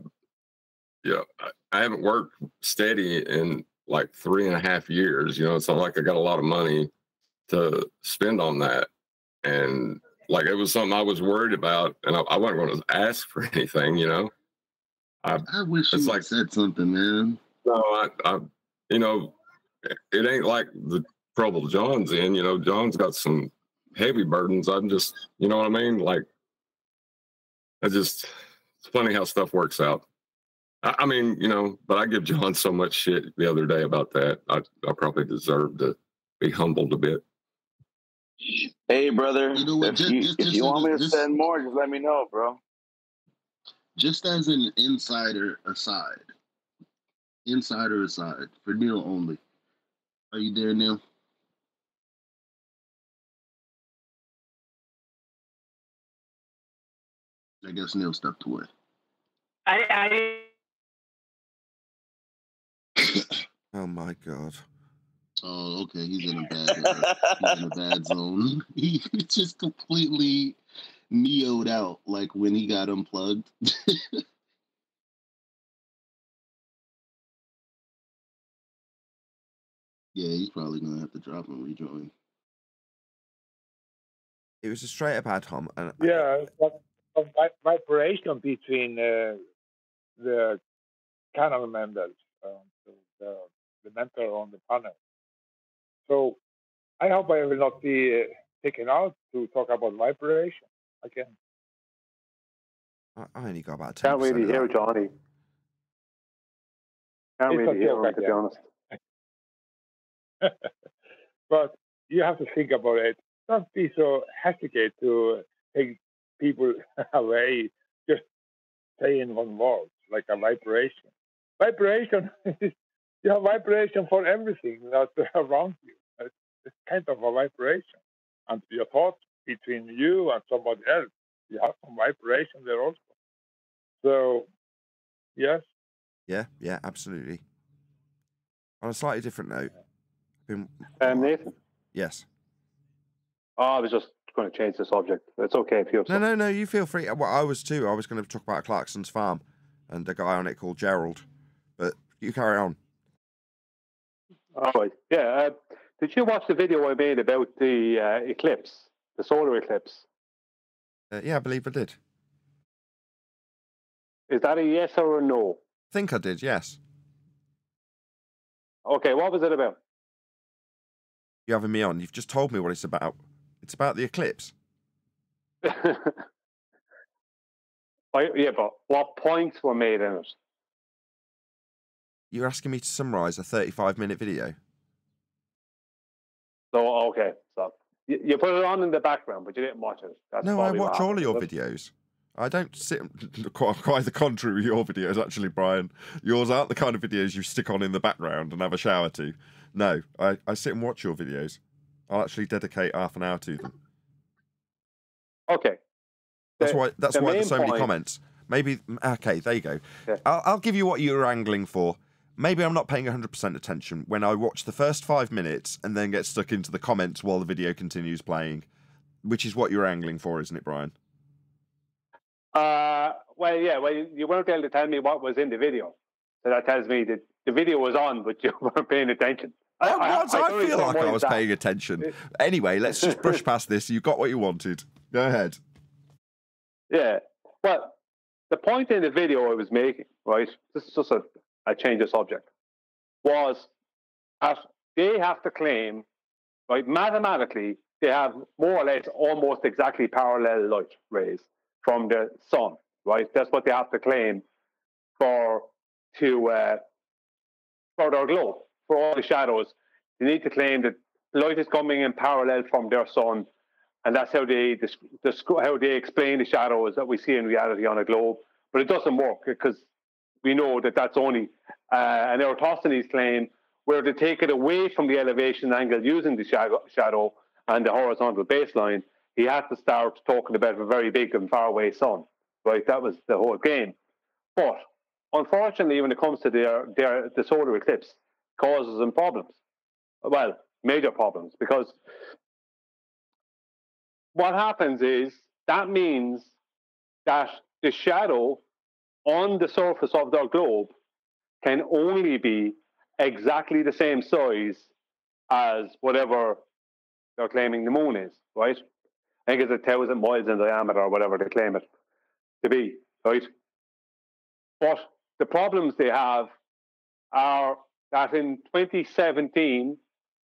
haven't worked steady in like 3.5 years. It's not like I got a lot of money to spend on that. And like, it was something I was worried about, and I wasn't going to ask for anything, I wish you had said something, man. No, it ain't like the trouble John's in. John's got some heavy burdens. I'm just, you know what I mean? Like, it's funny how stuff works out. I mean, but I give John so much shit the other day about that. I probably deserve to be humbled a bit. Hey, brother, You know what? if you want me to send more, just let me know, bro. Just as an insider aside, for Neil only. Are you there, Neil? I guess Neil stepped away. Oh my god. Oh, okay. He's in a bad zone. He just completely neo'd out, like when he got unplugged. Yeah, he's probably gonna have to drop and rejoin. It was a straight up ad hom. And Yeah, but vibration between the panel members, the mentor on the panel. So I hope I will not be taken out to talk about vibration again. I only got about 10%. Can't really hear Johnny. Can't It's really a hear joke him, to be again. honest. But you have to think about it. Don't be so hesitate to take people away. Just say in one word, like a vibration. Vibration is you have vibration for everything that's around you. It's kind of a vibration. And your thoughts between you and somebody else, you have some vibration there also. So, yes. Yeah, absolutely. On a slightly different note. Nathan? Yes. Oh, I was just going to change the subject. It's okay if you have No, you feel free. Well, I was too. I was going to talk about Clarkson's farm and a guy on it called Gerald. But you carry on. All right. Yeah. Did you watch the video I made about the eclipse, the solar eclipse? Yeah, I believe I did. Is that a yes or a no? I think I did, yes. Okay, what was it about? You having me on? You've just told me what it's about. It's about the eclipse. Yeah, but what points were made in it? You're asking me to summarise a 35-minute video? So, okay. So, you put it on in the background, but you didn't watch it. That's No, I probably what watch all of happened, your is it? videos. I don't sit... Quite the contrary with your videos, actually, Brian. Yours aren't the kind of videos you stick on in the background and have a shower to. No, I sit and watch your videos. I'll actually dedicate half an hour to them. Okay. That's why there's main so many point- comments. Maybe... Okay, there you go. Yeah. I'll give you what you were angling for. Maybe I'm not paying 100% attention when I watch the first 5 minutes and then get stuck into the comments while the video continues playing, which is what you're angling for, isn't it, Brian? Well, yeah. Well, you weren't able to tell me what was in the video, so that tells me that the video was on, but you weren't paying attention. I don't feel understand like why I was that- paying attention. Anyway, let's just brush past this. You got what you wanted. Go ahead. Yeah. Well, the point in the video I was making, right? This is just a change of subject. Was that they have to claim, right? Mathematically, they have more or less almost exactly parallel light rays from the sun, right? That's what they have to claim for their globe, for all the shadows. They need to claim that light is coming in parallel from their sun, and that's how they explain the shadows that we see in reality on a globe. But it doesn't work because we know that that's only an Eratosthenes claim where they take it away from the elevation angle using the shadow and the horizontal baseline. He had to start talking about a very big and far away sun, right? That was the whole game. But unfortunately, when it comes to the solar eclipse, it causes them problems. Well, major problems, because what happens is that means that the shadow on the surface of their globe can only be exactly the same size as whatever they're claiming the moon is, right? I think it's 1,000 miles in diameter or whatever they claim it to be, right? But the problems they have are that in 2017,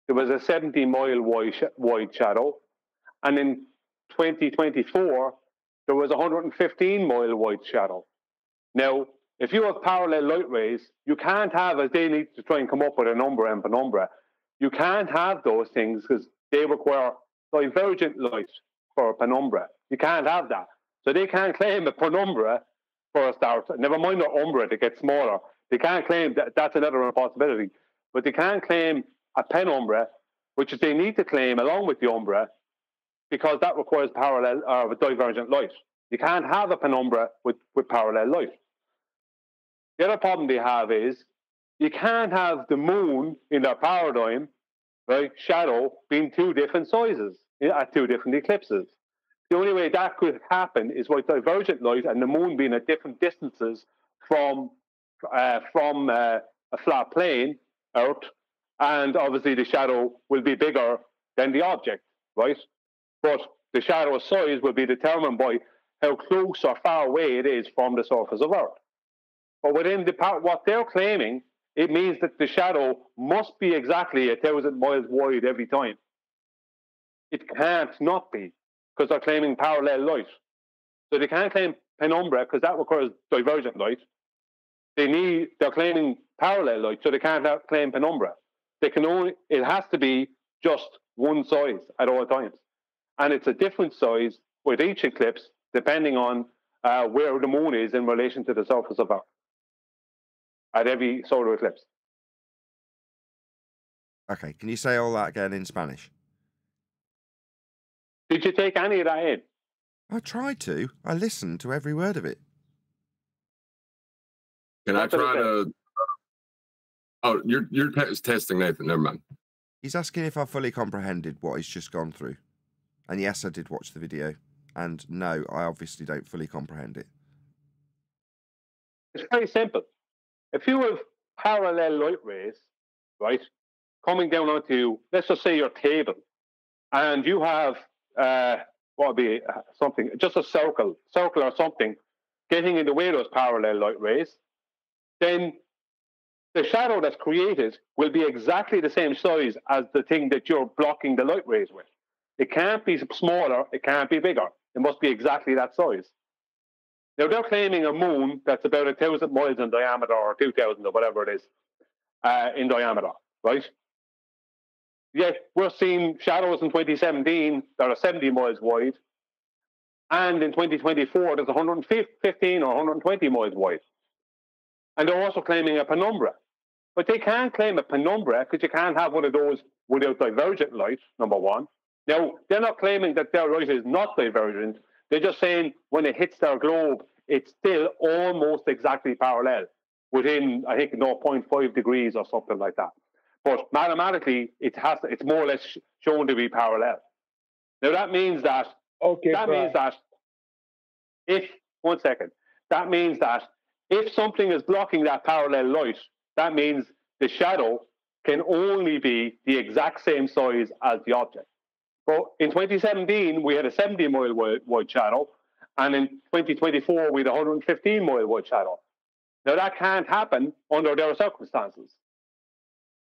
there was a 70-mile wide shadow, and in 2024, there was a 115-mile wide shadow. Now, if you have parallel light rays, you can't have, as they need to try and come up with a number and penumbra, you can't have those things because they require divergent light for a penumbra. You can't have that. So they can't claim a penumbra for a star. Never mind the umbra that gets smaller. They can't claim that. That's another impossibility. But they can't claim a penumbra, which they need to claim along with the umbra, because that requires parallel or divergent light. You can't have a penumbra with parallel light. The other problem they have is you can't have the moon in their paradigm, right, shadow, being two different sizes at two different eclipses. The only way that could happen is with divergent light and the moon being at different distances from a flat plane, Earth, and obviously the shadow will be bigger than the object, right? But the shadow size will be determined by how close or far away it is from the surface of Earth. But within what they're claiming, it means that the shadow must be exactly 1,000 miles wide every time. It can't not be, because they're claiming parallel light. So they can't claim penumbra because that requires divergent light. They're claiming parallel light, so they can't claim penumbra. It has to be just one size at all times. And it's a different size with each eclipse, depending on where the moon is in relation to the surface of Earth at every solar eclipse. Okay, can you say all that again in Spanish? Did you take any of that in? I tried to. I listened to every word of it. Can I try to... Oh, you're testing Nathan. Never mind. He's asking if I fully comprehended what he's just gone through. And yes, I did watch the video. And no, I obviously don't fully comprehend it. It's very simple. If you have parallel light rays, right, coming down onto, let's just say your table, and you have what would be something, just a circle or something, getting in the way of those parallel light rays, then the shadow that's created will be exactly the same size as the thing that you're blocking the light rays with. It can't be smaller, it can't be bigger. It must be exactly that size. Now, they're claiming a moon that's about 1,000 miles in diameter, or 2,000 or whatever it is, in diameter, right? Yet, we're seeing shadows in 2017 that are 70 miles wide, and in 2024, there's 115 or 120 miles wide. And they're also claiming a penumbra. But they can't claim a penumbra because you can't have one of those without divergent light, number one. Now, they're not claiming that their light is not divergent. They're just saying when it hits their globe, it's still almost exactly parallel within, I think, 0.5 degrees or something like that. But mathematically, it's more or less shown to be parallel. Now, that means that, that means that if something is blocking that parallel light, that means the shadow can only be the exact same size as the object. But in 2017, we had a 70-mile wide shadow, and in 2024, we had a 115-mile wide shadow. Now, that can't happen under their circumstances.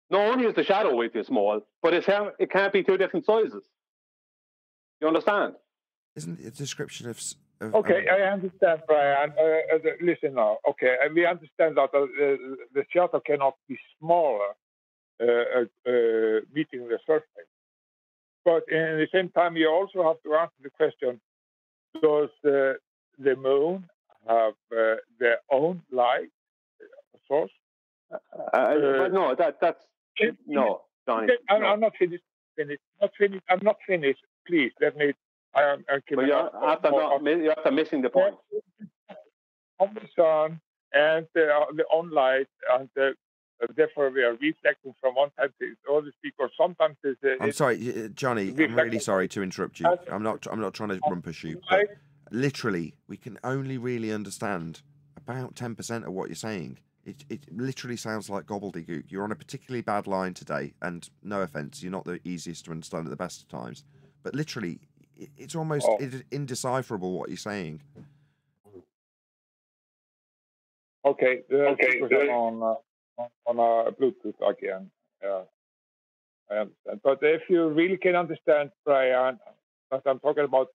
Not only is the shadow way too small, but it can't be two different sizes. You understand? Isn't it a description of... Okay, I understand, Brian. Listen now. Okay, we understand that the shadow cannot be smaller, meeting the surface. But in the same time, you also have to answer the question, does the moon have their own light source? But no, that's... No, Johnny. I'm not finished. I'm not finished. Please, let me... But you're missing the point. On the sun and the on light, and therefore we are reflecting from one side to the other, because sometimes I'm sorry, Johnny. I'm really sorry to interrupt you. I'm not trying to rumpus you, but literally, we can only really understand about 10% of what you're saying. It literally sounds like gobbledygook. You're on a particularly bad line today, and no offense, you're not the easiest to understand at the best of times. But literally, it's almost indecipherable what you're saying. Okay, on Bluetooth again. I understand. But if you really can understand, Brian, that I'm talking about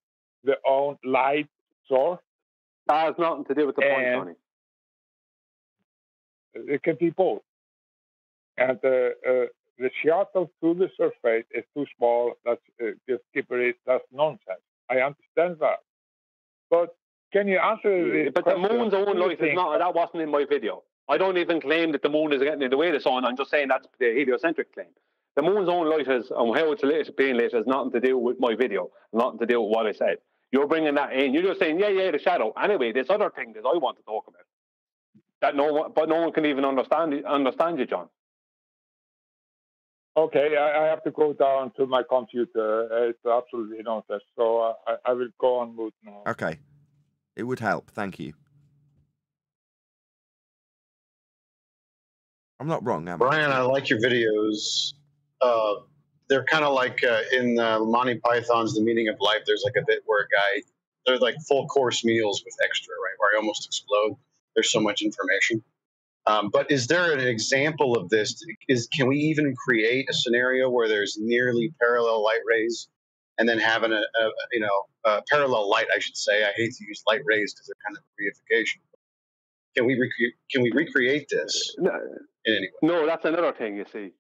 the own light source. That has nothing to do with the point, Tony. It can be both. And the shuttle to the surface is too small. That's just skip it. That's nonsense. I understand that, but can you answer this But question? the moon's own light is not. That wasn't in my video. I don't even claim that the moon is getting in the way of the sun. I'm just saying that's the heliocentric claim. The moon's own light is, and how it's being lit has nothing to do with my video, nothing to do with what I said. You're bringing that in. You're just saying, yeah, the shadow. Anyway, this other thing that I want to talk about, that no one can even understand you, John. Okay, I have to go down to my computer. It's absolutely nonsense. So I will go on mute now. Okay. It would help. Thank you. I'm not wrong, am I? Brian, I like your videos. They're kind of like in Monty Python's The Meaning of Life. There's like a bit where a guy, they're like full course meals with extra, right? Where I almost explode. There's so much information. But is there an example of this? Can we even create a scenario where there's nearly parallel light rays, and then having a parallel light? I should say. I hate to use light rays because they're kind of reification. Can we recreate this in any way? No, that's another thing. You see,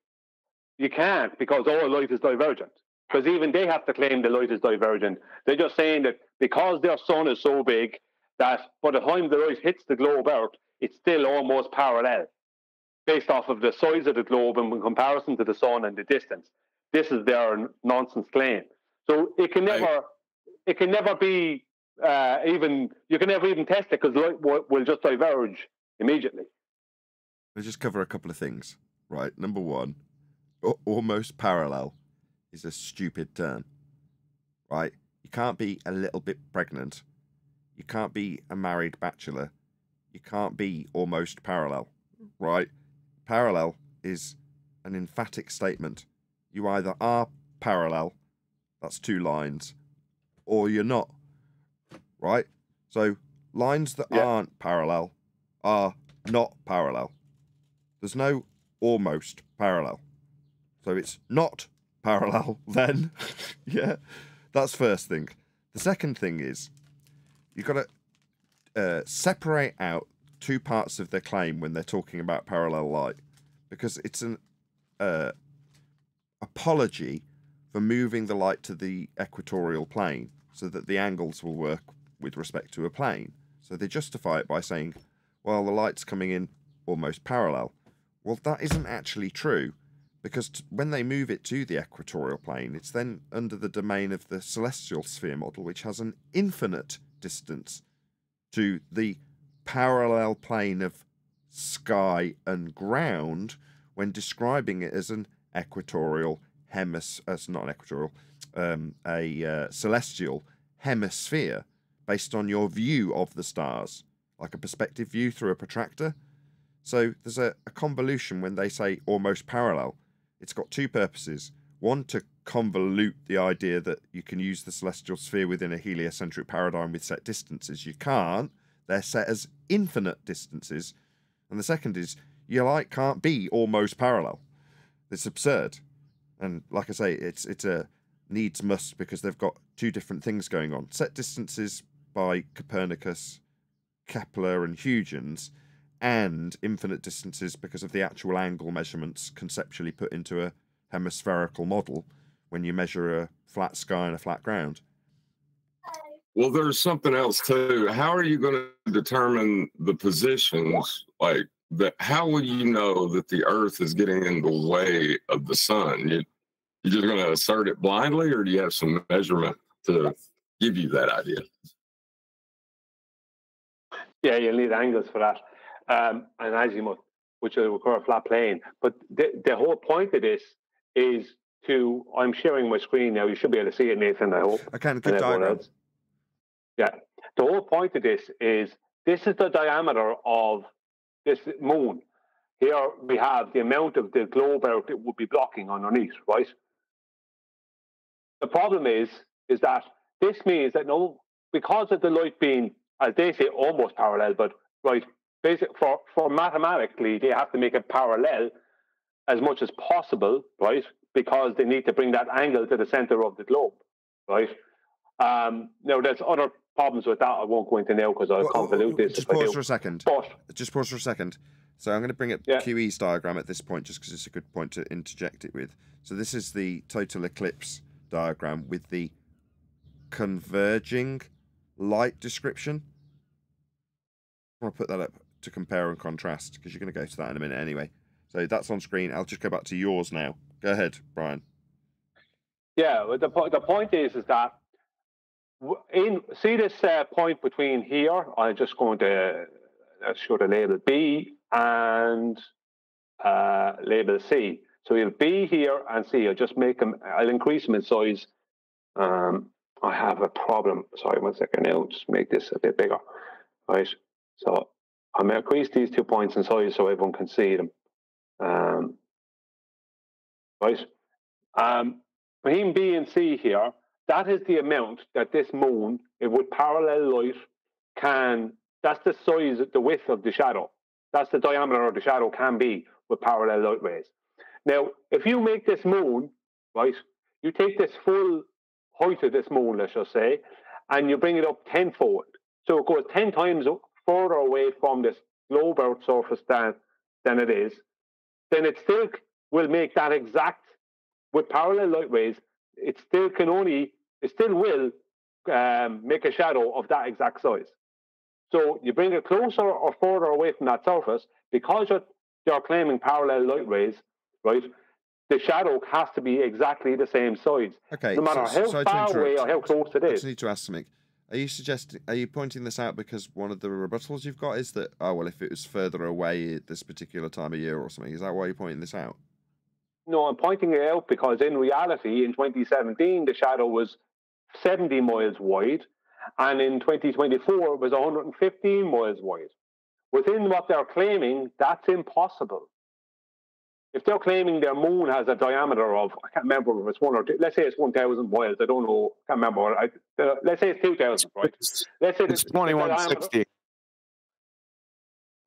you can't, because all light is divergent. Because even they have to claim the light is divergent. They're just saying that because their sun is so big that by the time the light hits the globe Earth, it's still almost parallel, based off of the size of the globe and in comparison to the sun and the distance. This is their nonsense claim. So it can never be even. You can never even test it because light will just diverge immediately. Let's just cover a couple of things. Right, number one, almost parallel is a stupid term. Right, you can't be a little bit pregnant. You can't be a married bachelor. You can't be almost parallel, right? Parallel is an emphatic statement. You either are parallel, that's two lines, or you're not, right? So lines that aren't parallel are not parallel. There's no almost parallel. So it's not parallel then. Yeah, that's first thing. The second thing is you've got to separate out two parts of their claim when they're talking about parallel light, because it's an apology for moving the light to the equatorial plane so that the angles will work with respect to a plane. So they justify it by saying, well, the light's coming in almost parallel. Well, that isn't actually true, because when they move it to the equatorial plane, it's then under the domain of the celestial sphere model, which has an infinite distance to the parallel plane of sky and ground when describing it as an equatorial celestial hemisphere based on your view of the stars, like a perspective view through a protractor. So there's a convolution when they say almost parallel. It's got two purposes. One, to convolute the idea that you can use the celestial sphere within a heliocentric paradigm with set distances. You can't. They're set as infinite distances. And the second is, your light can't be almost parallel. It's absurd. And like I say, it's a needs must, because they've got two different things going on. Set distances by Copernicus, Kepler and Huygens, and infinite distances because of the actual angle measurements conceptually put into a hemispherical model when you measure a flat sky and a flat ground. Well, there's something else too. How are you going to determine the positions? Like that, how will you know that the Earth is getting in the way of the sun? You're just going to assert it blindly, or do you have some measurement to give you that idea? Yeah, you'll need angles for that, and azimuth, which will require a flat plane. But the whole point of this is to. I'm sharing my screen now. You should be able to see it, Nathan. I hope. I can. Good diagram. Yeah, the whole point of this is the diameter of this moon. Here we have the amount of the globe Earth it would be blocking underneath, right? The problem is that this means that because of the light being, as they say, almost parallel, but right, basic for mathematically they have to make it parallel as much as possible, right? Because they need to bring that angle to the center of the globe, right? Now there's other problems with that I won't go into now because I'll convolute this. Just pause for a second. Just pause for a second. So I'm going to bring up Yeah. QE's diagram at this point just because it's a good point to interject it with. So this is the total eclipse diagram with the converging light description. I'll put that up to compare and contrast because you're going to go to that in a minute anyway. So that's on screen. I'll just go back to yours now. Go ahead, Brian. Yeah, well, the point is that see this point between here. I'm just going to show the label B and label C. So we have B here and C. I'll just make them. I'll increase them in size. I have a problem. Sorry, 1 second now. Just make this a bit bigger. Right. So I'm going to increase these 2 points in size so everyone can see them. Right. Between B and C here, that is the amount that this moon, with parallel light, can. That's the size, the width of the shadow. That's the diameter of the shadow can be with parallel light rays. Now, if you make this moon, right, you take this full height of this moon, let's just say, and you bring it up tenfold. So it goes 10 times further away from this globe Earth surface than it is. Then it still will make that exact, with parallel light rays, it still will make a shadow of that exact size. So you bring it closer or further away from that surface, because you're claiming parallel light rays, right? The shadow has to be exactly the same size. Okay. No matter how far away or how close it I is. just need to ask something. Are you pointing this out because one of the rebuttals you've got is that, oh, well, if it was further away at this particular time of year or something, is that why you're pointing this out? No, I'm pointing it out because in reality, in 2017, the shadow was 70 miles wide, and in 2024, it was 115 miles wide. Within what they're claiming, that's impossible. If they're claiming their moon has a diameter of, I can't remember if it's 1 or 2, let's say it's 1,000 miles, I don't know, I can't remember. Let's say it's 2,000, right? Let's say it's 2160.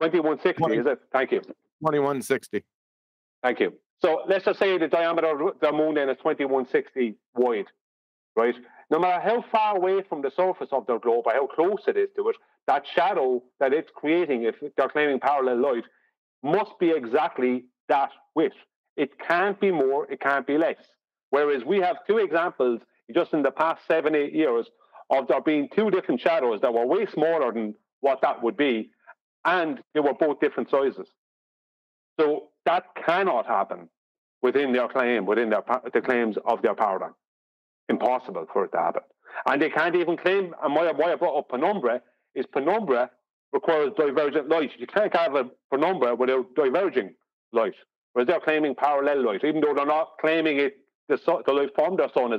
2160, is it? Thank you. 2160. Thank you. So let's just say the diameter of the moon then is 2160 wide, right? No matter how far away from the surface of their globe or how close it is to it, that shadow that it's creating, if they're claiming parallel light, must be exactly that width. It can't be more, it can't be less. Whereas we have 2 examples just in the past 7-8 years of there being 2 different shadows that were way smaller than what that would be, and they were both different sizes. So that cannot happen within their claim, within the claims of their paradigm. Impossible for it to happen. And they can't even claim, and why I brought up penumbra, is penumbra requires divergent light. You can't have a penumbra without diverging light. Whereas they're claiming parallel light, even though they're not claiming it, the light from their sun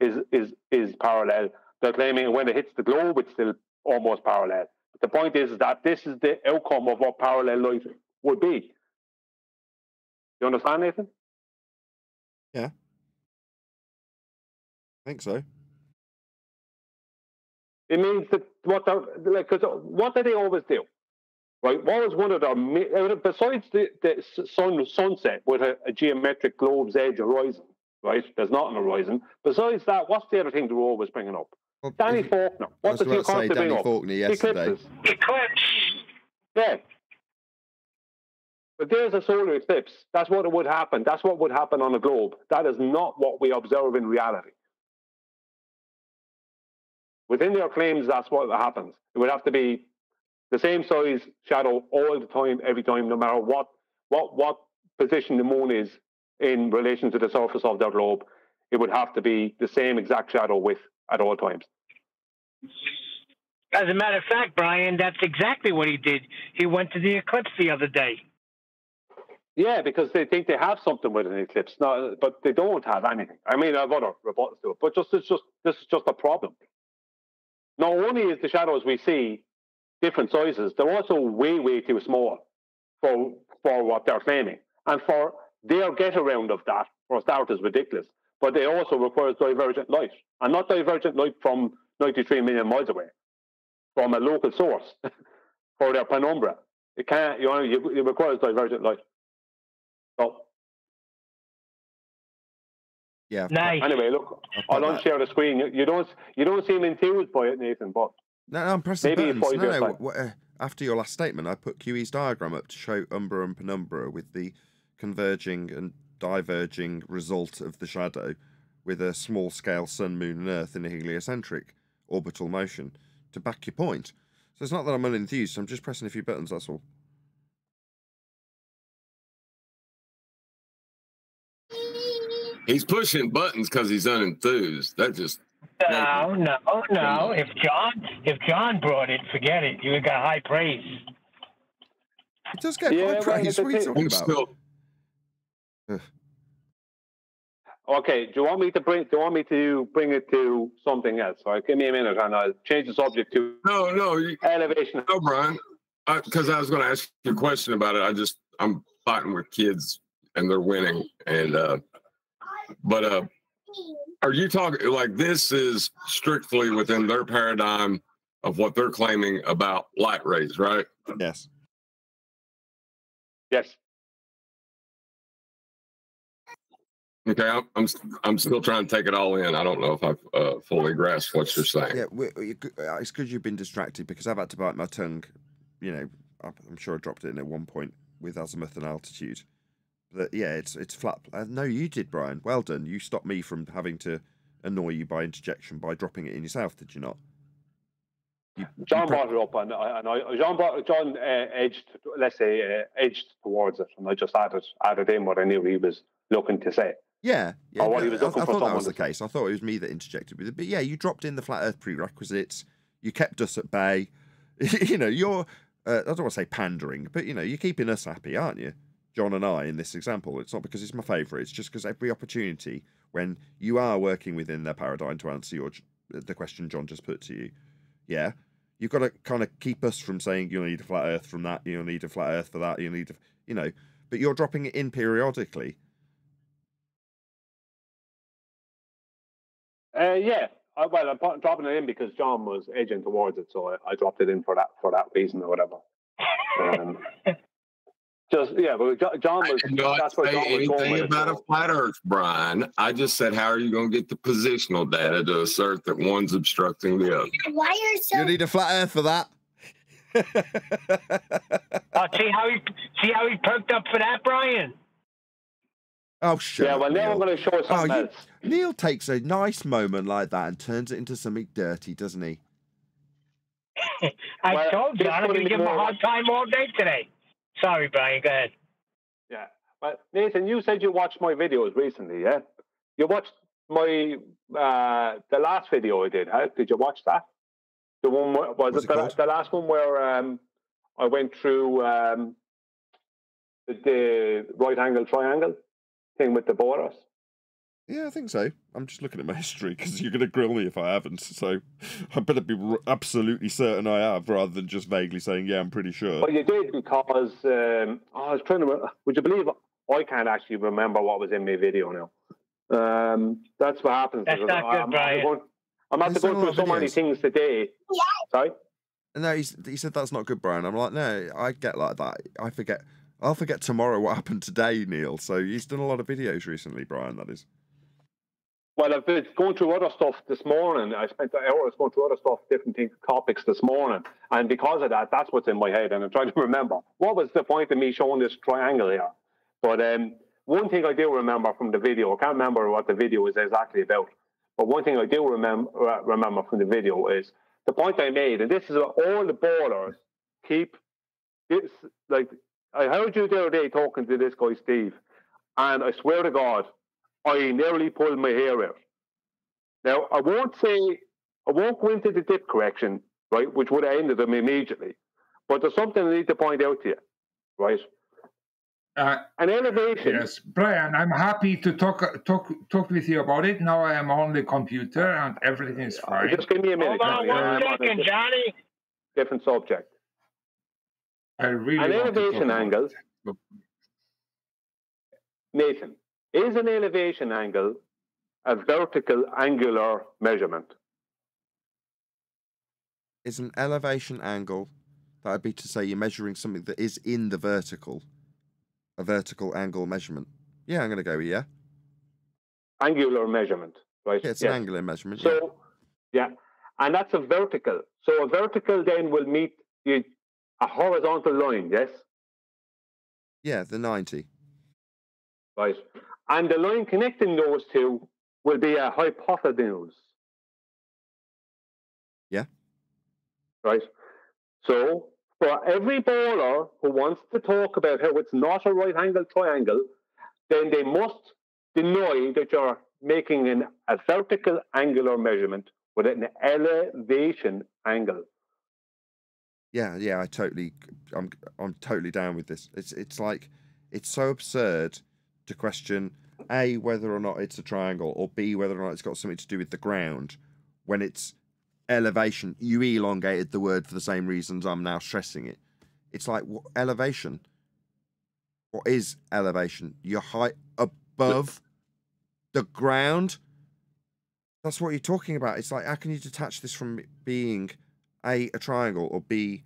is parallel. They're claiming when it hits the globe, it's still almost parallel. But the point is that this is the outcome of what parallel light would be. You understand, Nathan? Yeah. I think so. It means that what do they always do? Right? What was one of their, besides the sunset with a geometric globe's edge horizon, right? There's not an horizon. Besides that, what's the other thing they're always bringing up? Well, Danny Faulkner. What does he constantly bring up? Faulkner yesterday. Eclipse. Yeah. But there's a solar eclipse. That's what would happen. That's what would happen on a globe. That is not what we observe in reality. Within their claims, that's what happens. It would have to be the same size shadow all the time, every time, no matter what position the moon is in relation to the surface of their globe. It would have to be the same exact shadow width at all times. As a matter of fact, Brian, that's exactly what he did. He went to the eclipse the other day. Yeah, because they think they have something with an eclipse, but they don't have anything. I mean, I have other rebuttals to it, but this is just a problem. Not only is the shadows we see different sizes, they're also way, way too small for what they're claiming. And for their get around of that, for a start, is ridiculous. But it also requires divergent light, and not divergent light from 93 million miles away, from a local source for their penumbra. It can't, it requires divergent light. So, yeah. Nice. Anyway, look, I'll unshare the screen. You don't seem enthused by it, Nathan, but No, I'm pressing Maybe buttons. 5 years' No, time. after your last statement, I put QE's diagram up to show umbra and penumbra with the converging and diverging result of the shadow with a small-scale sun, moon, and Earth in a heliocentric orbital motion to back your point. So it's not that I'm unenthused. I'm just pressing a few buttons. That's all. He's pushing buttons because he's unenthused. That just No. If John brought it, forget it. You got high praise. It does get high praise. What are you talking about? Okay, do you want me to bring it to something else? All right, give me a minute and I'll change the subject to elevation. No, Brian, because I was going to ask you a question about it. I'm fighting with kids and they're winning, and but are you talking like this is strictly within their paradigm of what they're claiming about light rays, right? Yes. Yes. Okay, I'm still trying to take it all in. I don't know if I've fully grasped what you're saying. Yeah, it's because you've been distracted because I've had to bite my tongue. You know, I'm sure I dropped it in at one point with azimuth and altitude. But yeah, it's flat. No, you did, Brian. Well done. You stopped me from having to annoy you by interjection by dropping it in yourself. Did you not? John brought it up, and John edged, let's say, edged towards it, and I just added in what I knew he was looking to say. Yeah, or what he was looking I for. thought that was someone the case. I thought it was me that interjected with it. But yeah, you dropped in the flat Earth prerequisites. You kept us at bay. You know, you're I don't want to say pandering, but you know, you're keeping us happy, aren't you? John and I in this example. It's not because it's my favourite. It's just because every opportunity when you are working within their paradigm to answer the question John just put to you, yeah, you've got to kind of keep us from saying you'll need a flat Earth from that, you'll need a flat Earth for that, you know, but you're dropping it in periodically. Yeah. I'm dropping it in because John was edging towards it, so I dropped it in for that reason or whatever. But John was. I did not say anything about a flat Earth, Brian. I just said, how are you going to get the positional data to assert that one's obstructing the other? Why are so? You need a flat Earth for that. See how he perked up for that, Brian. Oh, shut up, well, now I'm going to show something else. Neil takes a nice moment like that and turns it into something dirty, doesn't he? I told you, I'm going to give him a hard time all day today. Sorry, Brian, go ahead. Yeah. Well, Nathan, you said you watched my videos recently, yeah? You watched my, the last video I did, huh? Did you watch that? The one, the last one where I went through the right angle triangle thing with the borders? Yeah, I think so. I'm just looking at my history because you're going to grill me if I haven't. So I better be absolutely certain I have rather than just vaguely saying, yeah, I'm pretty sure. Well, you did because I was trying to... Would you believe I can't actually remember what was in my video now? That's what happens. That's not good, Brian. I'm going to go through so many things today. Yeah. Sorry? No, he said that's not good, Brian. I'm like, no, I get like that. I'll forget tomorrow what happened today, Neil. So he's done a lot of videos recently, Brian, that is. Well, I've been going through other stuff this morning. I spent hours going through other stuff, different topics this morning. And because of that, that's what's in my head. And I'm trying to remember. What was the point of me showing this triangle here? But one thing I do remember from the video, I can't remember what the video is exactly about. But one thing I do remember from the video is the point I made. And this is all the borders keep this, like, I heard you the other day talking to this guy, Steve. And I swear to God, I nearly pulled my hair out. Now, I won't go into the dip correction, right, which would have ended them immediately. But there's something I need to point out to you, right? An elevation. Yes, Brian, I'm happy to talk with you about it. Now I am on the computer and everything is fine. Just give me a minute. Hold on 1 second, Johnny. Different subject. I really an elevation angle. Nathan, is an elevation angle a vertical angular measurement? Is an elevation angle, that would be to say you're measuring something that is in the vertical, a vertical angle measurement. Yeah, I'm going to go with yeah. Angular measurement, right? Yeah, it's an angular measurement. So, yeah. And that's a vertical. So a vertical then will meet a horizontal line, yes? Yeah, the 90. Right. And the line connecting those two will be a hypotenuse. Yeah. Right. So for every bowler who wants to talk about how it's not a right angle triangle, then they must deny that you're making a vertical angular measurement with an elevation angle. Yeah, I'm totally down with this. It's like, it's so absurd to question A, whether or not it's a triangle, or B, whether or not it's got something to do with the ground, when it's elevation. You elongated the word for the same reasons I'm now stressing it. It's like, what elevation? What is elevation? Your height above the ground? That's what you're talking about. It's like, how can you detach this from being A, a triangle, or B,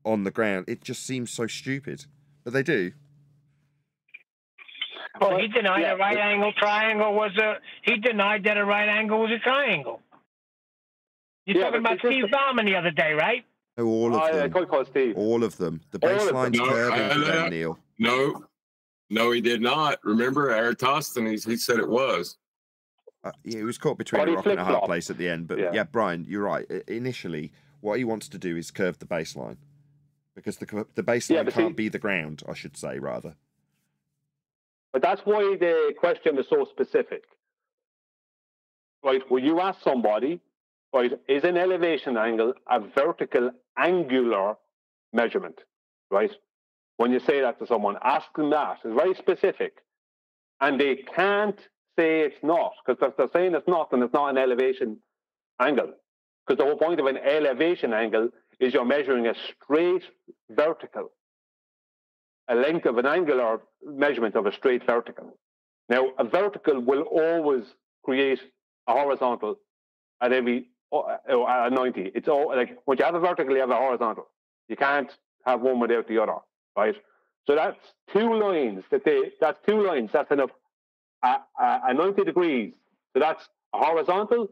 on the ground? It just seems so stupid. But they do. Well, he denied a right angle triangle was a. He denied that a right angle was a triangle. You're talking about Steve Bauman the other day, right? Oh, all of them. I call Steve. All of them. The baseline's curving for them, Neil. No, he did not. Remember, Eratosthenes, he said it was. Yeah, he was caught between a rock and a hard place at the end. But yeah, Brian, you're right. Initially, what he wants to do is curve the baseline. Because the baseline can't be the ground, I should say, rather. But that's why the question is so specific. Right, when you ask somebody, right, is an elevation angle a vertical angular measurement, right? When you say that to someone, ask them that. It's very specific. And they can't say it's not, because if they're saying it's not, then it's not an elevation angle. Because the whole point of an elevation angle is you're measuring a straight vertical, a length of an angular measurement of a straight vertical. Now, a vertical will always create a horizontal at every at 90. It's all like when you have a vertical, you have a horizontal. You can't have one without the other, right? So that's two lines. That's two lines. That's enough. A 90 degrees. So that's a horizontal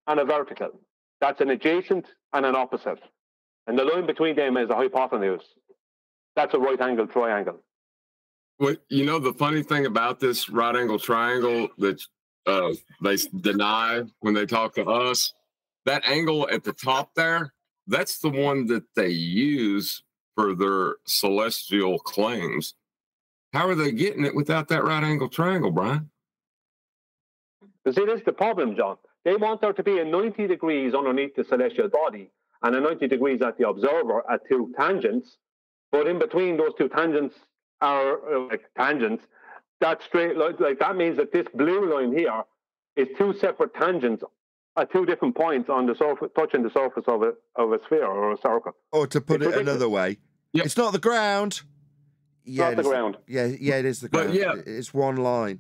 and a vertical. That's an adjacent and an opposite. And the line between them is a hypotenuse. That's a right angle triangle. Well, you know, the funny thing about this right angle triangle that they deny when they talk to us, that angle at the top there, that's the one that they use for their celestial claims. How are they getting it without that right angle triangle, Brian? You see, this is the problem, John. They want there to be a 90 degrees underneath the celestial body and a 90 degrees at the observer at two tangents. But in between those two tangents are like tangents. That straight line, like that means that this blue line here is two separate tangents at two different points on the surface, touching the surface of a sphere or a circle. Or to put it another way, it's not the ground. Yeah, not the ground. Yeah, it is the ground. It's one line.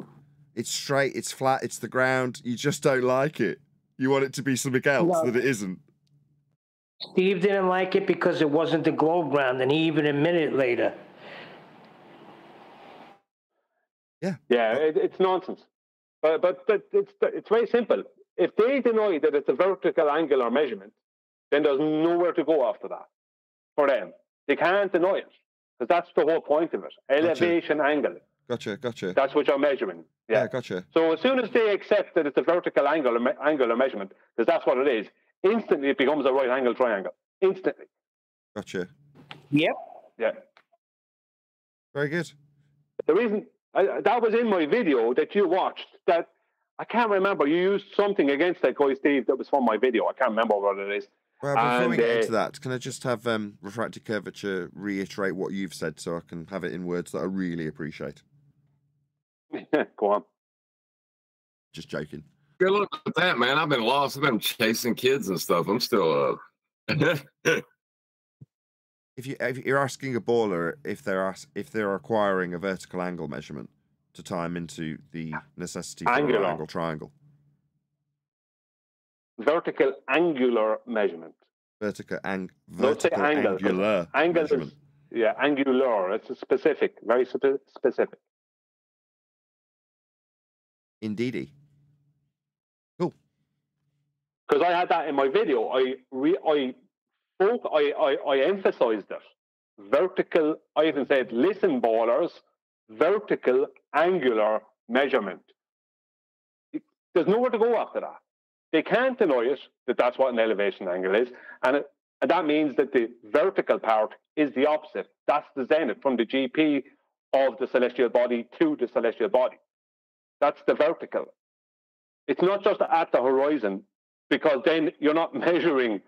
It's straight. It's flat. It's the ground. You just don't like it. You want it to be something else that it isn't. Steve didn't like it because it wasn't the globe ground, and he even admitted it later. Yeah. Yeah, it's nonsense. But it's very simple. If they deny that it's a vertical angular measurement, then there's nowhere to go after that for them. They can't deny it because that's the whole point of it. Elevation angle. Gotcha. That's what you're measuring. Yeah, gotcha. So as soon as they accept that it's a vertical angular measurement, because that's what it is, instantly it becomes a right angle triangle. Instantly. Gotcha. Yep. Yeah. Very good. The reason that was in my video that you watched, that I can't remember. You used something against that guy, Steve, that was from my video. I can't remember what it is. Well, before we get into that, can I just have Refracted Curvature reiterate what you've said so I can have it in words that I really appreciate? Go on. Just joking. Good luck with that, man. I've been lost. I've been chasing kids and stuff. I'm still If you're asking a baller if they're acquiring a vertical angle measurement to tie them into the necessity for a right angle triangle. Vertical angular measurement. Vertical angular measurement. Yeah, angular. It's a specific, very specific. Indeedy. Cool. Because I had that in my video. I emphasized it. Vertical, I even said, listen, ballers, vertical angular measurement. There's nowhere to go after that. They can't deny it, that's what an elevation angle is. And that means that the vertical part is the opposite. That's the zenith from the GP of the celestial body to the celestial body. That's the vertical. It's not just at the horizon, because then you're not measuring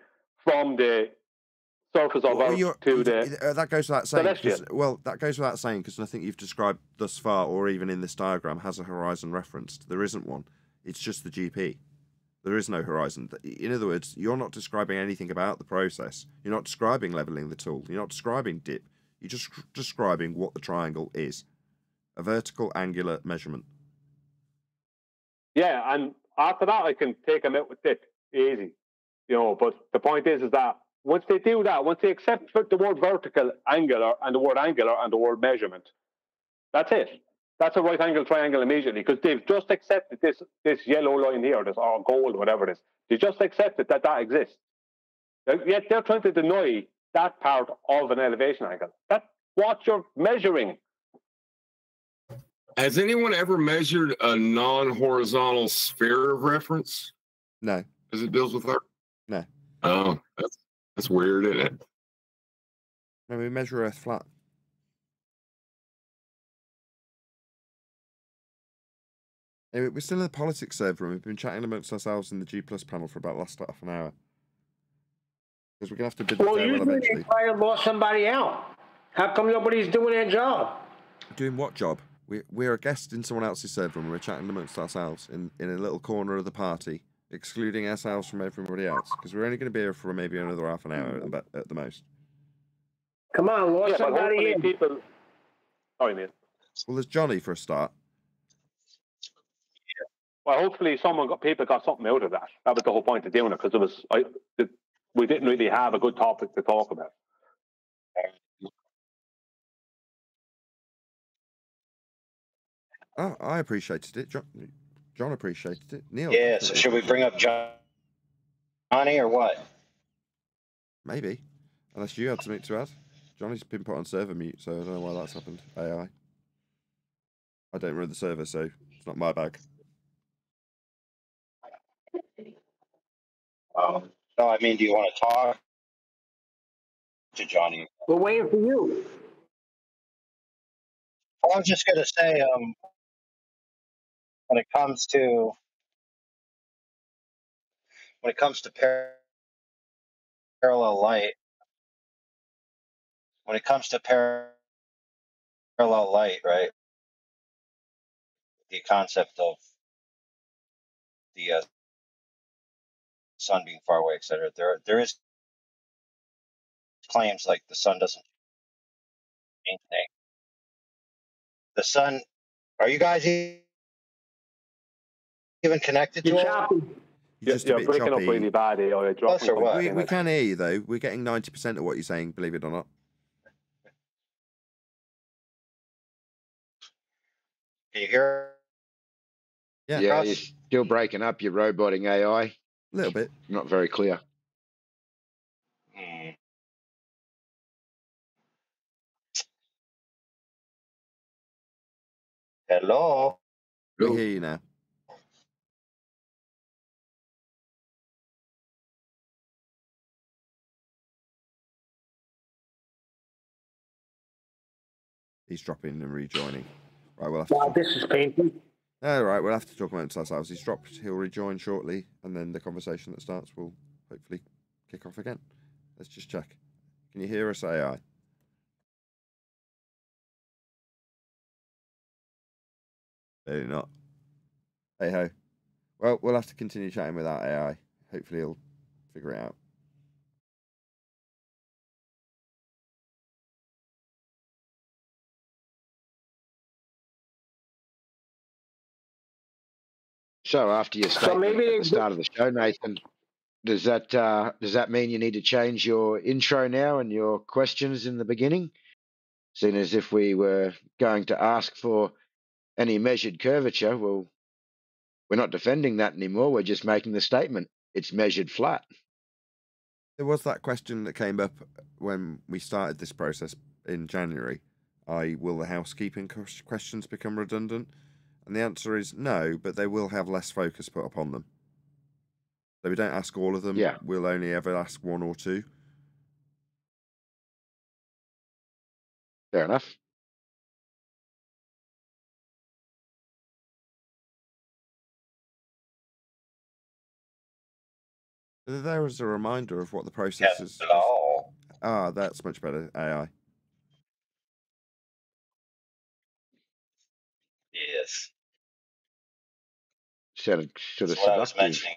from the surface of Earth to the that goes without saying. celestial. Well, that goes without saying, because nothing you've described thus far, or even in this diagram, has a horizon referenced. There isn't one. It's just the GP. There is no horizon. In other words, you're not describing anything about the process. You're not describing leveling the tool. You're not describing dip. You're just describing what the triangle is. A vertical angular measurement. Yeah, and after that, I can take them out with dip. Easy. But the point is that once they do that, once they accept the word vertical, angular, and the word angular, and the word measurement, that's it. That's a right angle triangle immediately, because they've just accepted this yellow line here, this or gold, whatever it is. They just accepted that exists. Yet they're trying to deny that part of an elevation angle. That's what you're measuring. Has anyone ever measured a non-horizontal sphere of reference? No. As it deals with Earth? No. Oh, that's weird, isn't it? No, we measure Earth flat. Anyway, we're still in the politics server room. We've been chatting amongst ourselves in the G Plus panel for about the last half an hour. Because we're going to have to bid the farewell usually eventually. they try to lost somebody out. How come nobody's doing their job? Doing what job? We're a guest in someone else's server room. We're chatting amongst ourselves in a little corner of the party, excluding ourselves from everybody else. Because we're only going to be here for maybe another half an hour at the most. Come on, lost somebody in. Sorry, mate. Well, there's Johnny for a start. Well, hopefully people got something out of that. That was the whole point of doing it, because we didn't really have a good topic to talk about. Oh, I appreciated it. John appreciated it. Neil. Yeah, so should we bring up Johnny or what? Maybe. Unless you had something to add. Johnny's been put on server mute, so I don't know why that's happened. AI. I don't run the server, so it's not my bag. No, I mean, do you want to talk to Johnny? We're waiting for you. Well, I was just going to say, when it comes to parallel light, right? The concept of the sun being far away, etc. There is claims like the sun doesn't change anything. The sun. Are you guys even connected to it? You're just a bit breaking choppy. up really bad. Close or what? We can hear you though. We're getting 90% of what you're saying, believe it or not. Can you hear? Yeah. Yeah, you're still breaking up. You're roboting AI. A little bit. Not very clear. Hello. We hear you now. He's dropping and rejoining. Right, we'll have to. Wow, this is painful. All right, we'll have to talk amongst ourselves. He's dropped. He'll rejoin shortly, and then the conversation that starts will hopefully kick off again. Let's just check. Can you hear us, AI? Maybe not. Hey ho. Well, we'll have to continue chatting without AI. Hopefully, he'll figure it out. So after your statement at the start of the show, Nathan, does that mean you need to change your intro now and your questions in the beginning? Seeing as if we were going to ask for any measured curvature, well, we're not defending that anymore. We're just making the statement. it's measured flat. There was that question that came up when we started this process in January. Will the housekeeping questions become redundant? And the answer is no, but they will have less focus put upon them. So we don't ask all of them. Yeah. We'll only ever ask one or two. Fair enough. There is a reminder of what the process is. Hello. Ah, that's much better. AI. Yes. Should have That's what I was seductive. mentioning.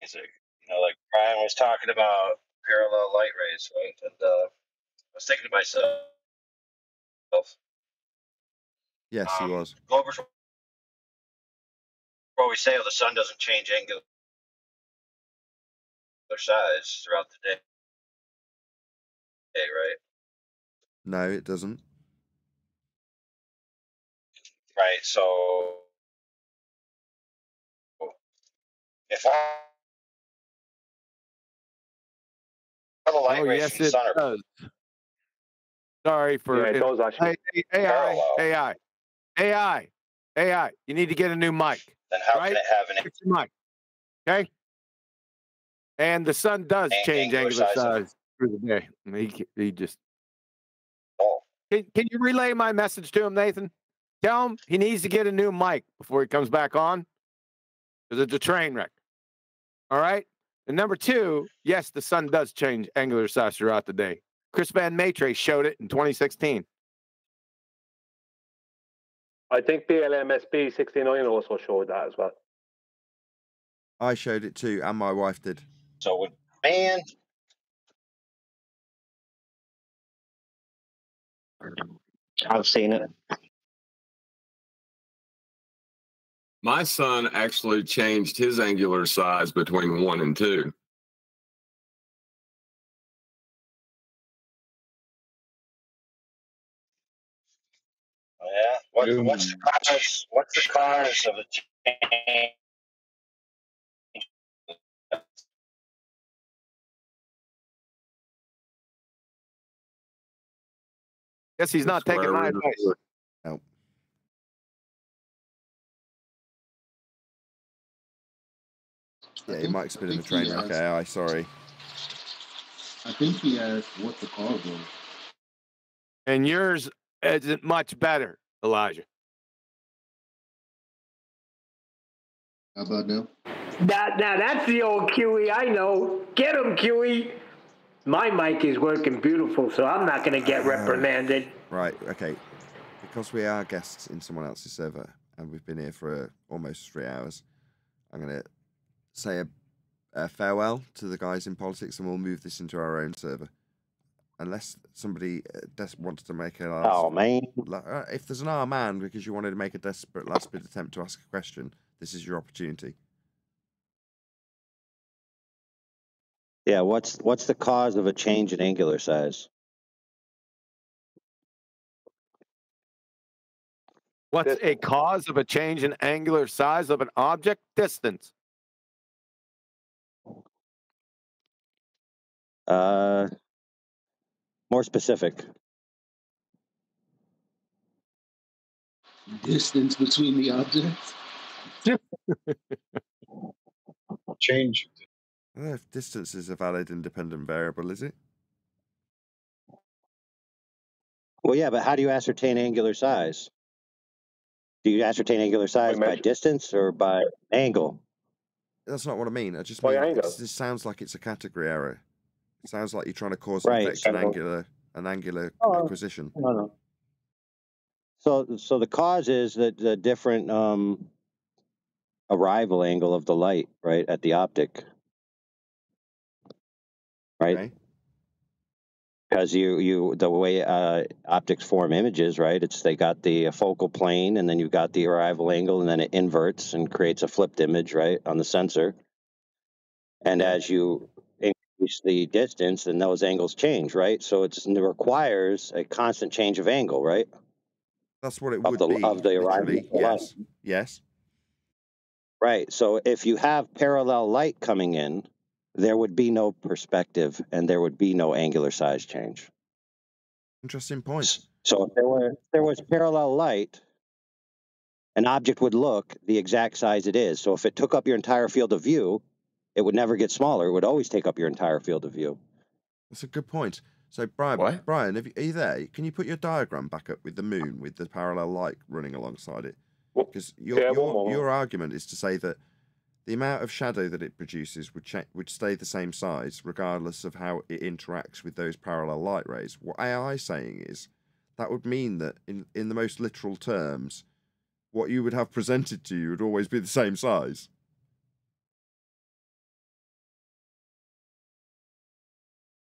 Is it, like Brian was talking about parallel light rays, right? And I was thinking to myself, Yes, he was. Globers always say, "Oh, the sun doesn't change angular size throughout the day, right?" No, it doesn't. Right. So if all the light Oh, rays yes, from the it sun are does. Sorry for Yeah, it does actually. AI. You need to get a new mic. then how right? can it have an Fix your mic. Okay. And the sun does change angular angular size of- size through the day. He just. Oh. Can you relay my message to him, Nathan? Tell him he needs to get a new mic before he comes back on, because it's a train wreck. All right. And number two, yes, the sun does change angular size throughout the day. Chris Van Maitre showed it in 2016. I think BLMSB 69 also showed that as well. I showed it too, and my wife did. So, man. I've seen it. My son actually changed his angular size between 1 and 2. Yeah. What's the cause? What's the cause of the change? Guess he's not taking my advice. No. Yeah, he might spin in the train wreck AI, sorry. I think he asked what the cause was. And yours isn't much better, Elijah. How about now? Now that's the old QE I know. Get him, QE. My mic is working beautiful, so I'm not going to get reprimanded. Right, okay. Because we are guests in someone else's server, and we've been here for almost 3 hours, I'm going to say a farewell to the guys in politics, and we'll move this into our own server. Unless somebody wants to make a last... Oh, man. If there's an man because you wanted to make a desperate last-bit attempt to ask a question, this is your opportunity. Yeah, what's the cause of a change in angular size? What's a cause of a change in angular size of an object? Distance. More specific. Distance between the objects. Change. I don't know if distance is a valid independent variable, is it? Well, yeah, but how do you ascertain angular size? Do you ascertain angular size by distance or by angle? That's not what I mean. I just By mean angle. this sounds like it's a category error. It sounds like you're trying to cause Right. effect an angular acquisition. No. So the cause is the different arrival angle of the light, right, at the optic. Right? Okay. Because the way optics form images, right? They got the focal plane, and then you've got the arrival angle, and then it inverts and creates a flipped image, right, on the sensor. And as you increase the distance, then those angles change, right? So it requires a constant change of angle, right? That's what it would be. Of the arrival. Literally, yes. Yes. Right. So if you have parallel light coming in, there would be no perspective and there would be no angular size change. Interesting point. So if there was parallel light, an object would look the exact size it is. So if it took up your entire field of view, it would never get smaller. It would always take up your entire field of view. That's a good point. So, Brian, What? Brian, are you there? Can you put your diagram back up with the moon, with the parallel light running alongside it? Because your argument is to say that the amount of shadow that it produces would stay the same size regardless of how it interacts with those parallel light rays. What AI is saying is that would mean that in the most literal terms, what you would have presented to you would always be the same size.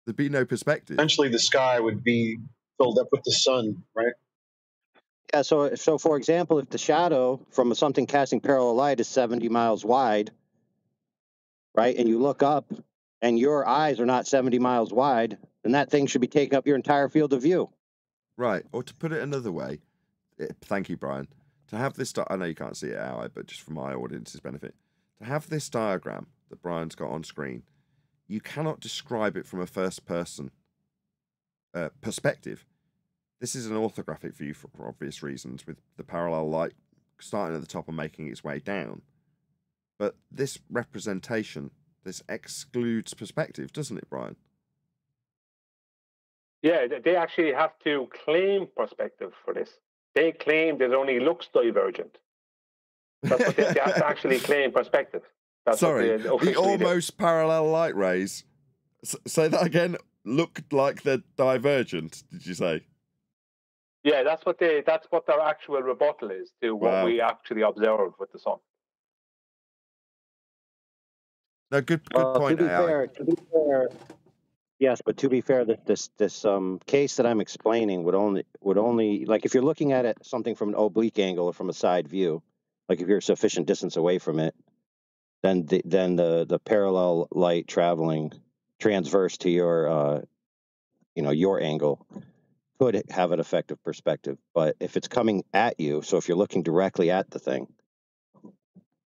There'd be no perspective. Essentially, the sky would be filled up with the sun, right? Yeah, so for example, if the shadow from something casting parallel light is 70 miles wide, right, and you look up and your eyes are not 70 miles wide, then that thing should be taking up your entire field of view. Right, or to put it another way, thank you, Brian, to have this, I know you can't see it out, but just for my audience's benefit, to have this diagram that Brian's got on screen, you cannot describe it from a first-person perspective. This is an orthographic view for obvious reasons, with the parallel light starting at the top and making its way down. But this representation, this excludes perspective, doesn't it, Brian? Yeah, they actually have to claim perspective for this. They claim that it only looks divergent. That's what they have to actually claim perspective. That's Sorry, what they the almost parallel light rays, say that again, look like they're divergent, did you say? Yeah, that's what their actual rebuttal is to what we actually observe with the sun. No, good point. To be fair, yes, but to be fair, that this case that I'm explaining would only like if you're looking at it something from an oblique angle or from a side view, like if you're a sufficient distance away from it, then the parallel light traveling transverse to your your angle could have an effective perspective. But if it's coming at you, so if you're looking directly at the thing,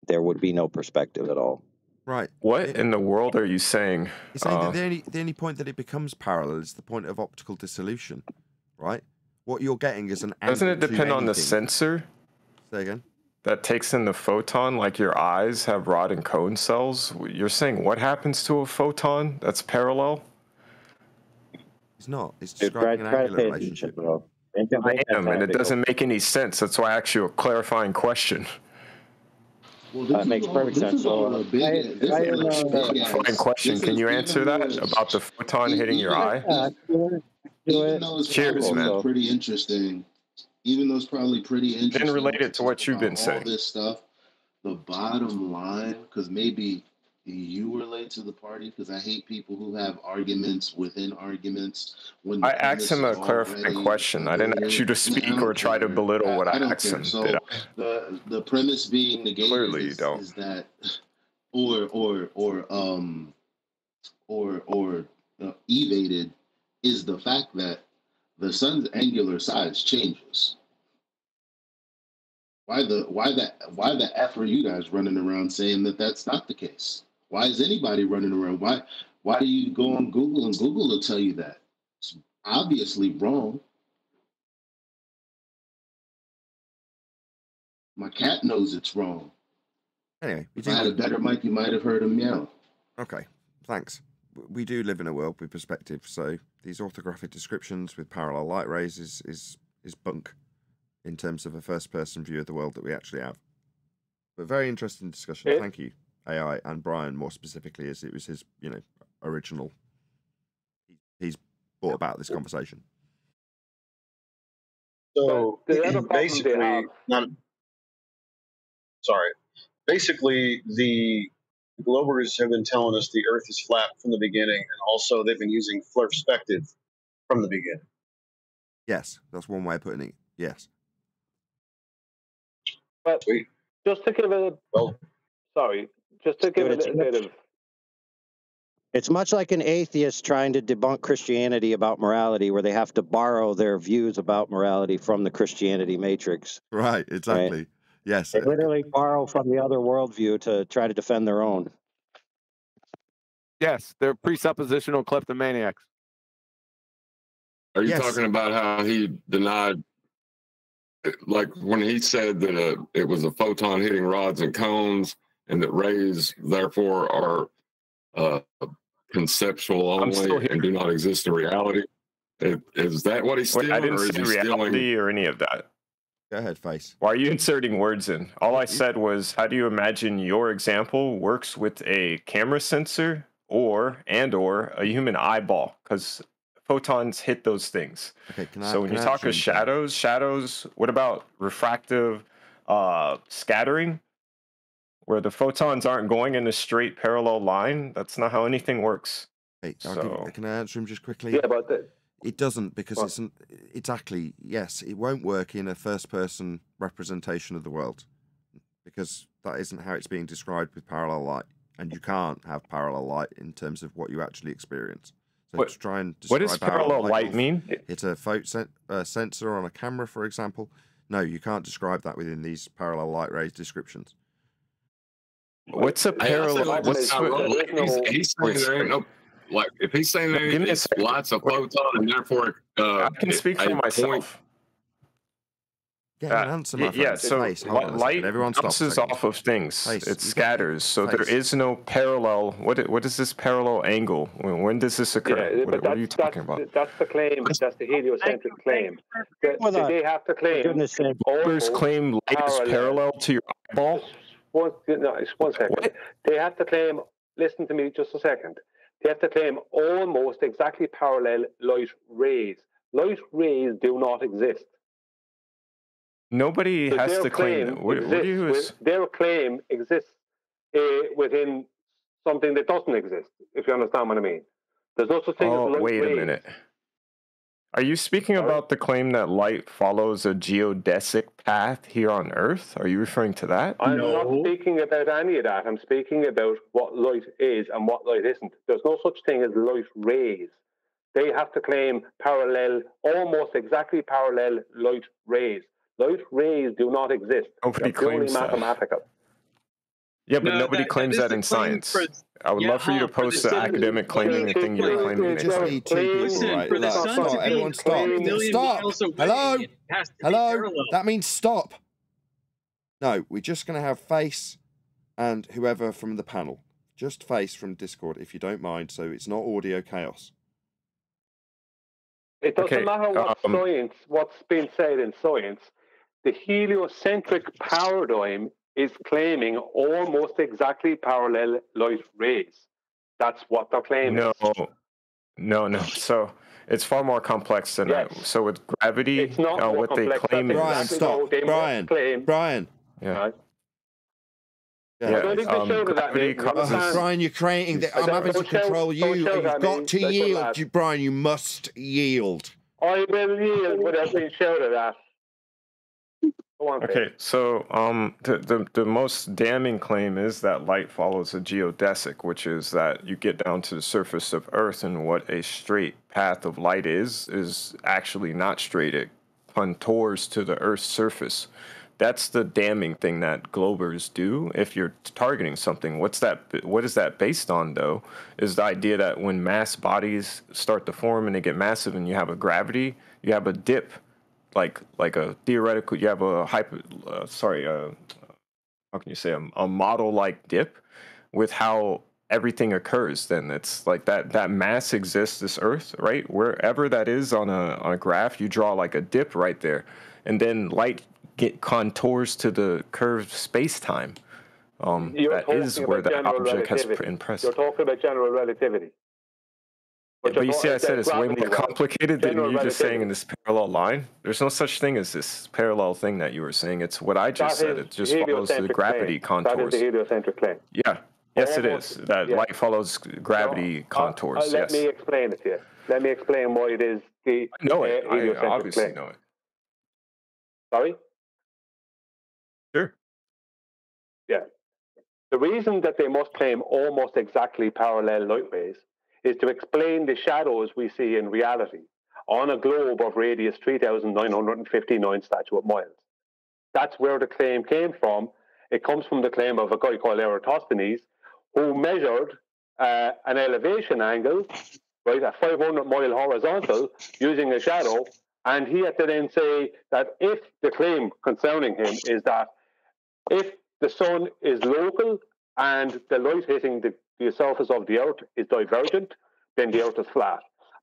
there would be no perspective at all. Right. What in the world are you saying? You're saying that the only point that it becomes parallel is the point of optical dissolution, right? What you're getting is an Doesn't it angle to depend on the anything. sensor? Say again? That takes in the photon, like your eyes have rod and cone cells. You're saying what happens to a photon that's parallel? It's not. It's describing an angular relationship. I am, and it doesn't make any sense. That's why I asked you a clarifying question. Well, That makes perfect sense. Clarifying question. Can you answer that about the photon hitting your eye? Even though it's Cheers, probably man. pretty interesting, even though it's probably pretty interesting. Then relate it to what you've been all saying. this stuff, the bottom line, because maybe you were late to the party, because I hate people who have arguments within arguments. When I asked him a clarifying question. I didn't ask you to speak or try to belittle what I asked him. So Did I? the premise being negated Clearly you don't. is that, or evaded, is the fact that the sun's angular size changes. Why the F are you guys running around saying that that's not the case? Why is anybody running around? Why do you go on Google and Google will tell you that? It's obviously wrong. My cat knows it's wrong. Anyway, If I had a better mic, you might have heard him meow. Okay, thanks. We do live in a world with perspective, so these orthographic descriptions with parallel light rays is bunk in terms of a first-person view of the world that we actually have. But very interesting discussion. Thank you, AI, and Brian more specifically, as it was his, original. He's brought about this conversation. So basically, basically the Globers have been telling us the Earth is flat from the beginning, and also they've been using perspective from the beginning. Yes, that's one way of putting it. Yes. But just to give it a bit of. It's much like an atheist trying to debunk Christianity about morality, where they have to borrow their views about morality from the Christianity matrix. Right, exactly. Right? Yes. They literally borrow from the other worldview to try to defend their own. Yes, they're presuppositional kleptomaniacs. Are you Yes. talking about how he denied, like when he said that it was a photon hitting rods and cones, and that rays therefore are conceptual only and do not exist in reality? Is that what he's stealing, I didn't or is say he reality stealing? or any of that. Go ahead, Face. Why are you inserting words in? All I said was, how do you imagine your example works with a camera sensor or a human eyeball? Because photons hit those things. Okay, So when you talk of shadows, what about refractive scattering? Where the photons aren't going in a straight parallel line? That's not how anything works. Hey, So can I answer him just quickly? Yeah, but it doesn't, because it's exactly, yes, it won't work in a first-person representation of the world, because that isn't how it's being described with parallel light, and you can't have parallel light in terms of what you actually experience. So to try and what describe does parallel light with- mean? It's a sensor on a camera, for example. No, you can't describe that within these parallel light rays descriptions. What's a parallel? He's saying there ain't no, like, if he's saying there Give me a it's second. lots of photon and therefore I can speak for myself. Get an answer, my friend. Yeah, so Face, hold on a light second. Everyone stop bounces a second. off of things. Face, It you scatters. So there Face. is no parallel. What is this parallel angle? When does this occur? Yeah, What are you talking about? That's the claim. That's the heliocentric claim. They have to claim. Others claim light is parallel to your eyeball. One second. They have to claim. Listen to me just a second. They have to claim almost exactly parallel light rays. Light rays do not exist. Nobody So has their to claim that. What do you their claim exists within something that doesn't exist, if you understand what I mean. There's no such thing as light wait rays. a minute. Are you speaking about the claim that light follows a geodesic path here on Earth? Are you referring to that? I'm not speaking about any of that. I'm speaking about what light is and what light isn't. There's no such thing as light rays. They have to claim almost exactly parallel light rays. Light rays do not exist. Nobody They're purely claims that. mathematical. Yeah, but nobody claims that in science. I would love for you to post the academic claiming the thing you're claiming. We just need two people, right? Stop. Everyone stop. Stop. Hello? Hello? That means stop. No, we're just going to have Face and whoever from the panel. Just Face from Discord, if you don't mind, so it's not audio chaos. It doesn't matter what's been said in science. The heliocentric paradigm is claiming almost exactly parallel light rays. That's what they're claiming. No. So it's far more complex than that. So with gravity, it's not more what they complex. claim Brian, is... stop. Brian. Yeah. I don't think they showed that, Nick. Brian, you're creating the... I'm having to control you. You've got to yield. Brian, you must yield. I will yield without being shouted at. Okay, so the most damning claim is that light follows a geodesic, which is that you get down to the surface of Earth, and what a straight path of light is actually not straight. It contours to the Earth's surface. That's the damning thing that globers do if you're targeting something. What is that based on, though, is the idea that when mass bodies start to form and they get massive and you have a gravity, you have a dip. Like a theoretical, you have a how can you say, a model-like dip with how everything occurs. Then it's like that mass exists, this Earth, right? Wherever that is on a graph, you draw like a dip right there, and then light contours to the curved space-time. That is where the object has impressed. You're talking about general relativity. But you see, I said it's way more complicated than you just saying in this parallel line. There's no such thing as this parallel thing that you were saying. It's what I just said. It just follows the gravity contours. That is the heliocentric claim. Yeah. Yes, it is. That light follows gravity contours. Let me explain it to you. Let me explain why it is the heliocentric I obviously claim. know it. Sorry? Sure. Yeah. The reason that they must claim almost exactly parallel light rays is to explain the shadows we see in reality on a globe of radius 3,959 statute miles. that's where the claim came from. It comes from the claim of a guy called Eratosthenes, who measured an elevation angle, right, at 500-mile horizontal using a shadow, and he had to then say that if the claim concerning him is that if the sun is local and the light hitting the surface of the Earth is divergent, then the Earth is flat.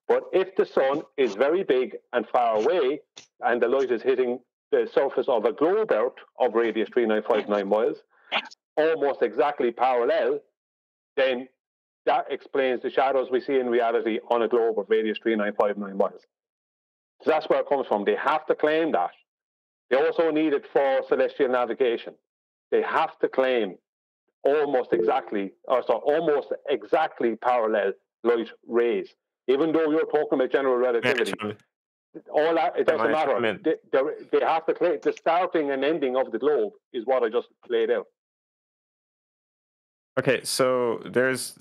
But if the sun is very big and far away and the light is hitting the surface of a globe Earth of radius 3959 miles, almost exactly parallel, then that explains the shadows we see in reality on a globe of radius 3959 miles. So that's where it comes from. They have to claim that. They also need it for celestial navigation. They have to claim almost exactly parallel light rays. Even though you're talking about general relativity, all that, it doesn't matter. They have to claim the starting and ending of the globe is what I just laid out. Okay, so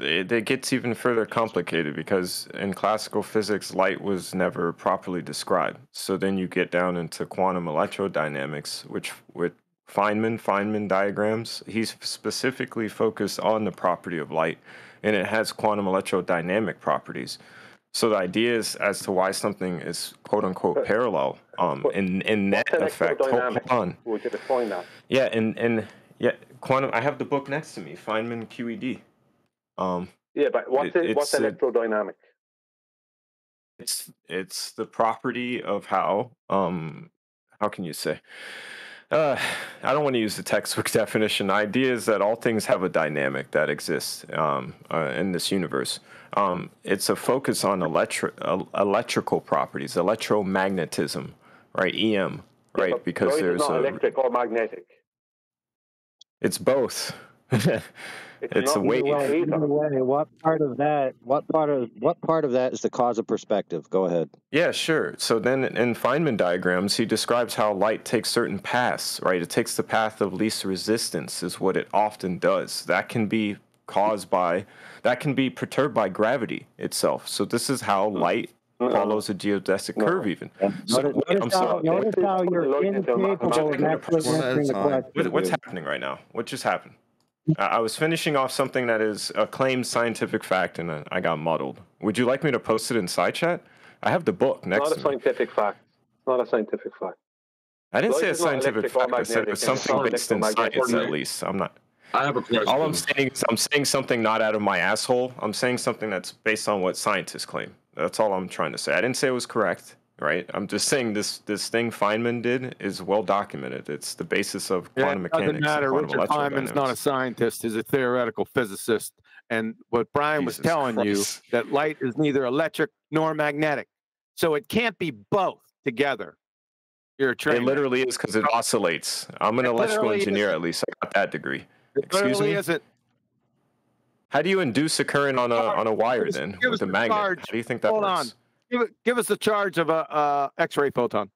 it gets even further complicated because in classical physics, light was never properly described. So then you get down into quantum electrodynamics, which with Feynman diagrams, he's specifically focused on the property of light, and it has quantum electrodynamic properties. So the idea is as to why something is quote unquote parallel in net effect. Hold on. Would you define that? Yeah, yeah, quantum. I have the book next to me, Feynman QED. Yeah, but what's electrodynamic? It's the property of how can you say? I don't want to use the textbook definition. The idea is that all things have a dynamic that exists in this universe. It's a focus on electrical properties, electromagnetism, right? EM, right? Yeah, because there's not electric or magnetic. It's both. It's a wave. What part of that is the cause of perspective? Go ahead. Yeah, sure. So then in Feynman diagrams, he describes how light takes certain paths, right? It takes the path of least resistance is what it often does. That can be perturbed by gravity itself. So this is how light follows a geodesic curve even. Notice how you're incapable of actually answering the question. What's happening right now? What just happened? I was finishing off something that is a claimed scientific fact, and I got muddled. Would you like me to post it in side chat? I have the book next to me. It's not a scientific fact. It's not a scientific fact. I didn't say a scientific fact. I said it was something based in science, at least. I'm not. I have a question. All I'm saying is I'm saying something not out of my asshole. I'm saying something that's based on what scientists claim. That's all I'm trying to say. I didn't say it was correct, right? I'm just saying this thing Feynman did is well documented. It's the basis of quantum mechanics. It doesn't matter. Richard Feynman's not a scientist. He's a theoretical physicist. And what Brian was telling you, that light is neither electric nor magnetic. So it can't be both together. You're a trainer. It literally is because it oscillates. I'm an electrical engineer, at least. I got that degree. Excuse me? Isn't. How do you induce a current on a wire then with a magnet? How do you think that works? Hold on. Give us the charge of a X-ray photon.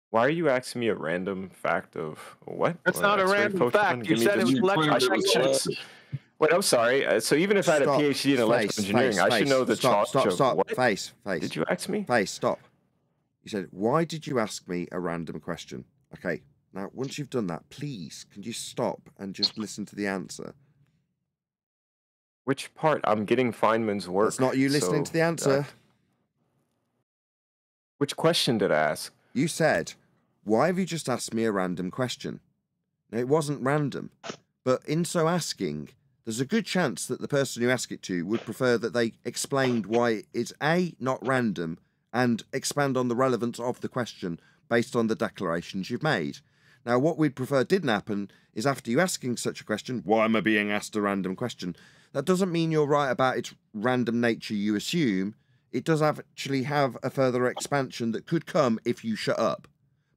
Why are you asking me a random fact of what? That's not a random fact. You said it was electrical. Wait, I'm sorry. So even if I had a PhD in electrical engineering, I should know the charge of what? Face. Did you ask me? Face, stop. You said, why did you ask me a random question? Okay. Now, once you've done that, please, can you stop and just listen to the answer? Which part? I'm getting Feynman's work. It's not you listening to the answer. Which question did I ask? You said, why have you just asked me a random question? Now, it wasn't random, but in so asking, there's a good chance that the person you ask it to would prefer that they explained why it's A, not random, and expand on the relevance of the question based on the declarations you've made. Now, what we'd prefer didn't happen is after you asking such a question, why am I being asked a random question? That doesn't mean you're right about its random nature you assume. It does actually have a further expansion that could come if you shut up.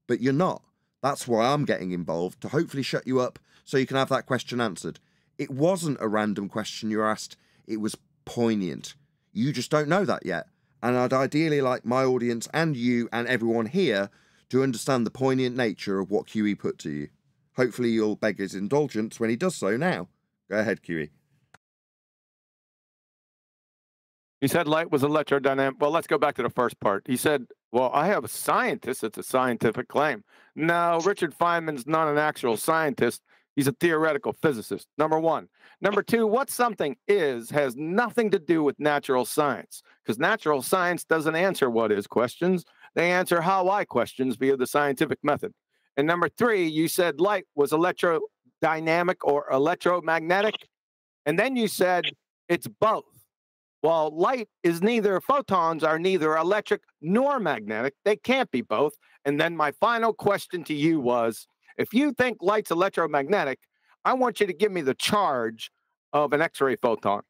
But you're not. That's why I'm getting involved, to hopefully shut you up so you can have that question answered. It wasn't a random question you were asked. It was poignant. You just don't know that yet. And I'd ideally like my audience and you and everyone here to understand the poignant nature of what QE put to you. Hopefully you'll beg his indulgence when he does so now. Go ahead, QE. He said light was electrodynamic. Well, let's go back to the first part. He said Well, I have a scientist. It's a scientific claim. No, Richard Feynman's not an actual scientist. He's a theoretical physicist, number one. Number two, what something is has nothing to do with natural science, because natural science doesn't answer what is questions. They answer how why questions via the scientific method. And number three, you said light was electrodynamic or electromagnetic. And then you said it's both. Well, light is neither, photons are neither electric nor magnetic. They can't be both. And then my final question to you was, if you think light's electromagnetic, I want you to give me the charge of an X-ray photon.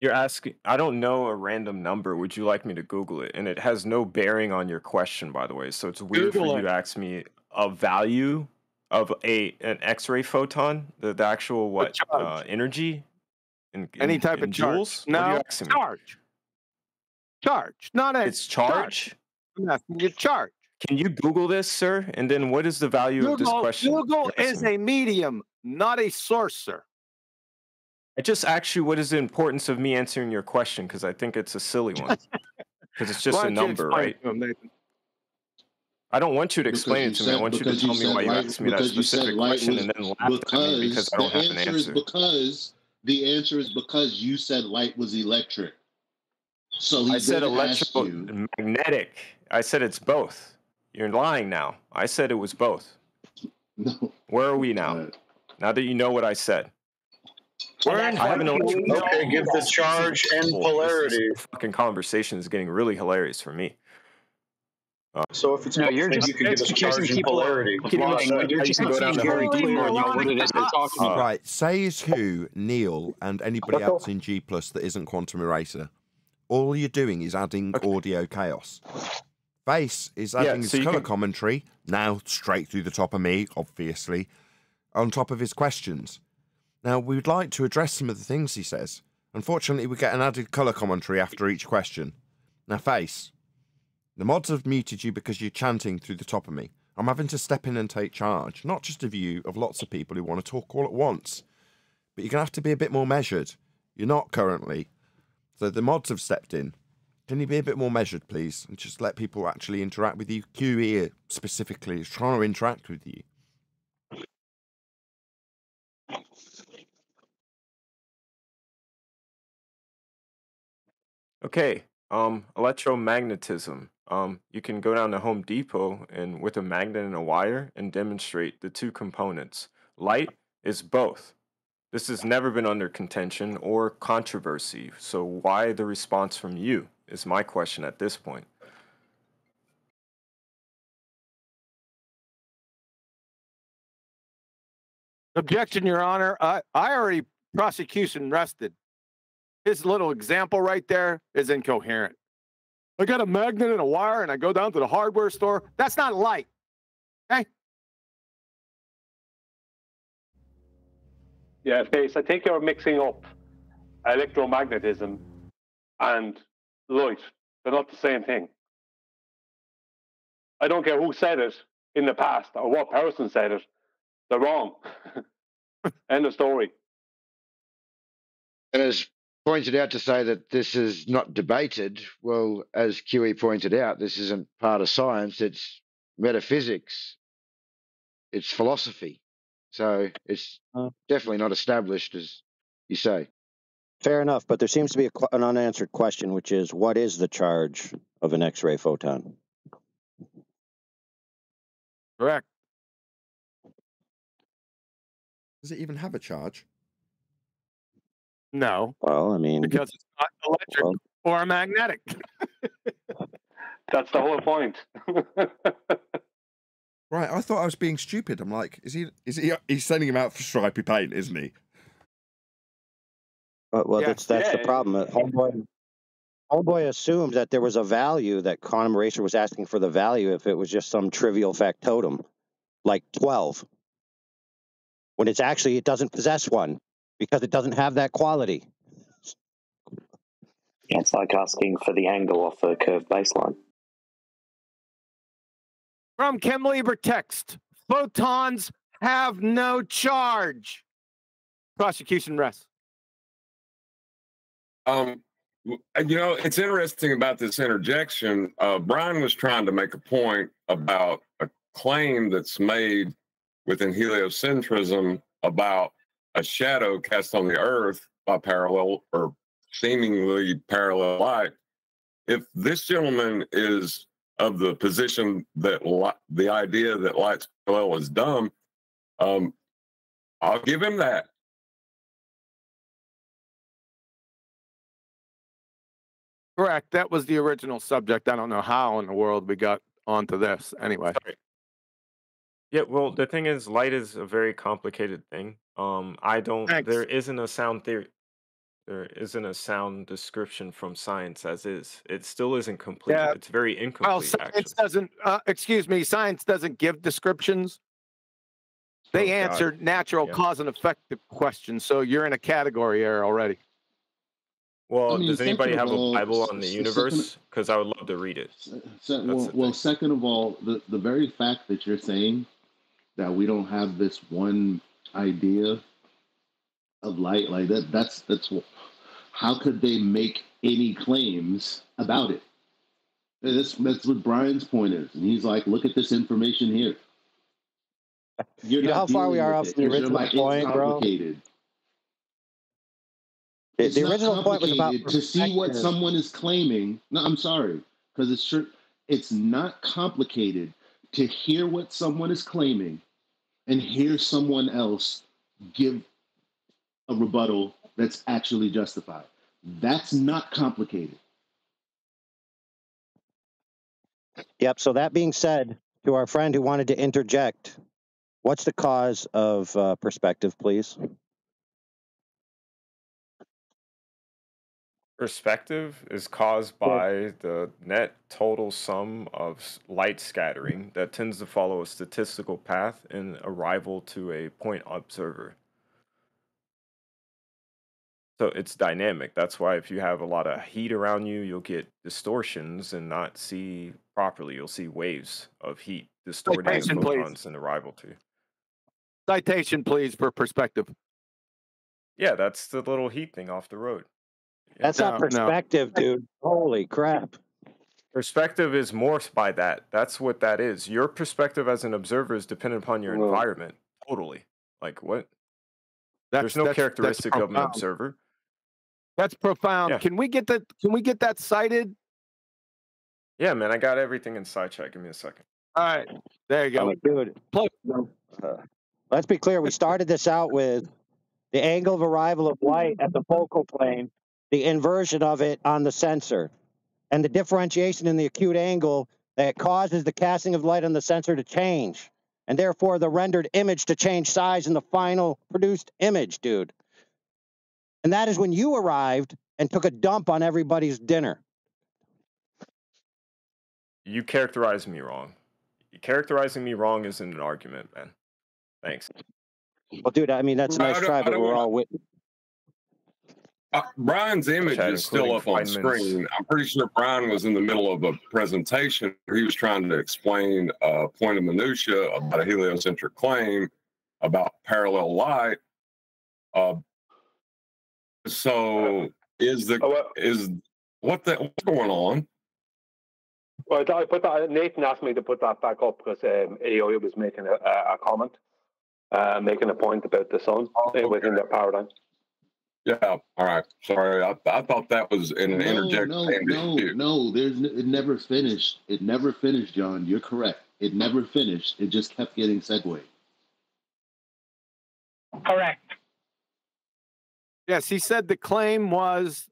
You're asking, I don't know a random number. Would you like me to Google it? And it has no bearing on your question, by the way. So it's weird Google for you to ask me a value of an X-ray photon, the actual what energy? Any type of charge. Joules? What are you No, asking me? charge. Charge, not a It's charge? I'm asking you charge. Can you Google this, sir? And then what is the value of this question? Google You're is asking me? a medium, not a source, sir. I just asked you what is the importance of me answering your question, because I think it's a silly one. Because it's just Why a don't you number, explain right? it to him, Nathan? I don't want you to explain it Because to me. I want you to because tell me why you light- asked me that because you said specific light question was and then laughed at me because I don't the have an answer is answer. the answer is because you said light was electric. So he I said then asked you. electromagnetic. I said it's both. You're lying now. I said it was both. No. Where are we now? Now that you know what I said. I have an electric. Okay, give the charge and polarity. This fucking conversation is getting really hilarious for me. So if it's No, you're then just you can give us accusing charge and people polarity. of lying when you're just not being very clear about what it is they're talking about. Right, says who, Neil, and anybody else in G Plus that isn't Quantum Eraser. All you're doing is adding audio chaos. Face is adding so his you colour can- commentary, now straight through the top of me, obviously, on top of his questions. Now, we would like to address some of the things he says. Unfortunately, we get an added colour commentary after each question. Now, Face, the mods have muted you because you're chanting through the top of me. I'm having to step in and take charge, not just of you, of lots of people who want to talk all at once. But you're going to have to be a bit more measured. You're not currently. So the mods have stepped in. Can you be a bit more measured, please? And just let people actually interact with you? QE specifically is trying to interact with you. Okay, electromagnetism. You can go down to Home Depot and with a magnet and a wire and demonstrate the two components. Light is both. This has never been under contention or controversy. So why the response from you is my question at this point. Objection, Your Honor. I already prosecution rested. His little example right there is incoherent. I got a magnet and a wire and I go down to the hardware store. That's not light. Okay? Yeah, Face, I think you're mixing up electromagnetism and light. They're not the same thing. I don't care who said it in the past or what person said it. They're wrong. End of story. And as pointed out to say that this is not debated, well, as QE pointed out, this isn't part of science, it's metaphysics, it's philosophy. So it's definitely not established, as you say. Fair enough, but there seems to be an unanswered question, which is, what is the charge of an X-ray photon? Correct. Does it even have a charge? No. Well, I mean, because it's not electric or magnetic. That's the whole point. Right, I thought I was being stupid. I'm like, he's sending him out for stripy paint, isn't he? Well, that's the problem. Homeboy assumed that there was a value that Quantum Eraser was asking for the value if it was just some trivial factotum, like 12. When it's actually, it doesn't possess one because it doesn't have that quality. Yeah, it's like asking for the angle off a curved baseline. From Chem Lieber text, photons have no charge. Prosecution rests. You know, it's interesting about this interjection. Brian was trying to make a point about a claim that's made within heliocentrism about a shadow cast on the Earth by parallel or seemingly parallel light. If this gentleman is of the position that the idea that light's parallel is dumb, I'll give him that. Correct. That was the original subject. I don't know how in the world we got onto this. Anyway. Sorry. Yeah, well, the thing is, light is a very complicated thing. I don't. Thanks. There isn't a sound theory. There isn't a sound description from science as is. It still isn't complete. Yeah. It's very Well, incomplete, science actually. doesn't. Excuse me. Science doesn't give descriptions. They Oh, God. answer natural Yeah. cause and effect questions. So you're in a category here already. Well, I mean, does anybody second of have a all, Bible on the second, universe? Because I would love to read it. That's the well, thing. second of all, the very fact that you're saying that we don't have this one idea of light like that's how could they make any claims about it? That's what Brian's point is, and he's like, look at this information here. You're You know not how far we dealing are with off it the 'cause you're original like, point, it's bro? complicated. The It's not original point was about complicated to see what perspective. someone is claiming. No, I'm sorry, because it's true. It's not complicated to hear what someone is claiming and hear someone else give a rebuttal that's actually justified. That's not complicated. Yep. So that being said, to our friend who wanted to interject, what's the cause of perspective, please? Perspective is caused by the net total sum of light scattering that tends to follow a statistical path in arrival to a point observer. So it's dynamic. That's why if you have a lot of heat around you, you'll get distortions and not see properly. You'll see waves of heat distorting the Citation, please. photons in arrival to. Citation, please, for perspective. Yeah, that's the little heat thing off the road. Yeah. That's not perspective, dude. Holy crap. Perspective is morphed by that. That's what that is. Your perspective as an observer is dependent upon your environment. Totally. Like what? There's no characteristic of an profound. observer. That's profound. Yeah. Can we get that? Can we get that cited? Yeah, man, I got everything in SciChat. Give me a second. All right, there you go. Dude. Let's be clear. We started this out with the angle of arrival of light at the focal plane, the inversion of it on the sensor, and the differentiation in the acute angle that causes the casting of light on the sensor to change, and therefore the rendered image to change size in the final produced image, dude. And that is when you arrived and took a dump on everybody's dinner. You characterized me wrong. Characterizing me wrong isn't an argument, man. Thanks. Well, dude, I mean, that's a nice try, but we're all with. Brian's image Chat, is still up on including screen. I'm pretty sure Brian was in the middle of a presentation where he was trying to explain a point of minutia about a heliocentric claim about parallel light. So what's going on? Well, I put that. Nathan asked me to put that back up because AO was making a comment, making a point about the sun within their paradigm. Yeah, all right. Sorry, I thought that was in an interject. No. It never finished. It never finished, John. You're correct. It never finished. It just kept getting segued. Correct. Yes, he said the claim was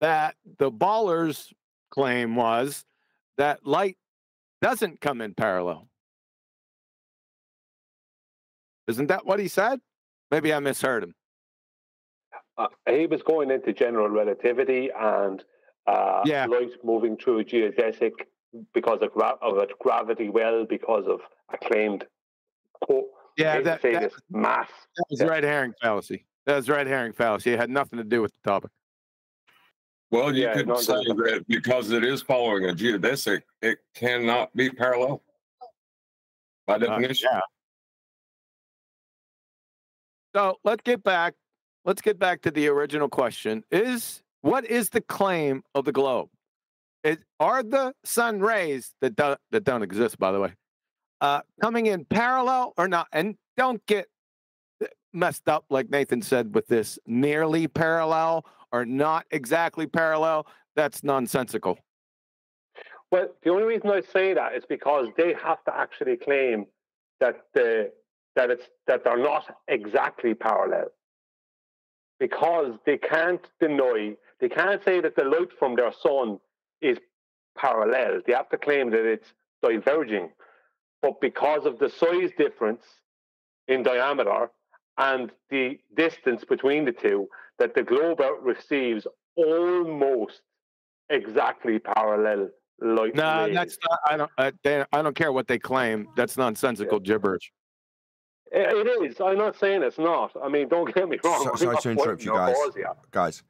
that the Baller's claim was that light doesn't come in parallel. Isn't that what he said? Maybe I misheard him. He was going into general relativity and light moving through a geodesic because of gravity well, because of acclaimed mass. That was red herring fallacy. That was red herring fallacy. It had nothing to do with the topic. Well, you could say that because it is following a geodesic, it cannot be parallel by definition. So let's get back to the original question. Is What is the claim of the globe? Are the sun rays that don't exist, by the way, coming in parallel or not? And don't get messed up, like Nathan said, with this nearly parallel or not exactly parallel. That's nonsensical. Well, the only reason I say that is because they have to actually claim that they're not exactly parallel, because they can't say that the light from their sun is parallel. They have to claim that it's diverging, but because of the size difference in diameter and the distance between the two, that the globe out receives almost exactly parallel light rays. That's not. I don't care what they claim. That's nonsensical gibberish. It is. I'm not saying it's not. I mean, don't get me wrong. Sorry to interrupt you guys. Guys.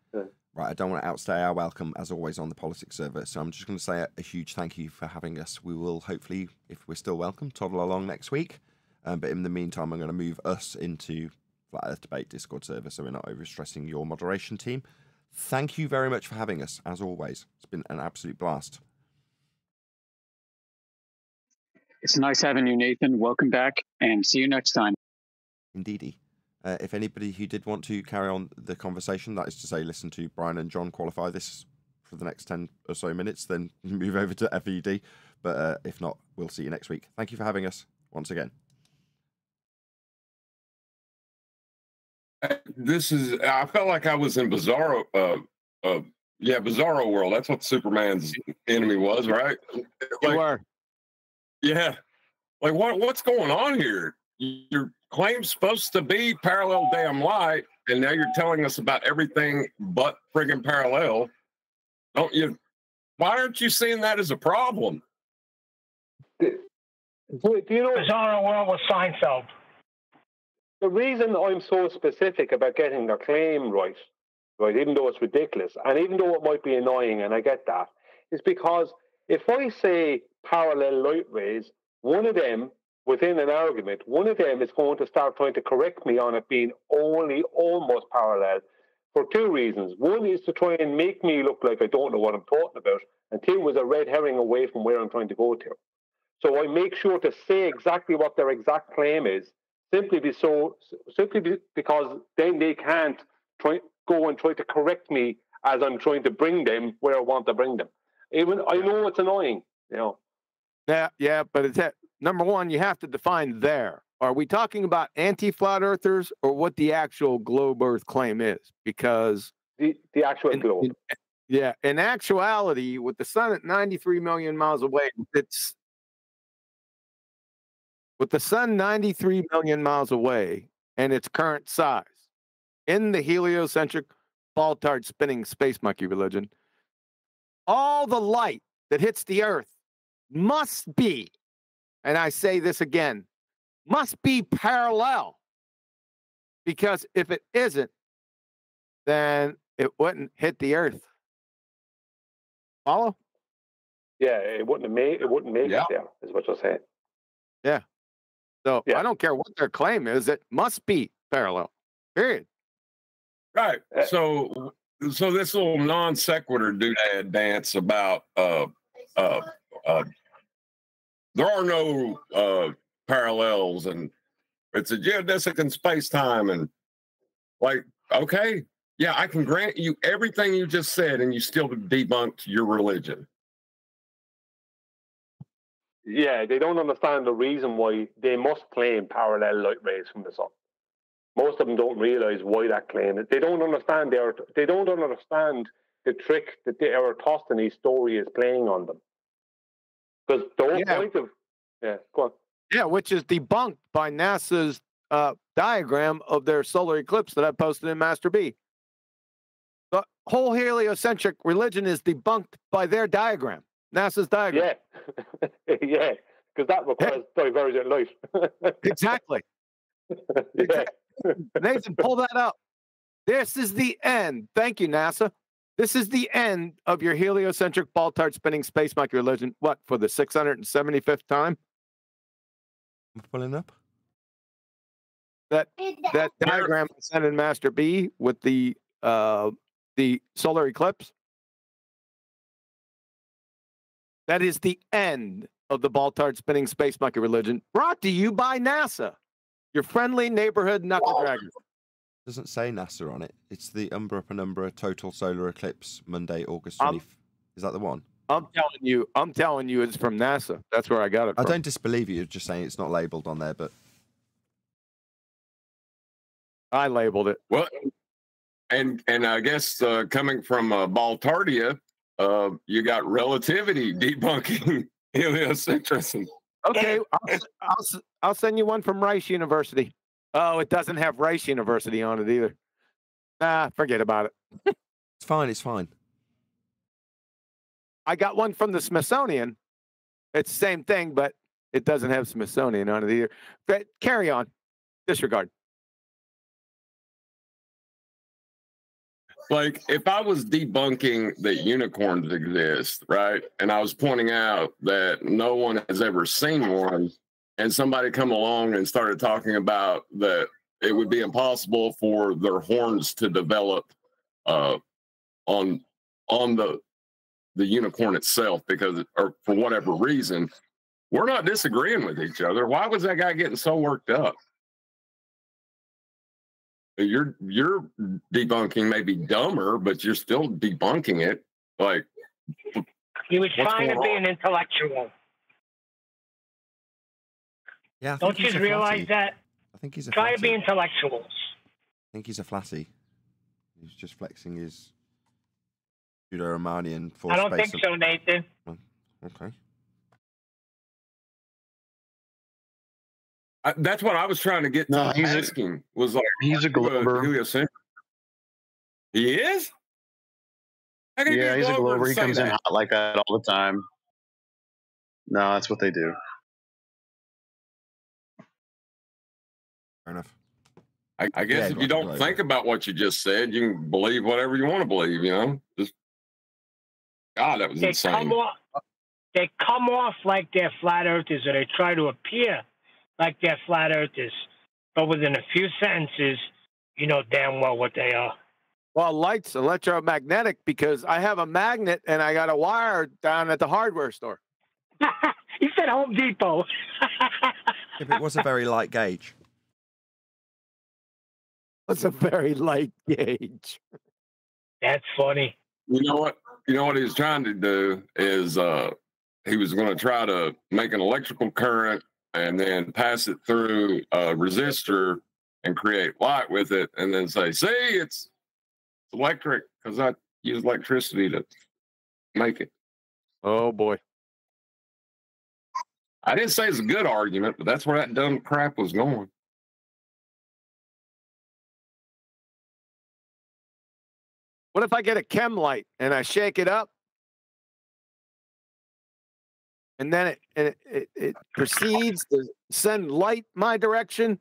Right, I don't want to outstay our welcome, as always, on the Politics Server, so I'm just going to say a huge thank you for having us. We will hopefully, if we're still welcome, toddle along next week. But in the meantime, I'm going to move us into Flat Earth Debate Discord server, so we're not overstressing your moderation team. Thank you very much for having us, as always. It's been an absolute blast. It's nice having you, Nathan. Welcome back, and see you next time. Indeedy. If anybody who did want to carry on the conversation, that is to say, listen to Brian and John qualify this for the next 10 or so minutes, then move over to FED. But if not, we'll see you next week. Thank you for having us once again. I felt like I was in Bizarro World. That's what Superman's enemy was, right? You are. Yeah. Like, what's going on here? Your claim's supposed to be parallel damn light, and now you're telling us about everything but friggin' parallel. Why aren't you seeing that as a problem? Do you know Bizarro World with Seinfeld? The reason I'm so specific about getting their claim right, even though it's ridiculous, and even though it might be annoying, and I get that, is because if I say parallel light rays, one of them, within an argument, one of them is going to start trying to correct me on it being only almost parallel for two reasons. One is to try and make me look like I don't know what I'm talking about, and two is a red herring away from where I'm trying to go to. So I make sure to say exactly what their exact claim is, simply because then they can't go and try to correct me as I'm trying to bring them where I want to bring them. Even I know it's annoying, you know. Yeah, but it's number one, you have to define there. Are we talking about anti-flat earthers or what the actual globe Earth claim is? Because the actual globe. In actuality, with the sun at 93 million miles away, with the sun 93 million miles away and its current size in the heliocentric Baltard spinning space monkey religion, all the light that hits the Earth must be, and I say this again, must be parallel. Because if it isn't, then it wouldn't hit the Earth. Follow? Yeah, it wouldn't make it there, is what you're saying. Yeah. So I don't care what their claim is, it must be parallel. Period. Right. So this little non sequitur doodad dance about there are no parallels, and it's a geodesic in space time, and like, okay, yeah, I can grant you everything you just said, and you still debunked your religion. Yeah, they don't understand the reason why they must claim parallel light rays from the sun. Most of them don't realize why that claim is. They don't understand the trick that the Eratosthenes story is playing on them. Because the whole point of go on. Yeah, which is debunked by NASA's diagram of their solar eclipse that I posted in Master B. The whole heliocentric religion is debunked by their diagram, NASA's diagram. Yeah, because that requires divergent light. Exactly. Nathan, pull that up. This is the end. Thank you, NASA. This is the end of your heliocentric Baltard spinning space monkey religion. What, for the 675th time? I'm pulling up. That diagram I sent in Master B with the the solar eclipse. That is the end of the Baltard spinning space monkey religion, brought to you by NASA, your friendly neighborhood knuckle dragger. Doesn't say NASA on it. It's the Umbra Penumbra total solar eclipse, Monday, August 20th. Is that the one? I'm telling you, it's from NASA. That's where I got it from. I don't disbelieve you. You're just saying it's not labeled on there, but I labeled it. Well, and I guess coming from Baltardia, you got relativity debunking heliocentrism. Okay, I'll send you one from Rice University. Oh, it doesn't have Rice University on it either. Nah, forget about it. It's fine. It's fine. I got one from the Smithsonian. It's the same thing, but it doesn't have Smithsonian on it either. But carry on. Disregard. Like, if I was debunking that unicorns exist, right, and I was pointing out that no one has ever seen one, and somebody come along and started talking about that it would be impossible for their horns to develop on the unicorn itself because, or for whatever reason, we're not disagreeing with each other. Why was that guy getting so worked up? You're debunking may be dumber, but you're still debunking it. Like, he was trying to be on? an intellectual. Yeah, Don't you realize that? I think he's a Try to flatty. be intellectuals. I think he's a flatty. He's just flexing his Judeo-Romanian for I don't space. think so, Nathan. Okay. That's what I was trying to get to asking. Was like, he's a Glober. Heliocentric. He is? How can you Yeah, be he's a Glober Glober. and He say comes in that? hot like that all the time. No, that's what they do. Fair enough. I guess Yeah, if you like a don't Glober. think about what you just said, you can believe whatever you want to believe, you know? Just, God, that was They insane. come off like they're flat earthers, or they try to appear like they're flat earthers, but within a few sentences, you know damn well what they are. Well, light's electromagnetic because I have a magnet and I got a wire down at the hardware store. He said Home Depot. If it was a very light gauge. It's a very light gauge. That's funny. You know what? You know what he was trying to do is he was going to try to make an electrical current and then pass it through a resistor and create light with it, and then say, "See, it's electric because I use electricity to make it." Oh boy! I didn't say it's a good argument, but that's where that dumb crap was going. What if I get a chem light and I shake it up, and then it proceeds to send light my direction?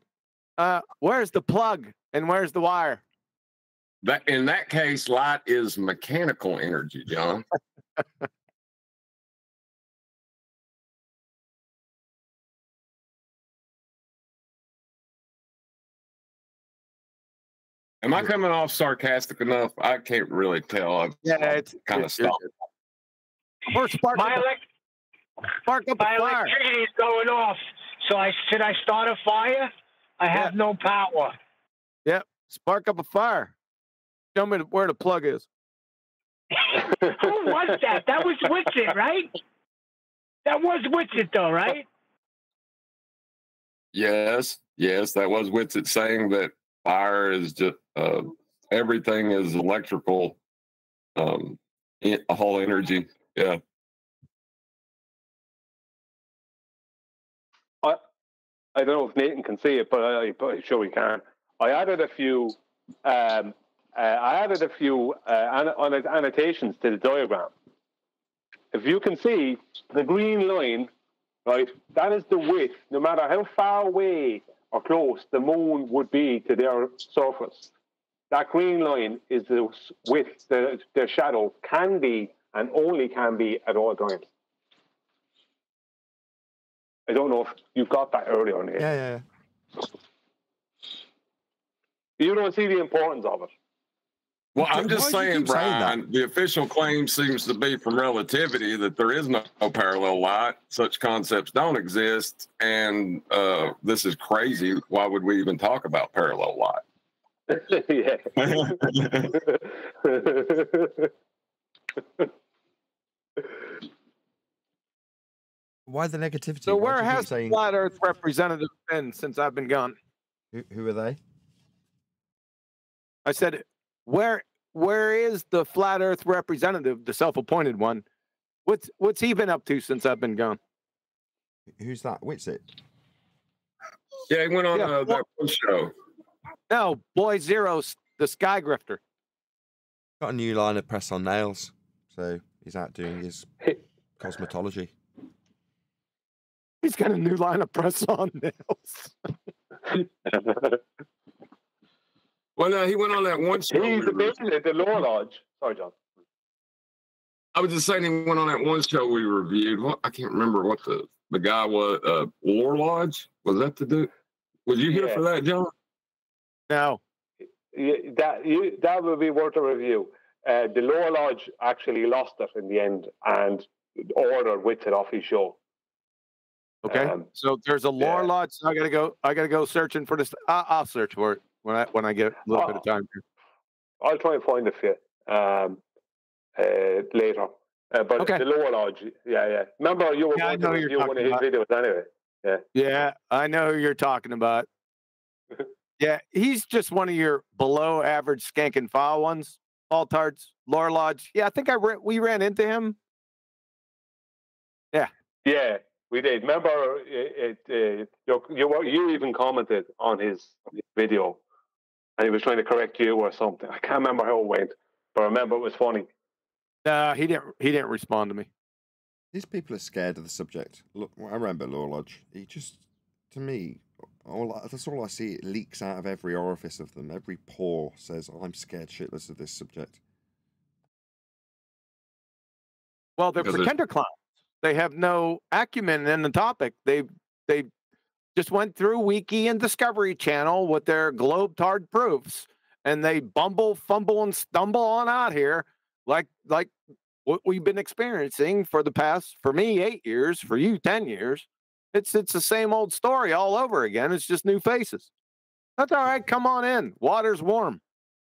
Where's the plug and where's the wire? That in that case, light is mechanical energy, John. Am I coming off sarcastic enough? I can't really tell. I've it's kind of stopped. Or spark My up a fire. electricity is going off. So should I start a fire? I have no power. Yep, spark up a fire. Tell me where the plug is. Who was that? That was Witsit, right? That was Witsit, though, right? Yes, that was Witsit saying that fire is just everything is electrical, whole energy. Yeah. I don't know if Nathan can see it, but I'm sure he can. I added a few annotations to the diagram. If you can see the green line, right, that is the width, no matter how far away or close the moon would be to their surface. That green line is the width the shadow can be and only can be at all times. I don't know if you got that earlier on here. Yeah. You don't see the importance of it. Well, I'm Why just do you saying, keep saying that? Brian, the official claim seems to be from relativity that there is no parallel light. Such concepts don't exist. And this is crazy. Why would we even talk about parallel light? Yeah. Why the negativity? So Why where do you keep has the saying flat Earth representative been since I've been gone? who are they? I said, where is the flat Earth representative, the self-appointed one? What's he been up to since I've been gone? Who's that? Whitsit? Yeah, he went on Yeah, that one show. No, Boy Zero, the Sky Grifter. Got a new line of press on nails, so he's out doing his cosmetology. He's got a new line of press on nails. Well, no, he went on that one show. He's basically the Lore Lodge. Sorry, John. I was just saying he went on that one show we reviewed. What I can't remember what the guy was. Lore Lodge, was that the dude? Was you here for that, John? No. That would be worth a review. The Lore Lodge actually lost it in the end and ordered Whitsit off his show. Okay, so there's a Lore Lodge. So I gotta go searching for this. I'll search for it when I get a little bit of time here. I'll try and find it for you later. But Okay. the Lore Lodge, yeah. Remember, you were Yeah, I going know to who you're review one of his talking videos anyway. Yeah. Yeah, I know who you're talking about. Yeah, he's just one of your below average skank and file ones. Altards, Lore Lodge. Yeah, I think we ran into him. Yeah. Yeah, we did. Remember, you even commented on his video, and he was trying to correct you or something. I can't remember how it went, but I remember it was funny. He didn't respond to me. These people are scared of the subject. Look, I remember Lore Lodge. He just, to me, that's all I see. It leaks out of every orifice of them. Every pore says, "I'm scared shitless of this subject." Well, they're pretender clowns. They have no acumen in the topic. They just went through Wiki and Discovery Channel with their globe-tard proofs, and they bumble, fumble, and stumble on out here like what we've been experiencing for the past, for me, 8 years, for you, 10 years. It's the same old story all over again. It's just new faces. That's all right. Come on in. Water's warm.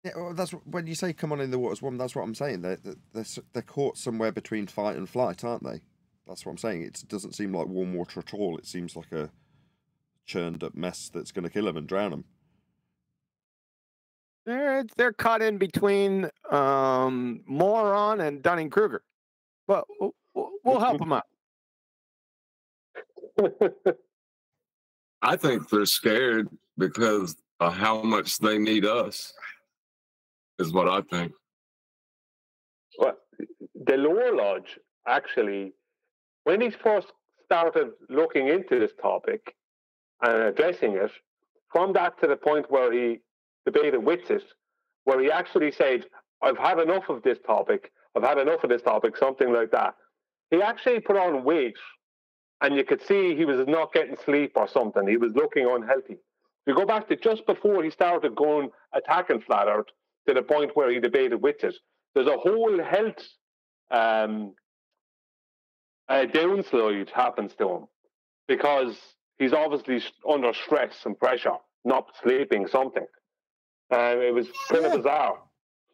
Yeah, well, that's when you say "come on in, the water's warm." That's what I'm saying. They're caught somewhere between fight and flight, aren't they? That's what I'm saying. It doesn't seem like warm water at all. It seems like a churned up mess that's going to kill them and drown them. They're caught in between Moron and Dunning-Kruger. But we'll help them out. I think they're scared because of how much they need us, is what I think. Well, the Lore Lodge, actually, when he first started looking into this topic and addressing it, from that to the point where he debated Whitsit, where he actually said, "I've had enough of this topic, something like that. He actually put on weight, and you could see he was not getting sleep or something. He was looking unhealthy. If you go back to just before he started attacking Flat Earth, to the point where he debated Whitsit, there's a whole health downslide happens to him because he's obviously under stress and pressure, not sleeping, something. It was kind of bizarre.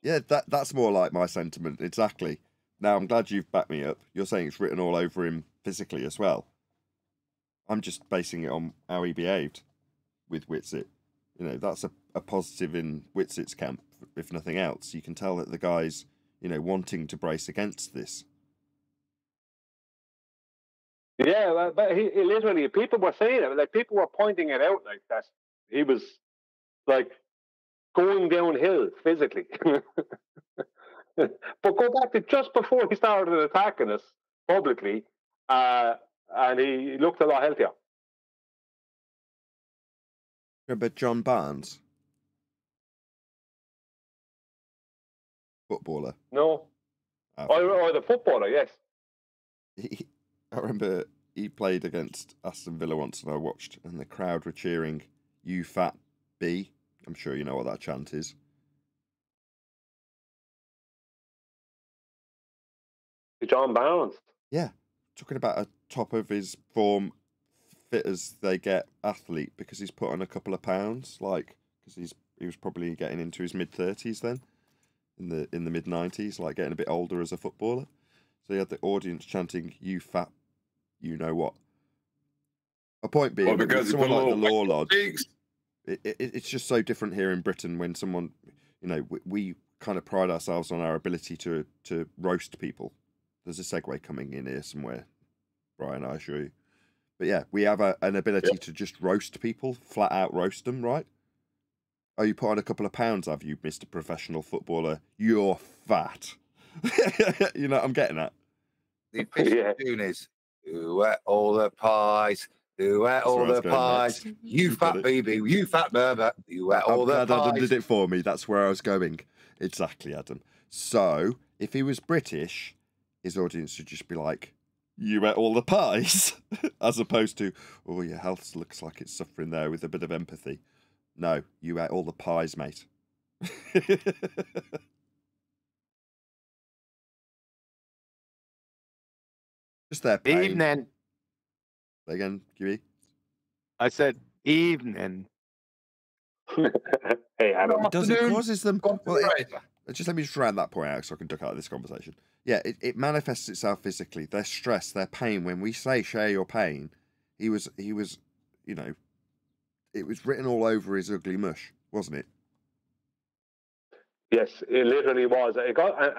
Yeah, that's more like my sentiment. Exactly. Now, I'm glad you've backed me up. You're saying it's written all over him physically as well. I'm just basing it on how he behaved with Whitsit. You know, that's a positive in Whitsit's camp, if nothing else. You can tell that the guy's, wanting to brace against this. Yeah, but he literally, people were saying it, like people were pointing it out like that. He was like going downhill physically. But go back to just before he started attacking us publicly, and he looked a lot healthier. Remember John Barnes? Footballer. No. Or the footballer, yes. I remember he played against Aston Villa once and I watched, and the crowd were cheering, "You fat B." I'm sure you know what that chant is. John Barnes. Yeah, talking about a top of his form, fit as they get athlete because he's put on a couple of pounds, like because he was probably getting into his mid-30s then, in the mid-90s, like getting a bit older as a footballer. So he had the audience chanting, "You fat, you know what." A point being, Well, because someone like the Law Lodge, cheeks. it's just so different here in Britain when someone, you know, we kind of pride ourselves on our ability to roast people. There's a segue coming in here somewhere, Brian, I assure you. But yeah, we have an ability to just roast people, flat out roast them, right? Oh, you put on a couple of pounds, have you, Mr. Professional Footballer? You're fat. You know what I'm getting at? The official tune is, "Who ate all the pies? Who ate all the pies? You fat baby, you fat berber, you ate all the I'm glad Adam pies." did it for me. That's where I was going. Exactly, Adam. So, if he was British, his audience would just be like, "You ate all the pies," as opposed to, "Oh, your health looks like it's suffering there," with a bit of empathy. No, you ate all the pies, mate. Just their pain. Evening. Again, QE? I said evening. Hey, Adam. It does. It causes them. Well, just let me just round that point out so I can duck out of this conversation. Yeah, it manifests itself physically. Their stress, their pain. When we say share your pain, he was, you know, it was written all over his ugly mush, wasn't it? Yes, it literally was.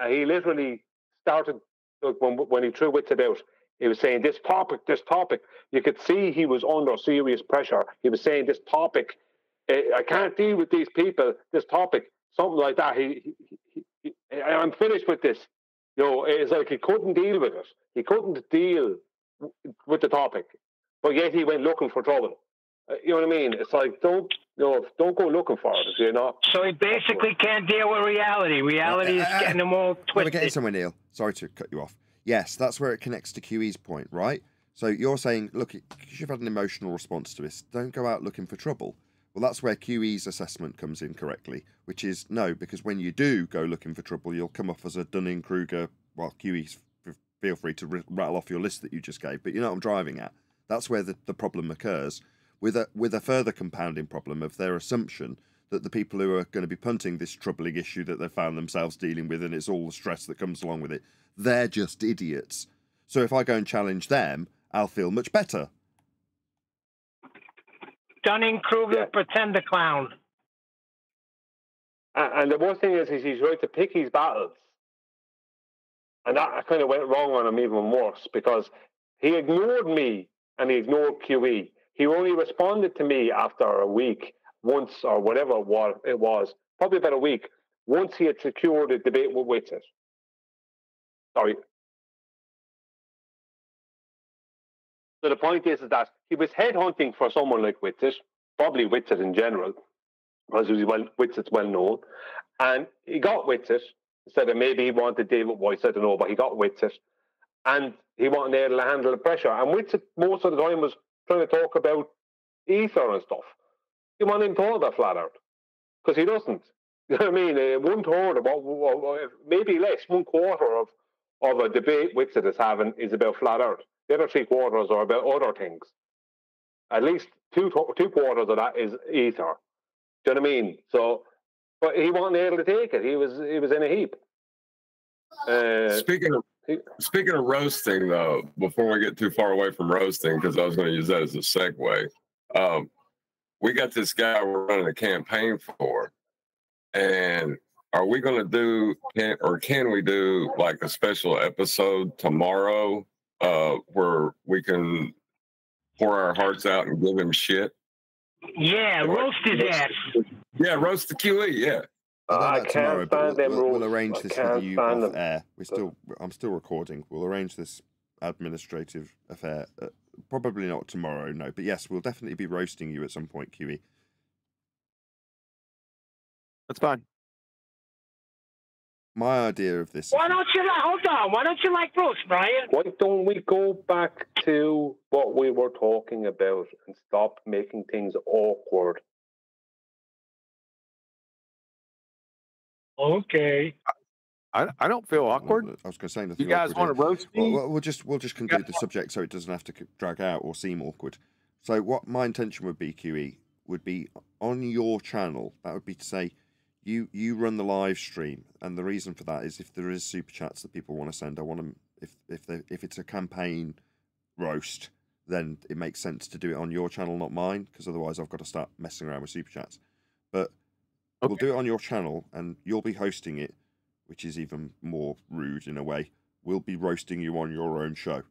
He literally started when he threw wits about. He was saying this topic. You could see he was under serious pressure. He was saying this topic. I can't deal with these people. This topic, something like that. I'm finished with this. You know, it's like he couldn't deal with it. He couldn't deal with the topic, but yet he went looking for trouble. You know what I mean? It's like don't go looking for it if you're not. So he basically can't deal with reality. Reality is getting him all twisted. We're getting somewhere, Neil. Sorry to cut you off. Yes, that's where it connects to QE's point, right? So you're saying, look, because you've had an emotional response to this, don't go out looking for trouble. Well, that's where QE's assessment comes in correctly, which is no, because when you do go looking for trouble, you'll come off as a Dunning-Kruger. Well, QE, feel free to rattle off your list that you just gave, but you know what I'm driving at. That's where the problem occurs, with a further compounding problem of their assumption that the people who are going to be punting this troubling issue that they've found themselves dealing with, and it's all the stress that comes along with it, they're just idiots. So if I go and challenge them, I'll feel much better. Dunning-Kruger, pretend the clown. And the worst thing is he's right to pick his battles. And that kind of went wrong on him even worse, because he ignored me and he ignored QE. He only responded to me after a week, once or whatever it was, probably about a week, once he had secured a debate with Whitsitt. Sorry. So the point is that he was headhunting for someone like Whitsitt, probably Whitsitt in general, because Whitsitt's well known, and he got Whitsitt. Said that maybe he wanted David Weiss, I don't know, but he got Whitsitt, and he wanted Neil to handle the pressure. And Whitsitt most of the time was trying to talk about ether and stuff. He won't even talk about flat out, because he doesn't. You know what I mean? 1/3 of, maybe less, 1/4 of a debate Whitsitt is having is about flat out. The other 3/4 are about other things. At least two quarters of that is ether. Do you know what I mean? So, but he wasn't able to take it. He was in a heap. Speaking of roasting, though, before we get too far away from roasting, because I was going to use that as a segue, we got this guy we're running a campaign for, and are we going to do, can we do like a special episode tomorrow where we can pour our hearts out and give him shit? Yeah, roast his ass. Yeah, roast the QE. Yeah. I can't stand them rules. We'll arrange this with you off air. I'm still recording. We'll arrange this administrative affair. Probably not tomorrow, no. But yes, we'll definitely be roasting you at some point, QE. That's fine. My idea of this. Why don't you like roast, Brian? Why don't we go back to what we were talking about and stop making things awkward? Okay. I don't feel awkward. I was going to say nothing. You guys awkward want here. to roast me? Well, we'll just conclude the subject so it doesn't have to drag out or seem awkward. So what my intention would be, QE, would be on your channel. That would be to say, you run the live stream, and the reason for that is if there is super chats that people want to send, I want them. If it's a campaign roast, then it makes sense to do it on your channel, not mine, because otherwise I've got to start messing around with super chats. But we'll do it on your channel, and you'll be hosting it, which is even more rude in a way. We'll be roasting you on your own show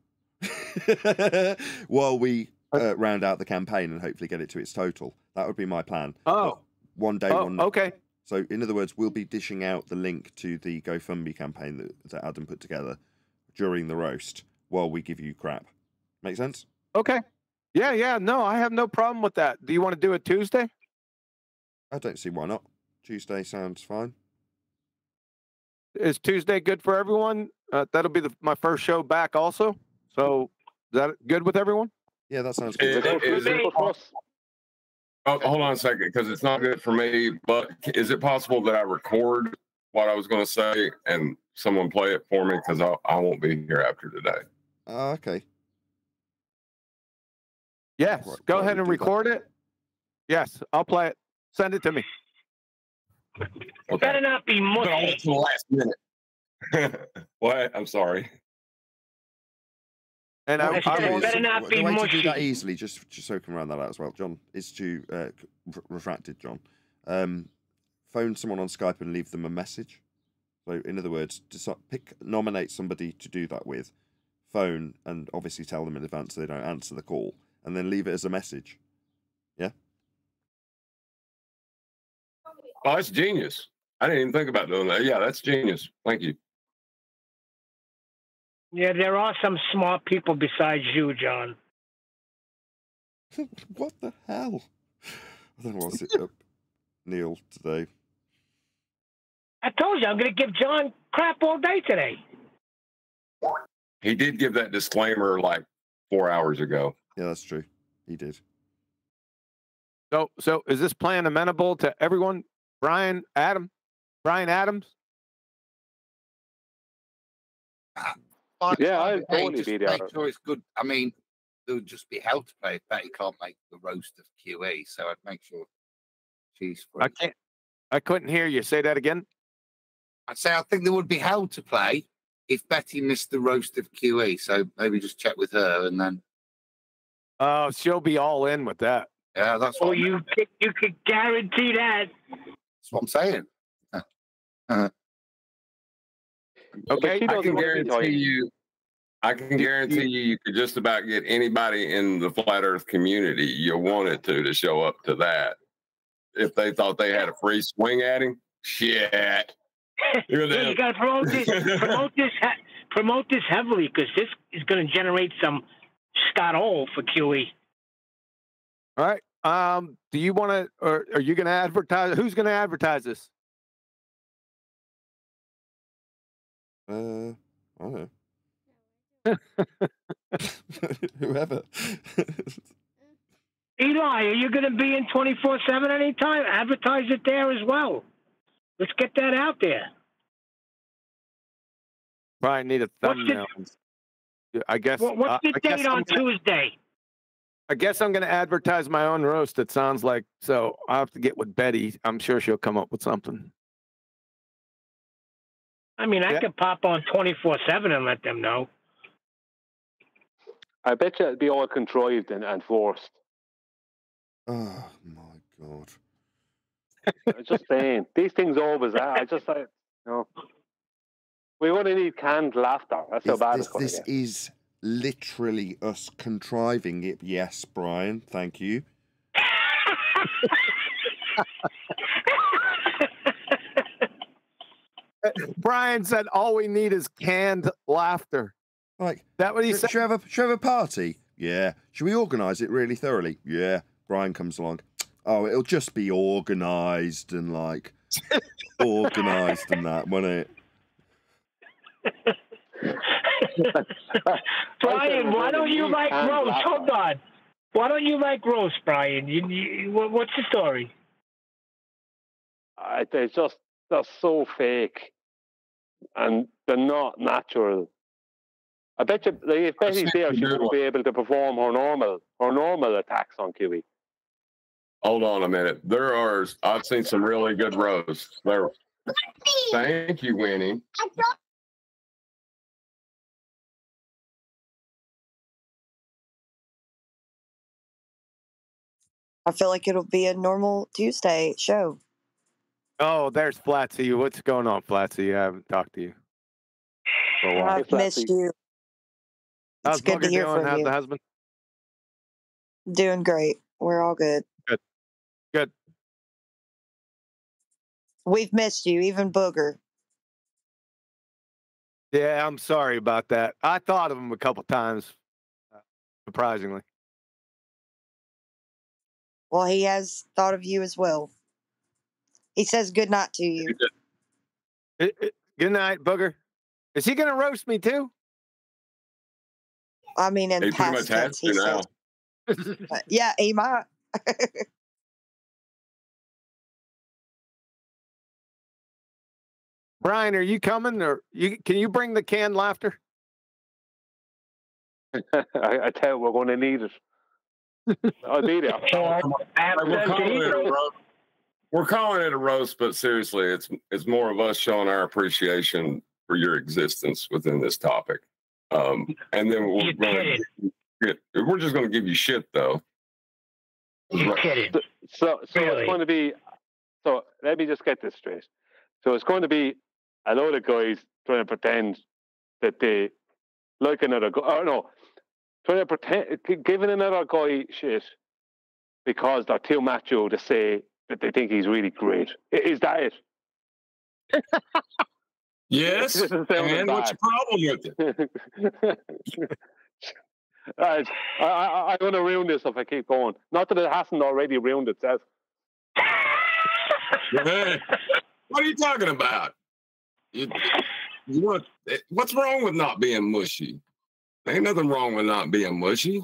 while we round out the campaign and hopefully get it to its total. That would be my plan. Oh, one day, one. Okay. So, in other words, we'll be dishing out the link to the GoFundMe campaign that Adam put together during the roast while we give you crap. Make sense? Okay. Yeah. No, I have no problem with that. Do you want to do it Tuesday? I don't see why not. Tuesday sounds fine. Is Tuesday good for everyone? That'll be my first show back also. So, is that good with everyone? Yeah, that sounds good. Oh, hold on a second, because it's not good for me. But is it possible that I record what I was going to say and someone play it for me? Because I won't be here after today. Okay. Yes. Go ahead and record it. Yes, I'll play it. Send it to me. It better not be mushy. The last minute. What? I'm sorry. And I better not be the way to mushy. do that easily, just so we can round that out as well, John, is to refracted, John. Phone someone on Skype and leave them a message. So, in other words, nominate somebody to do that with, phone, and obviously tell them in advance so they don't answer the call, and then leave it as a message. Yeah. Oh, that's genius. I didn't even think about doing that. Yeah, that's genius. Thank you. Yeah, there are some smart people besides you, John. What the hell? I don't know what's it up, Neil, today. I told you I'm going to give John crap all day today. He did give that disclaimer like 4 hours ago. Yeah, that's true. He did. So is this plan amenable to everyone? Brian Adams? Yeah, I'd Hey, totally just be make there. sure it's good. I mean, it would just be hell to pay if Betty can't make the roast of QE, so I'd make sure she's free. I couldn't hear you. Say that again. I'd say I think there would be hell to play if Betty missed the roast of QE, so maybe just check with her and then. Oh, she'll be all in with that. Yeah, that's Oh, what you could guarantee that. That's what I'm saying. Okay, I can guarantee you could just about get anybody in the flat Earth community you wanted to show up to that. If they thought they had a free swing at him, shit. You got to promote this heavily, because this is going to generate some Scott Hole for QE. All right. Do you want to, or are you going to advertise? Who's going to advertise this? I don't know. Whoever. Eli, are you going to be in 24/7 anytime? Advertise it there as well. Let's get that out there. Probably need a thumbnail. I guess. What's the date on Tuesday? I guess I'm going to advertise my own roast. It sounds like, so I'll have to get with Betty. I'm sure she'll come up with something. I mean, I could pop on 24/7 and let them know. I bet you it'd be all contrived and forced. Oh my god! I'm just saying, these things always are. I just like, we only need canned laughter. That's how bad it's going to This get. is literally us contriving it. Yes, Brian. Thank you. Brian said all we need is canned laughter. Like that what he said? Should we have a party? Yeah. Should we organise it really thoroughly? Yeah. Brian comes along. Oh, it'll just be organised and like organised and that, won't it? Brian, why don't you like roast? Hold on. Why don't you like roast, Brian? What's the story? They're just so fake. and they're not natural. I bet you, like, if Betty's there, she wouldn't be able to perform her normal attacks on QE. Hold on a minute. I've seen some really good roasts. There. Thank you, Winnie. I feel like it'll be a normal Tuesday show. Oh, there's Flatsy. What's going on, Flatsy? I haven't talked to you for a while. I've missed you. How's It's good to Booger hear doing? from How's you. the husband? Doing great. We're all good. Good. Good. We've missed you, even Booger. Yeah, I'm sorry about that. I thought of him a couple times, surprisingly. Well, he has thought of you as well. He says good night to you. Good night, Booger. Is he going to roast me too? I mean, in He pretty much past has tense, to he now. says. Yeah, he might. Brian, are you coming, or can you bring the canned laughter? I tell you, we're going to need it. I'll be there. We're calling it a roast, but seriously, it's more of us showing our appreciation for your existence within this topic. And then we're just going to give you shit, though. So Really? it's going to be. So let me just get this straight. So it's going to be a load of guys trying to pretend that they like another guy. Or no, trying to pretend, giving another guy shit because they're too macho to say that they think he's really great. Is that it? Yes. This is sounding And what's the bad. problem with it? Right. I'm going to ruin this if I keep going. Not that it hasn't already ruined itself. Hey, what are you talking about? What's wrong with not being mushy? Ain't nothing wrong with not being mushy.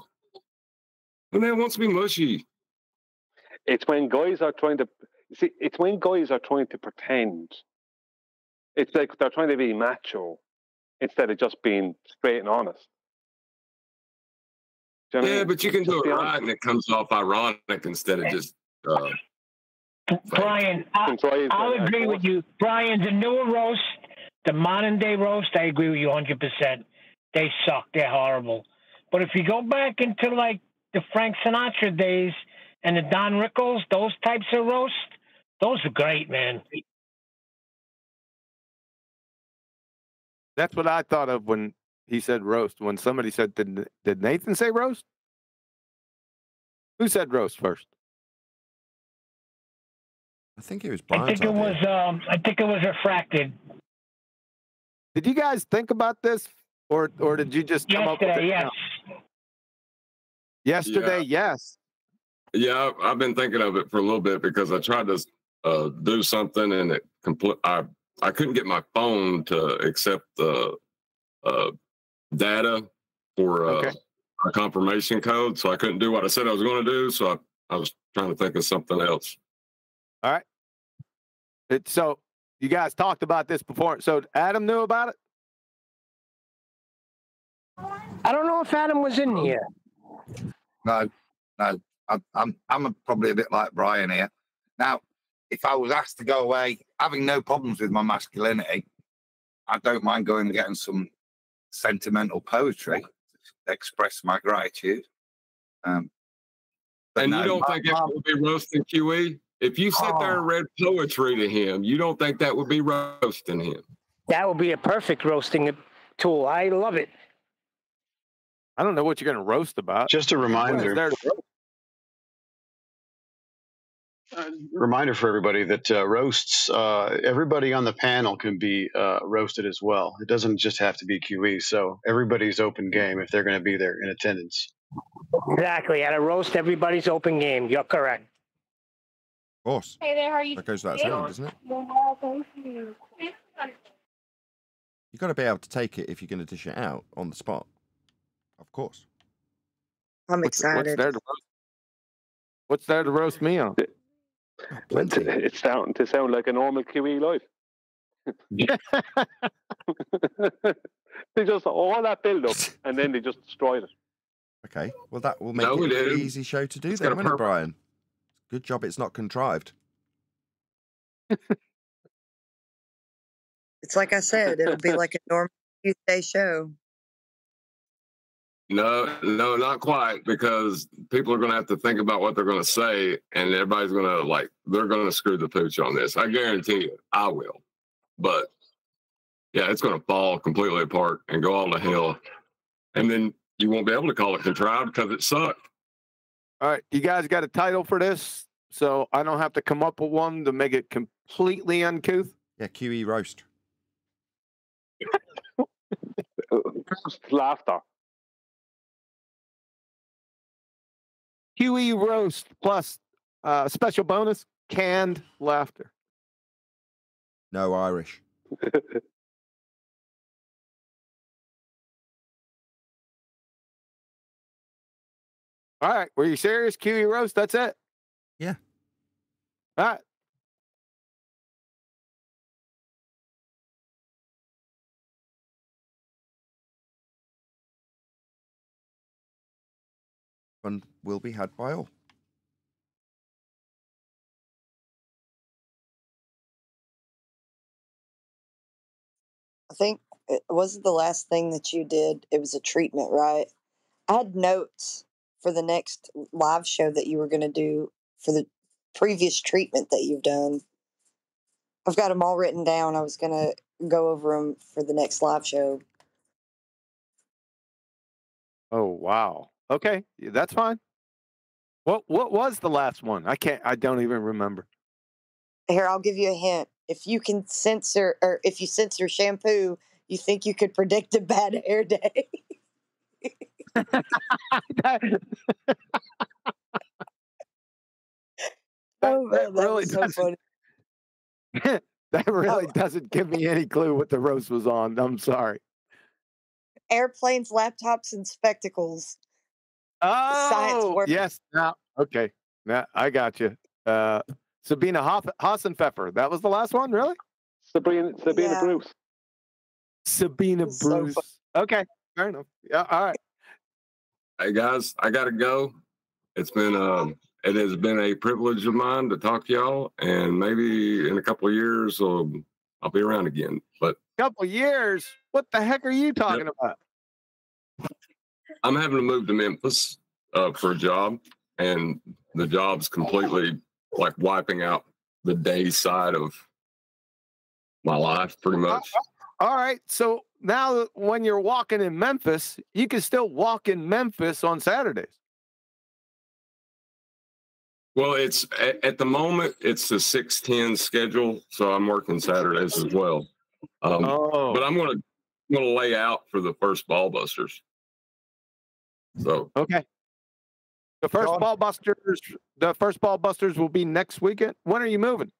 Who the hell wants to be mushy? It's when guys are trying to it's when guys are trying to pretend. It's like they're trying to be macho instead of just being straight and honest. Do you know what I Yeah, mean? but you can do Just it be right honest. and it comes off ironic instead of just Brian, I'll agree with you. Brian, the newer roast, the modern day roast, I agree with you 100%. They suck. They're horrible. But if you go back into like the Frank Sinatra days and the Don Rickles, those types of roast, those are great, man. That's what I thought of when he said roast. When somebody said, did Nathan say roast? Who said roast first? I think it was I Brian's think it idea. was. I think it was refracted. Did you guys think about this, or did you just come up with it? Yesterday, yes. Yesterday, yes. Yeah, I've been thinking of it for a little bit because I tried to do something and I couldn't get my phone to accept the data for a confirmation code, so I couldn't do what I said I was going to do. So I was trying to think of something else. All right. So you guys talked about this before. So Adam knew about it? I don't know if Adam was in here. No. I'm probably a bit like Brian here. Now, if I was asked to go away, having no problems with my masculinity, I don't mind going and getting some sentimental poetry to express my gratitude. And you don't think that would be roasting QE? If you sit there and read poetry to him, you don't think that would be roasting him? That would be a perfect roasting tool. I love it. I don't know what you're going to roast about. Just a reminder. Reminder for everybody that roasts, everybody on the panel can be roasted as well. It doesn't just have to be QE. So everybody's open game if they're going to be there in attendance. Exactly. At a roast, everybody's open game. You're correct. Of course. Hey there, how are you? That goes without saying, doesn't it? You've got to be able to take it if you're going to dish it out on the spot. Of course. I'm excited. What's there to roast me on? It's starting to sound like a normal QE life. They just all that build up, and then they just destroyed it. Okay, well that will make No, it we a really didn't. easy show to do It's then, got a won't it, purpose. Brian? Good job it's not contrived. It's like I said, it'll be like a normal Tuesday show. No, not quite, because people are going to have to think about what they're going to say, and everybody's going to they're going to screw the pooch on this. I guarantee you, I will. But yeah, it's going to fall completely apart and go all to hell, and then you won't be able to call it contrived because it sucked. All right, you guys got a title for this, so I don't have to come up with one to make it completely uncouth. Yeah, QE roast. Laughter. QE roast plus special bonus canned laughter. No Irish. All right, were you serious? QE roast, that's it? Yeah. All right. Fun will be had by all. I think it wasn't the last thing that you did. It was a treatment, right? I had notes for the next live show that you were going to do for the previous treatment that you've done. I've got them all written down. I was going to go over them for the next live show. Oh, wow. Okay, that's fine. What was the last one? I don't even remember. Here, I'll give you a hint. If you can censor, or if you censor shampoo, you think you could predict a bad hair day. Oh man, that really was so funny. That really doesn't give me any clue what the roast was on. I'm sorry. Airplanes, laptops, and spectacles. Science Oh, work. yes. Now, okay. Now, I got you. Sabina Hassenpfeffer. That was the last one, really? Sabina Yeah. Bruce. Sabina It's so Bruce. Okay, fair enough. Yeah, all right. Hey guys, I gotta go. It has been a privilege of mine to talk to y'all, and maybe in a couple of years I'll be around again. But Couple years? What the heck are you talking about? I'm having to move to Memphis for a job, and the job's completely like wiping out the day side of my life, pretty much. All right. So now when you're walking in Memphis, you can still walk in Memphis on Saturdays. Well, it's at the moment it's the 6-10 schedule, so I'm working Saturdays as well. But I'm gonna lay out for the first Ball Busters. So okay. The first Ball Busters will be next weekend. When are you moving?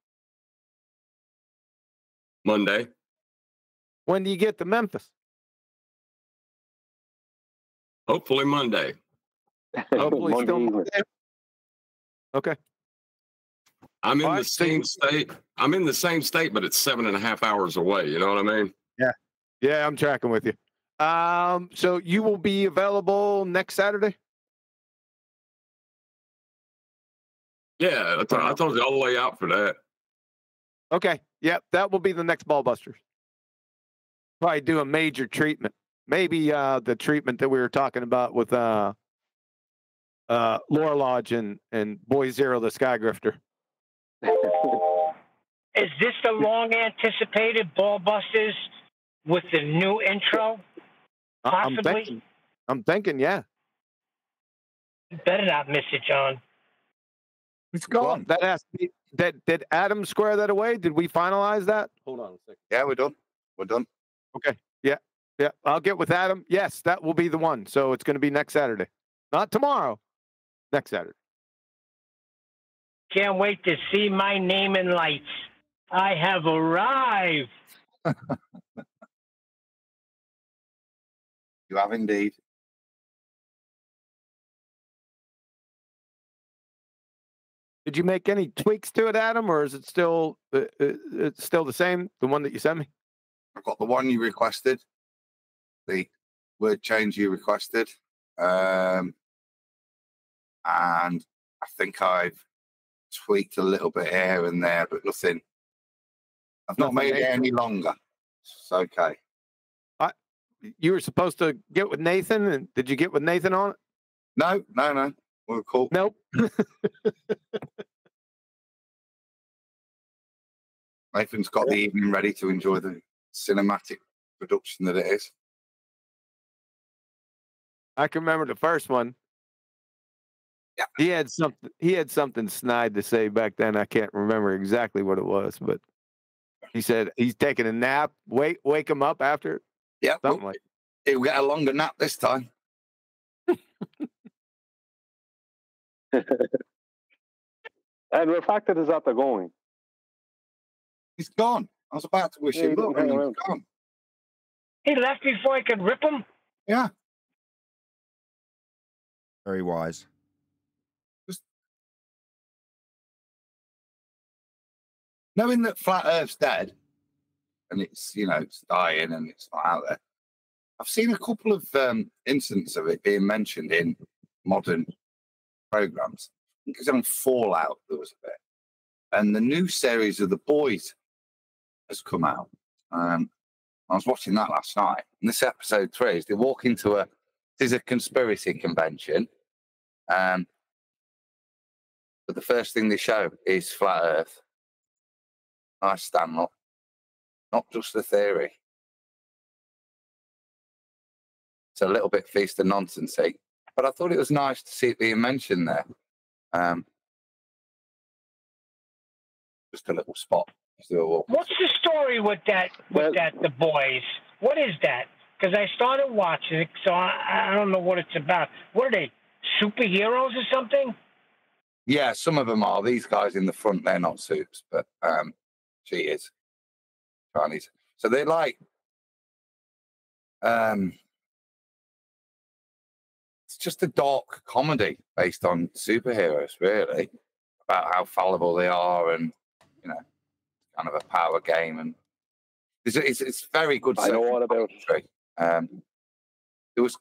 Monday. When do you get to Memphis? Hopefully Monday. Hopefully still Monday. Okay. I'm in the same state. I'm in the same state, but it's 7.5 hours away. You know what I mean? Yeah. Yeah, I'm tracking with you. So you will be available next Saturday? Yeah, I told you I'll lay out for that. Okay. Yep, that will be the next Ball Busters. Probably do a major treatment. Maybe the treatment that we were talking about with Laura Lodge and Boy Zero, the Sky Grifter. Is this the long anticipated Ball Busters with the new intro? Possibly. I'm thinking, yeah. You better not miss it, John. It's gone. Well, that has to be, did Adam square that away? Did we finalize that? Hold on a second. Yeah, we're done. We're done. Okay. Yeah. Yeah. I'll get with Adam. Yes, that will be the one. So it's going to be next Saturday. Not tomorrow. Next Saturday. Can't wait to see my name in lights. I have arrived. You have indeed. Did you make any tweaks to it, Adam, or is it still it's still the same, the one that you sent me? I've got the one you requested, the word change you requested, and I think I've tweaked a little bit here and there, but nothing. I've not made it any longer. It's okay. You were supposed to get with Nathan, and did you get with Nathan on it? No. We're cool. Nope. Nathan's got the evening ready to enjoy the cinematic production that it is. I can remember the first one. Yeah. He had something snide to say back then. I can't remember exactly what it was, but he said he's taking a nap. Wake him up after. Yeah, something like. He'll get a longer nap this time. And Refracted is out there going. He's gone. I was about to wish him luck, and he's gone. He left before I could rip him? Yeah. Very wise. Knowing that Flat Earth's dead, and it's, it's dying and it's not out there, I've seen a couple of instances of it being mentioned in modern programs. Because on Fallout, there was a bit. And the new series of The Boys has come out. I was watching that last night. And this episode 3 is they walk into it is a conspiracy convention. But the first thing they show is Flat Earth. Nice Stanley. Not just a theory. It's a little bit feast of nonsensey. But I thought it was nice to see it being mentioned there. Just a little spot. What's the story with that? The Boys. What is that? Because I started watching it, so I don't know what it's about. What are they? Superheroes or something? Yeah, some of them are. These guys in the front, they're not supes, but she is Chinese. So they're like, it's just a dark comedy based on superheroes, really, about how fallible they are, and kind of a power game, and it's very good. I know all about it. It was.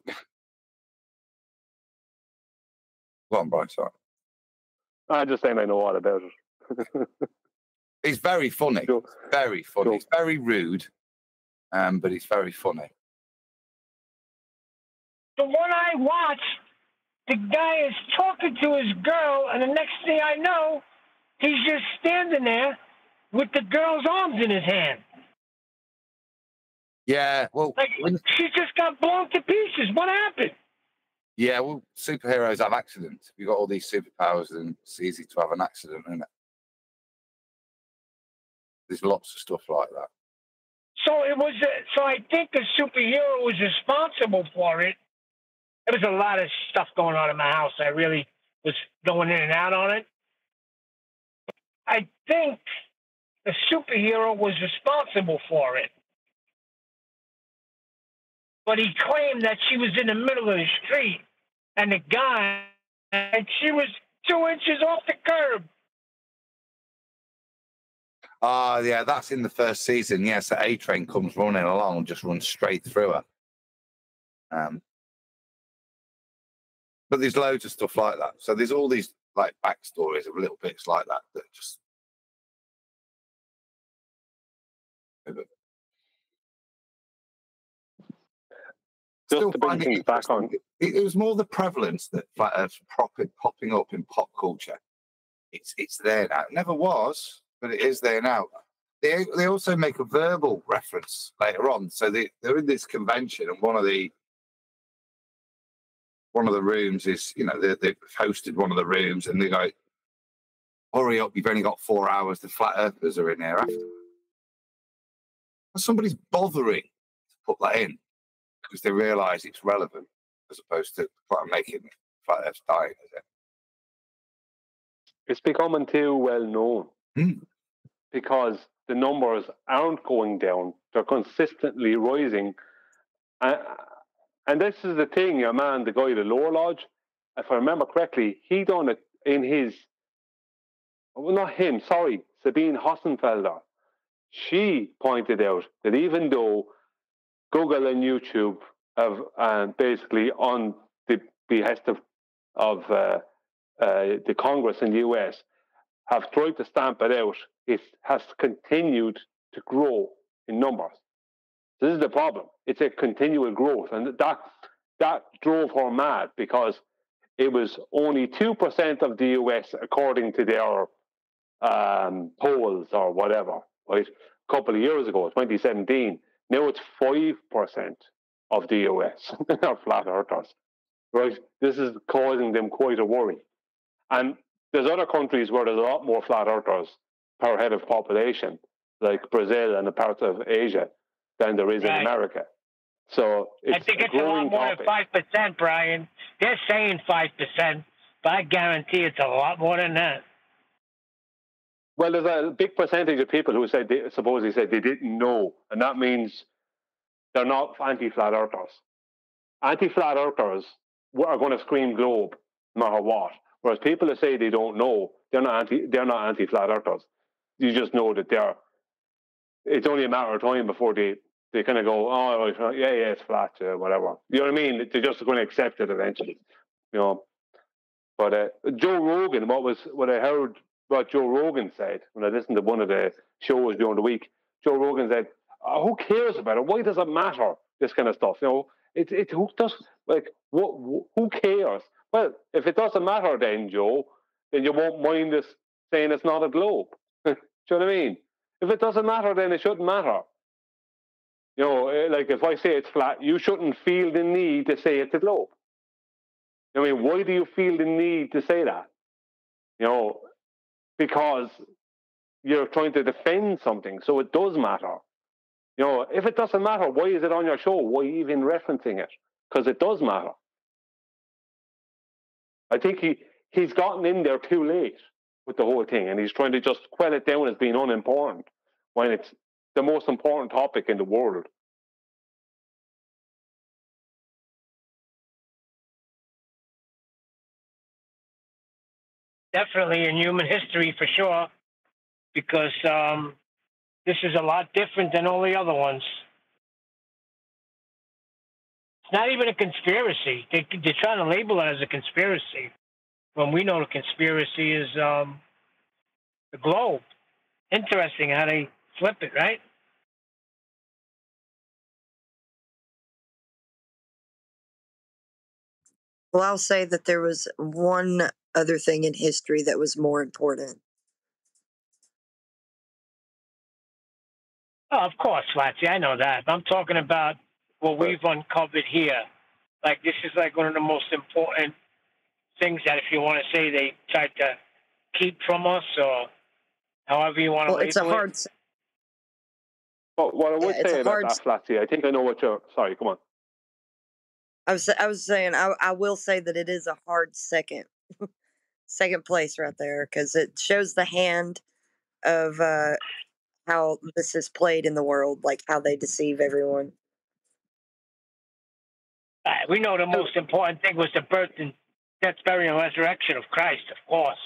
Go on, Brian. Sorry. I'm just saying I know all about it. He's very funny. Sure. Very funny. Sure. He's very rude, but he's very funny. The one I watched, the guy is talking to his girl, and the next thing I know, he's just standing there with the girl's arms in his hand. Yeah, well, she just got blown to pieces. What happened? Yeah, well, superheroes have accidents. You've got all these superpowers, and it's easy to have an accident, isn't it? There's lots of stuff like that. So it was. So I think the superhero was responsible for it. There was a lot of stuff going on in my house. I really was going in and out on it. I think the superhero was responsible for it. But he claimed that she was in the middle of the street and the guy, and she was 2 inches off the curb. Yeah, that's in the first season. Yes, the A-Train comes running along and just runs straight through her. But there's loads of stuff like that. So there's all these like backstories of little bits like that that just. Just to bring things back on. It was more the prevalence that Flat Earth's popping up in pop culture. It's there now. It never was, but it is there now. They also make a verbal reference later on. So they're in this convention, and one of the rooms is, they've hosted one of the rooms, and they go, "Hurry up! You've only got 4 hours." The Flat Earthers are in there after. Somebody's bothering to put that in because they realise it's relevant, as opposed to making Flat Earth dying, is it? It's becoming too well known because the numbers aren't going down; they're consistently rising. And this is the thing, your man, the guy, the Lore Lodge. If I remember correctly, he done it in his well, not him, sorry, Sabine Hossenfelder. She pointed out that even though Google and YouTube have basically on the behest of the Congress in the US have tried to stamp it out, it has continued to grow in numbers. This is the problem. It's a continual growth. And that drove her mad because it was only 2% of the US, according to their polls or whatever, right? A couple of years ago, 2017. Now it's 5% of the US are flat earthers, right? This is causing them quite a worry. And there's other countries where there's a lot more flat earthers per head of population, like Brazil and the parts of Asia, than there is in America. So I think it's a lot more than 5%, Brian. They're saying 5%, but I guarantee it's a lot more than that. Well, there's a big percentage of people who said supposedly said they didn't know, and that means they're not anti-flat earthers. Anti-flat earthers are going to scream globe no matter what. Whereas people that say they don't know, they're not anti-flat earthers. You just know that it's only a matter of time before they kind of go, oh, yeah, it's flat, whatever. You know what I mean? They're just going to accept it eventually, you know. But Joe Rogan, what I heard what Joe Rogan said when I listened to one of the shows during the week, Joe Rogan said, who cares about it? Why does it matter? This kind of stuff, you know. Who cares? Well, if it doesn't matter, then Joe, then you won't mind us saying it's not a globe. Do you know what I mean? If it doesn't matter, then it shouldn't matter. You know, like if I say it's flat, you shouldn't feel the need to say it's a globe. I mean, why do you feel the need to say that? You know, because you're trying to defend something, so it does matter. You know, if it doesn't matter, why is it on your show? Why even referencing it? Because it does matter. I think he's gotten in there too late with the whole thing, and he's trying to just quell it down as being unimportant when it's the most important topic in the world. Definitely in human history for sure, because this is a lot different than all the other ones. It's not even a conspiracy. They're trying to label it as a conspiracy when we know the conspiracy is the globe. Interesting how they flip it, right? Well, I'll say that there was one other thing in history that was more important. Oh, of course, Flatsy, I know that. I'm talking about what we've uncovered here. Like, this is like one of the most important things that, if you want to say, they tried to keep from us, or however you want to label it's a hard. But what I would say about that, Flatsy, I think I know what you're. Sorry, come on. I was saying I will say that it is a hard second place right there, because it shows the hand of how this is played in the world, like how they deceive everyone. We know the most important thing was the birth and death, burial, and resurrection of Christ, of course.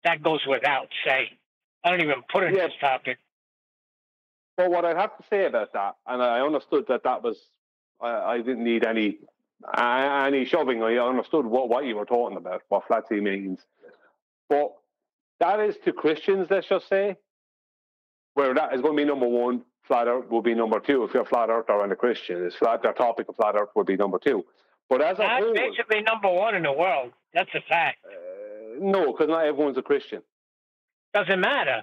That goes without say. I don't even put it in this topic. Well, what I'd have to say about that, and I understood that was, I didn't need any shoving. I understood what you were talking about, what Flatsy means. But that is to Christians, let's just say, where that is going to be number one. Flat Earth will be number two. If you're a flat earther and a Christian, their topic of flat Earth will be number two. But as a whole, basically number one in the world. That's a fact. No, because not everyone's a Christian. Doesn't matter.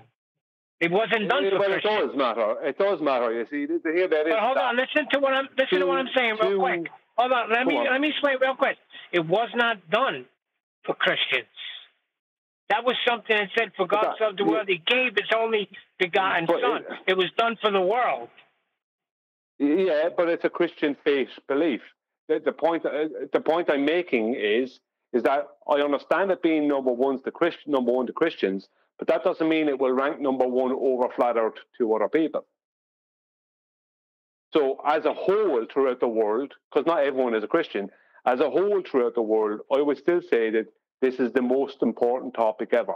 It wasn't done for Christians. It does matter. It does matter. You see, here that is. But hold on. Listen to what I'm saying real quick. Hold on. Let me explain real quick. It was not done for Christians. That was something that said, for God so loved the world, he gave his only begotten Son. It was done for the world. Yeah, but it's a Christian faith belief. The point I'm making is that I understand it being number one to Christians, but that doesn't mean it will rank number one over flat Earth to other people. So as a whole throughout the world, because not everyone is a Christian, as a whole throughout the world, I would still say that this is the most important topic ever.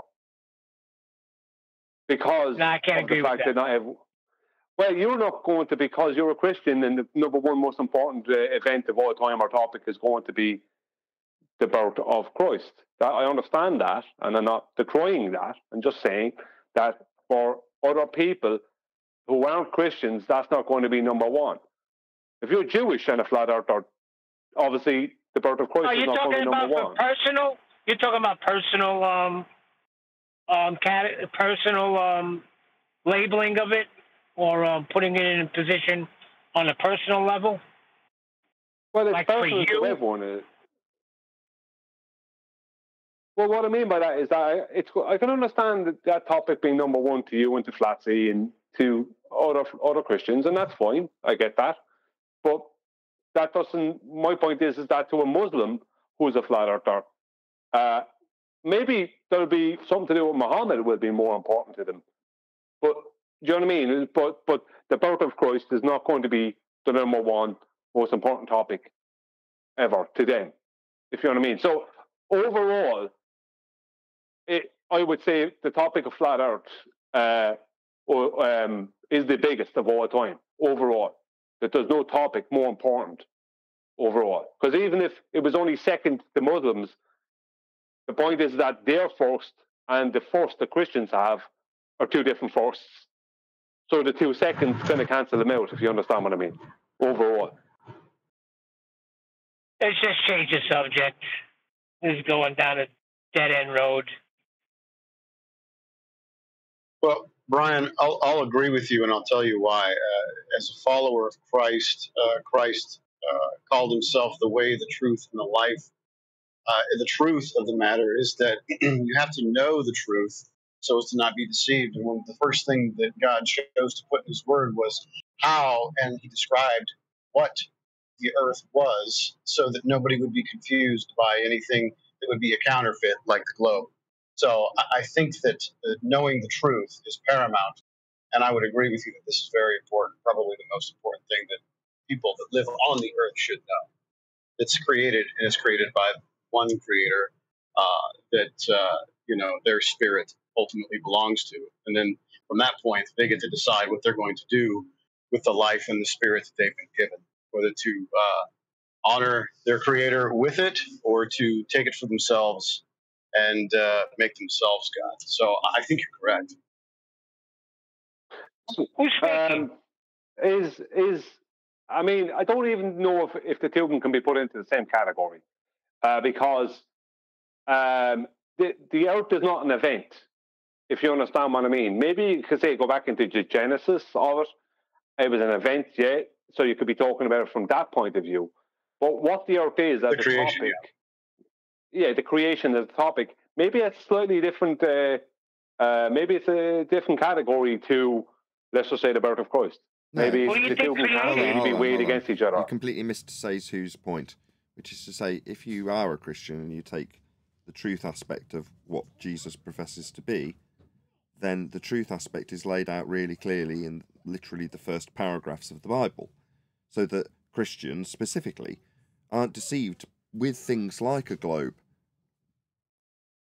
because No, I can't of the agree with fact that. that not every, well, you're not going to, because you're a Christian, and the number one most important event of all time or topic is going to be the birth of Christ. I understand that, and I'm not decrying that. I'm just saying that for other people who aren't Christians, that's not going to be number one. If you're Jewish and a flat earther, obviously the birth of Christ Are is you not going to talking be number about one. personal? You're talking about personal labeling of it, or putting it in a position on a personal level? Well, it's like for personal to you? everyone. Well, what I mean by that is that I can understand that topic being number one to you and to Flatsy and to other Christians, and that's fine. I get that. But that doesn't. My point is that to a Muslim who's a flat earther, maybe there'll be something to do with Muhammad will be more important to them. But do you know what I mean? But the birth of Christ is not going to be the number one most important topic ever to them, if you know what I mean. So overall, I would say the topic of flat Earth is the biggest of all time overall. That there's no topic more important overall. Because even if it was only second to Muslims, the point is that their first and the first the Christians have are two different firsts. So the 2 seconds kind of cancel them out, if you understand what I mean, overall. Let's just change the subject. This is going down a dead-end road. Well, Brian, I'll agree with you, and I'll tell you why. As a follower of Christ, Christ called himself the way, the truth, and the life. The truth of the matter is that you have to know the truth so as to not be deceived. And one of the first thing that God chose to put in his word was how, and he described what the earth was so that nobody would be confused by anything that would be a counterfeit like the globe. So I think that knowing the truth is paramount. And I would agree with you that this is very important, probably the most important thing that people that live on the earth should know. It's created, and it's created by one creator that their spirit ultimately belongs to. And then from that point, they get to decide what they're going to do with the life and the spirit that they've been given, whether to honor their creator with it or to take it for themselves and make themselves God. So I think you're correct. I mean, I don't even know if the two of them can be put into the same category because the earth is not an event, if you understand what I mean. Maybe you could say go back into the genesis of it. It was an event, yeah, so you could be talking about it from that point of view. But what the earth is as a topic, the creation as a topic, maybe it's slightly different. Maybe it's a different category to, let's just say, the birth of Christ. No. Maybe the two can't really be weighed against each other. You completely missed Seizu's point, which is to say, if you are a Christian and you take the truth aspect of what Jesus professes to be, then the truth aspect is laid out really clearly in literally the first paragraphs of the Bible, so that Christians specifically aren't deceived with things like a globe.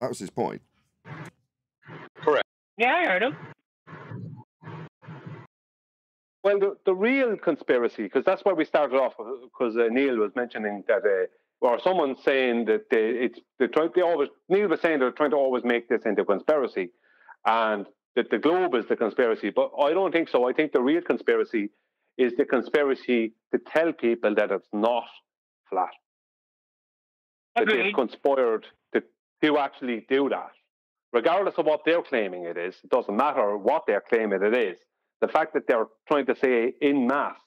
That was his point. Correct. Yeah, I heard him. Well, the real conspiracy, because that's where we started off, because Neil was mentioning that, or someone saying that Neil was saying they're trying to always make this into a conspiracy, and that the globe is the conspiracy. But I don't think so. I think the real conspiracy is the conspiracy to tell people that it's not flat. That they've conspired to actually do that. Regardless of what they're claiming it is, it doesn't matter what they're claiming it is. The fact that they're trying to say in mass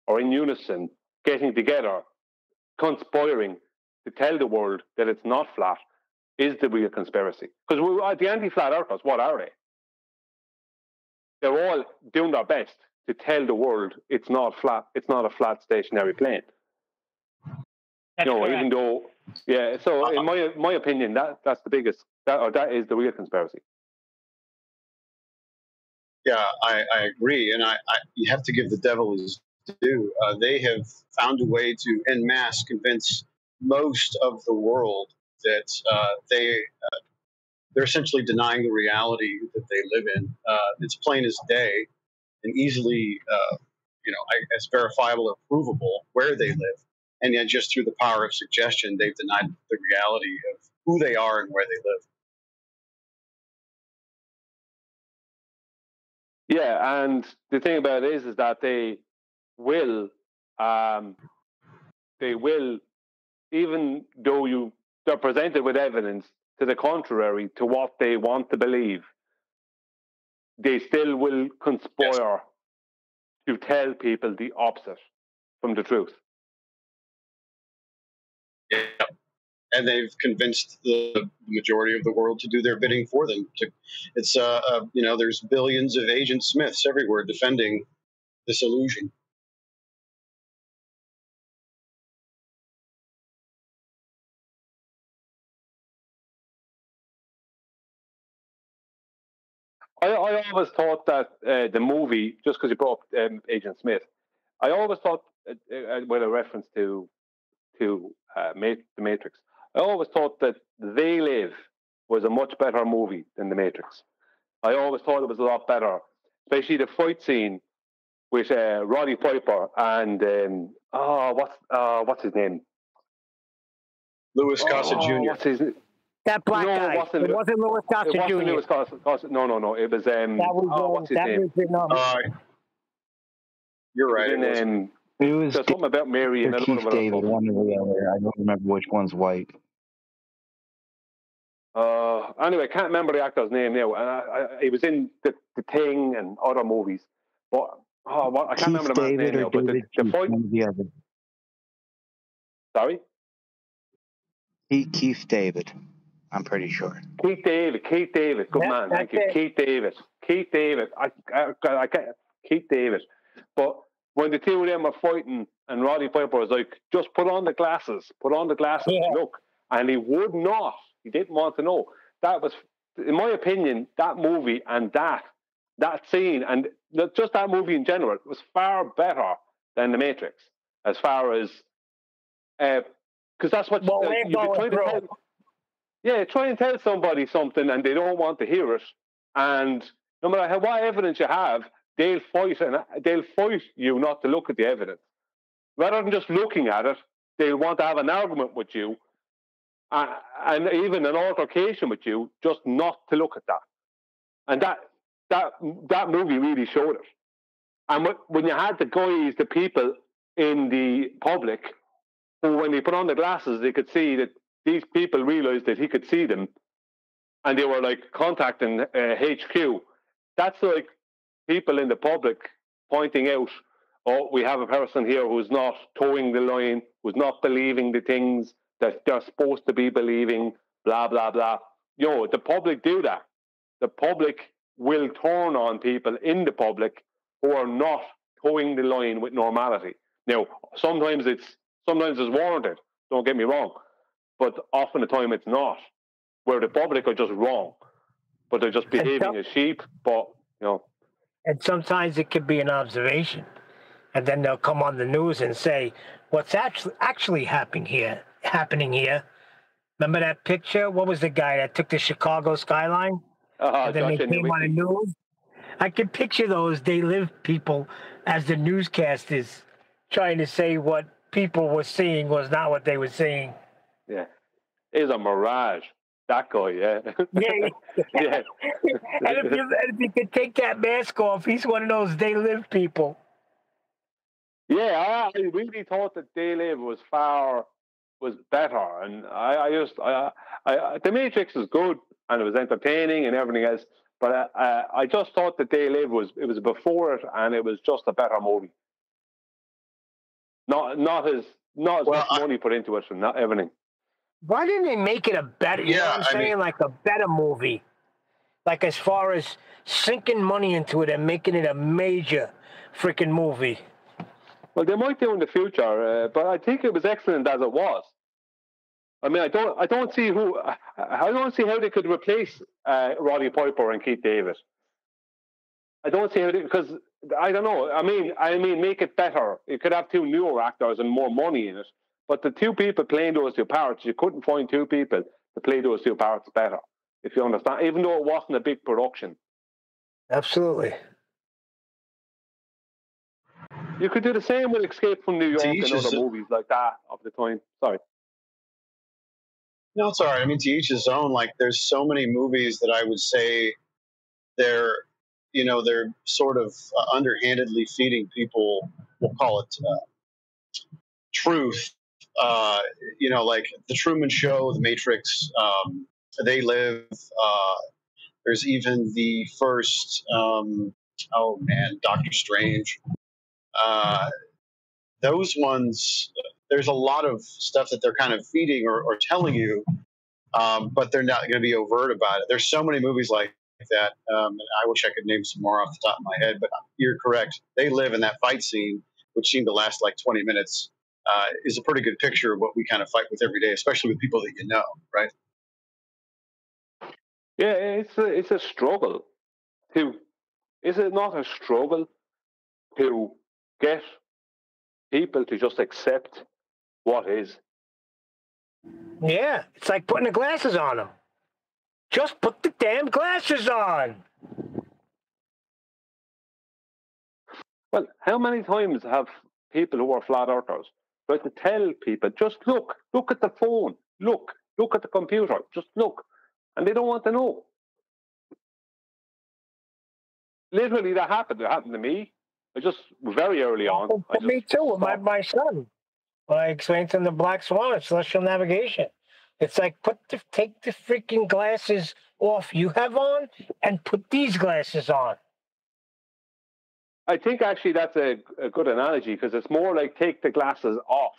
or in unison, getting together, conspiring to tell the world that it's not flat is the real conspiracy. Because the anti-flat earthers, what are they? They're all doing their best to tell the world it's not flat. It's not a flat stationary plane. Even though, So in my opinion, that's the biggest. That is the real conspiracy. Yeah, I agree, and you have to give the devil his due. They have found a way to, en masse, convince most of the world that they they're essentially denying the reality that they live in. It's plain as day and easily, as verifiable or provable where they live. And yet, just through the power of suggestion, they've denied the reality of who they are and where they live. Yeah, and the thing about it is that they will, even though they're presented with evidence to the contrary to what they want to believe, they still will conspire to tell people the opposite from the truth. Yeah. And they've convinced the majority of the world to do their bidding for them. It's there's billions of Agent Smiths everywhere defending this illusion. I always thought that the movie, just because you brought up Agent Smith, I always thought, with a reference to The Matrix, I always thought that They Live was a much better movie than The Matrix. I always thought it was a lot better, especially the fight scene with Roddy Piper and what's his name? Louis Gossett Jr. What's his name? That black guy. It wasn't Louis Gossett Jr. Louis Gossett. No. It was what's his name? You're right. It was there's something about Mary and Keith David, one or the other. I don't remember which one's white. Anyway, I can't remember the actor's name now. And he was in the Thing and other movies, but I can't remember the man's name now. But the fight. The other. Sorry. Keith David. I'm pretty sure. Keith David. Good man. Thank you. Keith David. I can't. Keith David. But when the two of them are fighting and Roddy Piper was like, just put on the glasses. Look. And he would not. He didn't want to know. That was, in my opinion, that movie and that scene and just that movie in general was far better than The Matrix as far as, because that's what you've been trying to tell. Yeah, try and tell somebody something and they don't want to hear it. And no matter what evidence you have, they'll fight you not to look at the evidence. Rather than just looking at it, they'll want to have an argument with you and even an altercation with you, just not to look at that. And that movie really showed it. And when you had the people in the public who, when they put on the glasses, they could see that these people realized that he could see them and they were like contacting HQ. That's like people in the public pointing out, oh, we have a person here who's not towing the line, who's not believing the things that they're supposed to be believing, blah, blah, blah. The public do that. The public will turn on people in the public who are not towing the line with normality. Now, sometimes it's warranted, don't get me wrong, but often the time it's not, where the public are just wrong, but they're just behaving as sheep, but, And sometimes it could be an observation, and then they'll come on the news and say, what's actually happening here? Remember that picture? What was the guy that took the Chicago skyline? And then they came on the news. I can picture those They Live people as the newscasters trying to say what people were seeing was not what they were seeing. Yeah. It's a mirage. That guy, yeah. Yeah. And if you could take that mask off, he's one of those They Live people. Yeah, I really thought that They Live was better, and The Matrix is good and it was entertaining and everything else, but I just thought that They Live was before it and it was just a better movie. Not as much money put into it and not everything. Why didn't they make it a better? You know what I'm saying? Like a better movie, like as far as sinking money into it and making it a major freaking movie. Well, they might do in the future, but I think it was excellent as it was. I mean, I don't see how they could replace Roddy Piper and Keith David. I don't see how because I don't know. I mean, make it better. You could have two newer actors and more money in it. But the two people playing those two parts, you couldn't find two people to play those two parts better. if you understand, even though it wasn't a big production. Absolutely. You could do the same with Escape from New York each and his other movies like that of the time. Sorry. No, it's all right. I mean, to each his own. Like, there's so many movies that I would say they're, they're sort of underhandedly feeding people. We'll call it truth. Like The Truman Show, The Matrix. They Live. There's even the first. Doctor Strange. Those ones. There's a lot of stuff that they're kind of feeding or telling you, but they're not going to be overt about it. There's so many movies like that. And I wish I could name some more off the top of my head, but you're correct. They Live in that fight scene, which seemed to last like 20 minutes, is a pretty good picture of what we kind of fight with every day, especially with people that you know, right? Yeah, it's a struggle to. Is it not a struggle to get people to just accept what is? Yeah, it's like putting the glasses on them. Just put the damn glasses on. Well, how many times have people who are flat earthers tried to tell people, just look at the phone, look at the computer, just look, and they don't want to know. Literally, that happened. It happened to me. I just very early on. Me too, with my son. When I explained to him the Black Swan of Celestial Navigation. It's like take the freaking glasses off you have on and put these glasses on. I think actually that's a good analogy, because it's more like take the glasses off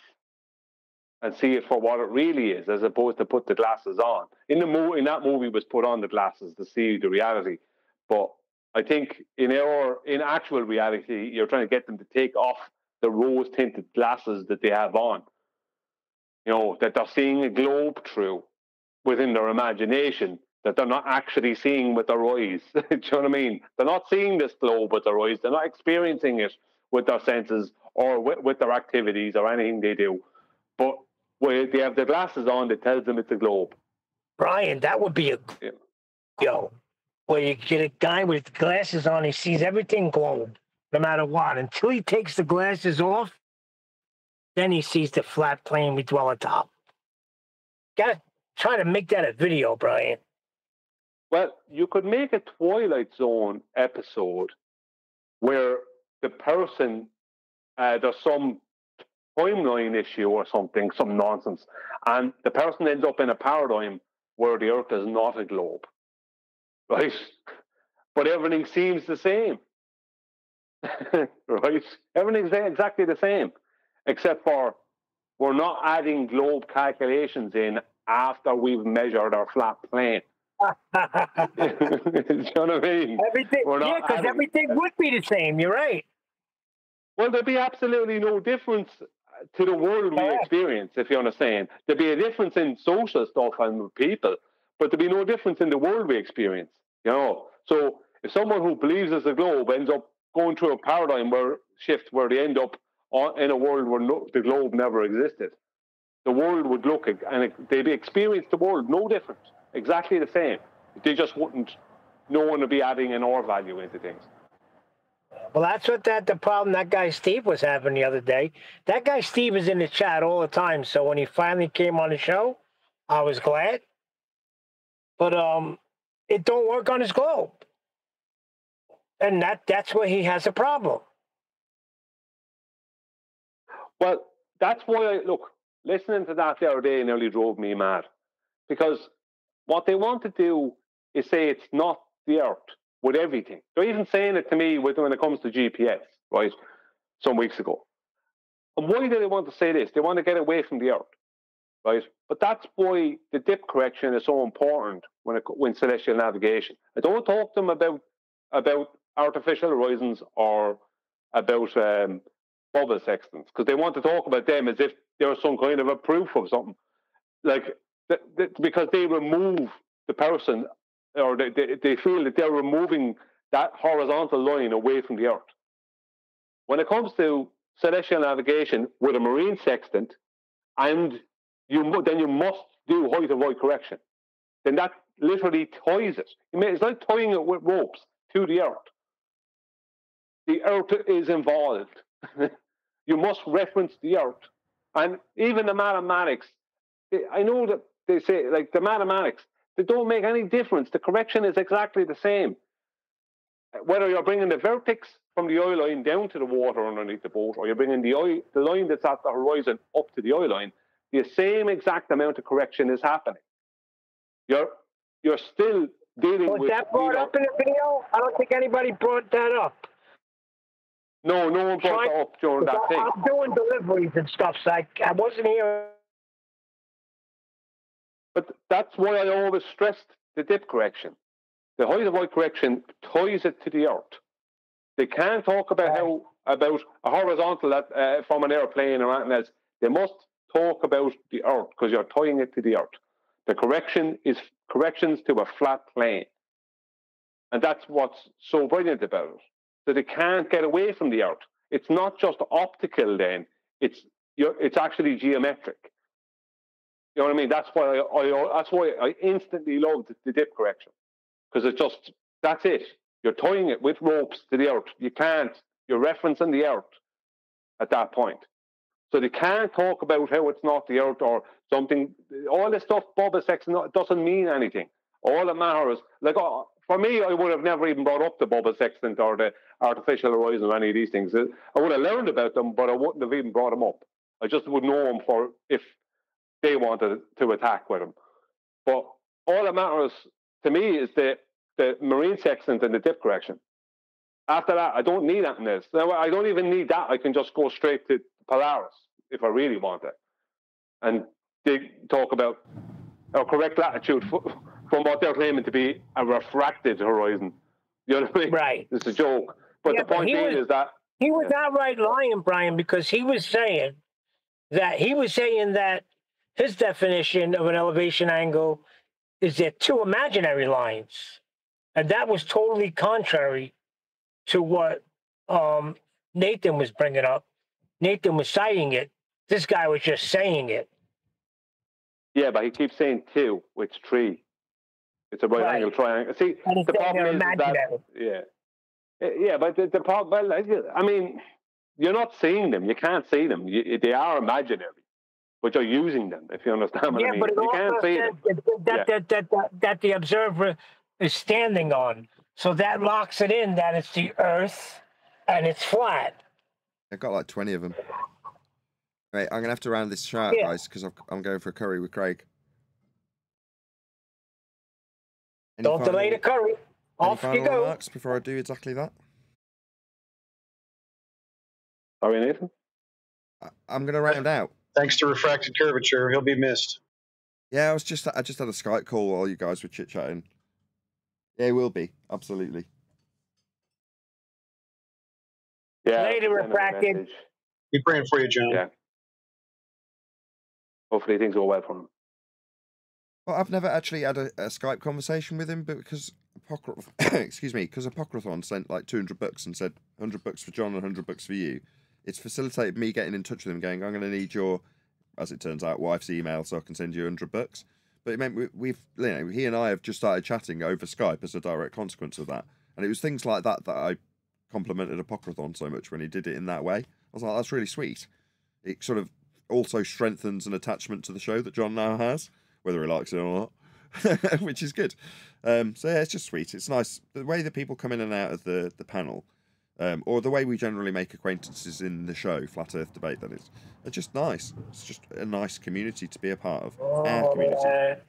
and see it for what it really is, as opposed to put the glasses on. In that movie was put on the glasses to see the reality, but I think in actual reality, you're trying to get them to take off the rose-tinted glasses that they have on. That they're seeing a globe through within their imagination, that they're not actually seeing with their eyes. Do you know what I mean? They're not seeing this globe with their eyes. They're not experiencing it with their senses or with their activities or anything they do. But when they have the glasses on, that tells them it's a globe. Brian, that would be where you get a guy with glasses on, he sees everything globe, no matter what. Until he takes the glasses off, then he sees the flat plane we dwell atop. Gotta try to make that a video, Brian. Well, you could make a Twilight Zone episode where the person, there's some timeline issue or something, some nonsense, and the person ends up in a paradigm where the Earth is not a globe, right? But everything seems the same, right? Everything's exactly the same, except for we're not adding globe calculations in after we've measured our flat plane. You know what I mean? Everything, because everything would be the same. You're right. Well, there'd be absolutely no difference to the world we experience, if you understand. There'd be a difference in social stuff and people, but there'd be no difference in the world we experience. So if someone who believes it's a globe ends up going through a paradigm shift where they end up in a world where the globe never existed, the world would look and they'd experience the world no different, exactly the same. They just wouldn't. No one would be adding an R value into things. Well, that's what the problem that guy Steve was having the other day. That guy Steve is in the chat all the time. So when he finally came on the show, I was glad. But it don't work on his globe, and that's where he has a problem. Well, that's why listening to that the other day nearly drove me mad, because what they want to do is say it's not the Earth with everything. They're even saying it to me when it comes to GPS, right, some weeks ago. And why do they want to say this? They want to get away from the Earth, right? But that's why the dip correction is so important when celestial navigation. I don't talk to them about artificial horizons or about bubble sextants, because they want to talk about them as if they're some kind of a proof of something, because they remove the person, or they feel that they're removing that horizontal line away from the Earth. When it comes to celestial navigation with a marine sextant, and then you must do height of void correction, then that literally ties it. It's like tying it with ropes to the earth. The earth is involved. You must reference the earth. And even the mathematics, I know that they say, like the mathematics, they don't make any difference. The correction is exactly the same. Whether you're bringing the vertex from the eye line down to the water underneath the boat, or you're bringing the line that's at the horizon up to the eye line, the same exact amount of correction is happening. You're still dealing with... Was that brought up in the video? I don't think anybody brought that up. No one brought that up during that thing. I'm doing deliveries and stuff, so I wasn't here. But that's why I always stressed the dip correction. The height of light correction ties it to the earth. They can't talk about about a horizontal from an airplane or anything else. They must talk about the earth because you're tying it to the earth. The correction is corrections to a flat plane. And that's what's so brilliant about it. So they can't get away from the earth. It's not just optical then. It's actually geometric. You know what I mean? That's why I instantly loved the dip correction. Because that's it. You're tying it with ropes to the earth. You're referencing the earth at that point. So they can't talk about how it's not the earth or something. All this stuff, Bubba Sexton, doesn't mean anything. All that matters, like for me, I would have never even brought up the Bubba Sextant or the artificial horizon or any of these things. I would have learned about them, but I wouldn't have even brought them up. I just would know them for if they wanted to attack with them. But all that matters to me is the marine sextant and the dip correction. After that, I don't need anything else. Now, I don't even need that. I can just go straight to Polaris if I really want it. And they talk about our correct latitude from what they're claiming to be a refracted horizon. You know what I mean? Right. It's a joke. But the point being is that... He was outright lying, Brian, because he was saying that his definition of an elevation angle is there two imaginary lines. And that was totally contrary to what Nathan was bringing up. Nathan was citing it. This guy was just saying it. Yeah, but he keeps saying two, which three. It's a right angle triangle. See, the problem is that... Yeah, but the problem... I mean, you're not seeing them. You can't see them. They are imaginary. But you're using them, if you understand what I mean. But you can't see them. That the observer is standing on. So that locks it in that it's the Earth and it's flat. I've got like 20 of them. Right, I'm going to have to round this chat, guys, because I'm going for a curry with Craig. Don't delay the curry. Off you go. Remarks before I do exactly that? Sorry, Nathan? I'm going to round out. Thanks to refracted curvature, he'll be missed. Yeah, I just had a Skype call while you guys were chit-chatting. Yeah, he will be. Absolutely. Yeah. Later, refracted. Be praying for you, John. Yeah. Hopefully things go well for him. Well, I've never actually had a Skype conversation with him, but because Apocryphon sent like 200 books and said 100 books for John and 100 books for you, it's facilitated me getting in touch with him, going, I'm going to need your, as it turns out, wife's email so I can send you 100 books. But it meant he and I have just started chatting over Skype as a direct consequence of that. And it was things like that that I complimented Apocryphon so much when he did it in that way. I was like, that's really sweet. It sort of also strengthens an attachment to the show that John now has, whether he likes it or not, which is good. So yeah, it's just sweet. It's nice. The way that people come in and out of the panel, or the way we generally make acquaintances in the show, Flat Earth Debate, that is, it's just nice. It's just a nice community to be a part of. Our community.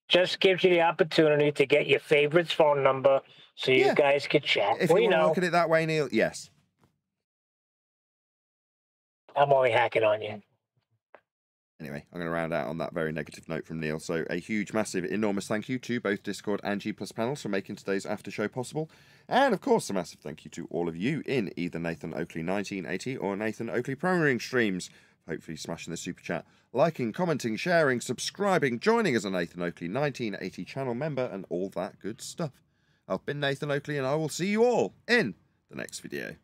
Just gives you the opportunity to get your favorite's phone number so you guys can chat. If you want to look at it that way, Neil, yes. I'm only hacking on you. Anyway, I'm going to round out on that very negative note from Neil. So a huge, massive, enormous thank you to both Discord and G+ panels for making today's after show possible. And of course, a massive thank you to all of you in either Nathan Oakley 1980 or Nathan Oakley Premiering streams. Hopefully smashing the super chat, liking, commenting, sharing, subscribing, joining as a Nathan Oakley 1980 channel member and all that good stuff. I've been Nathan Oakley and I will see you all in the next video.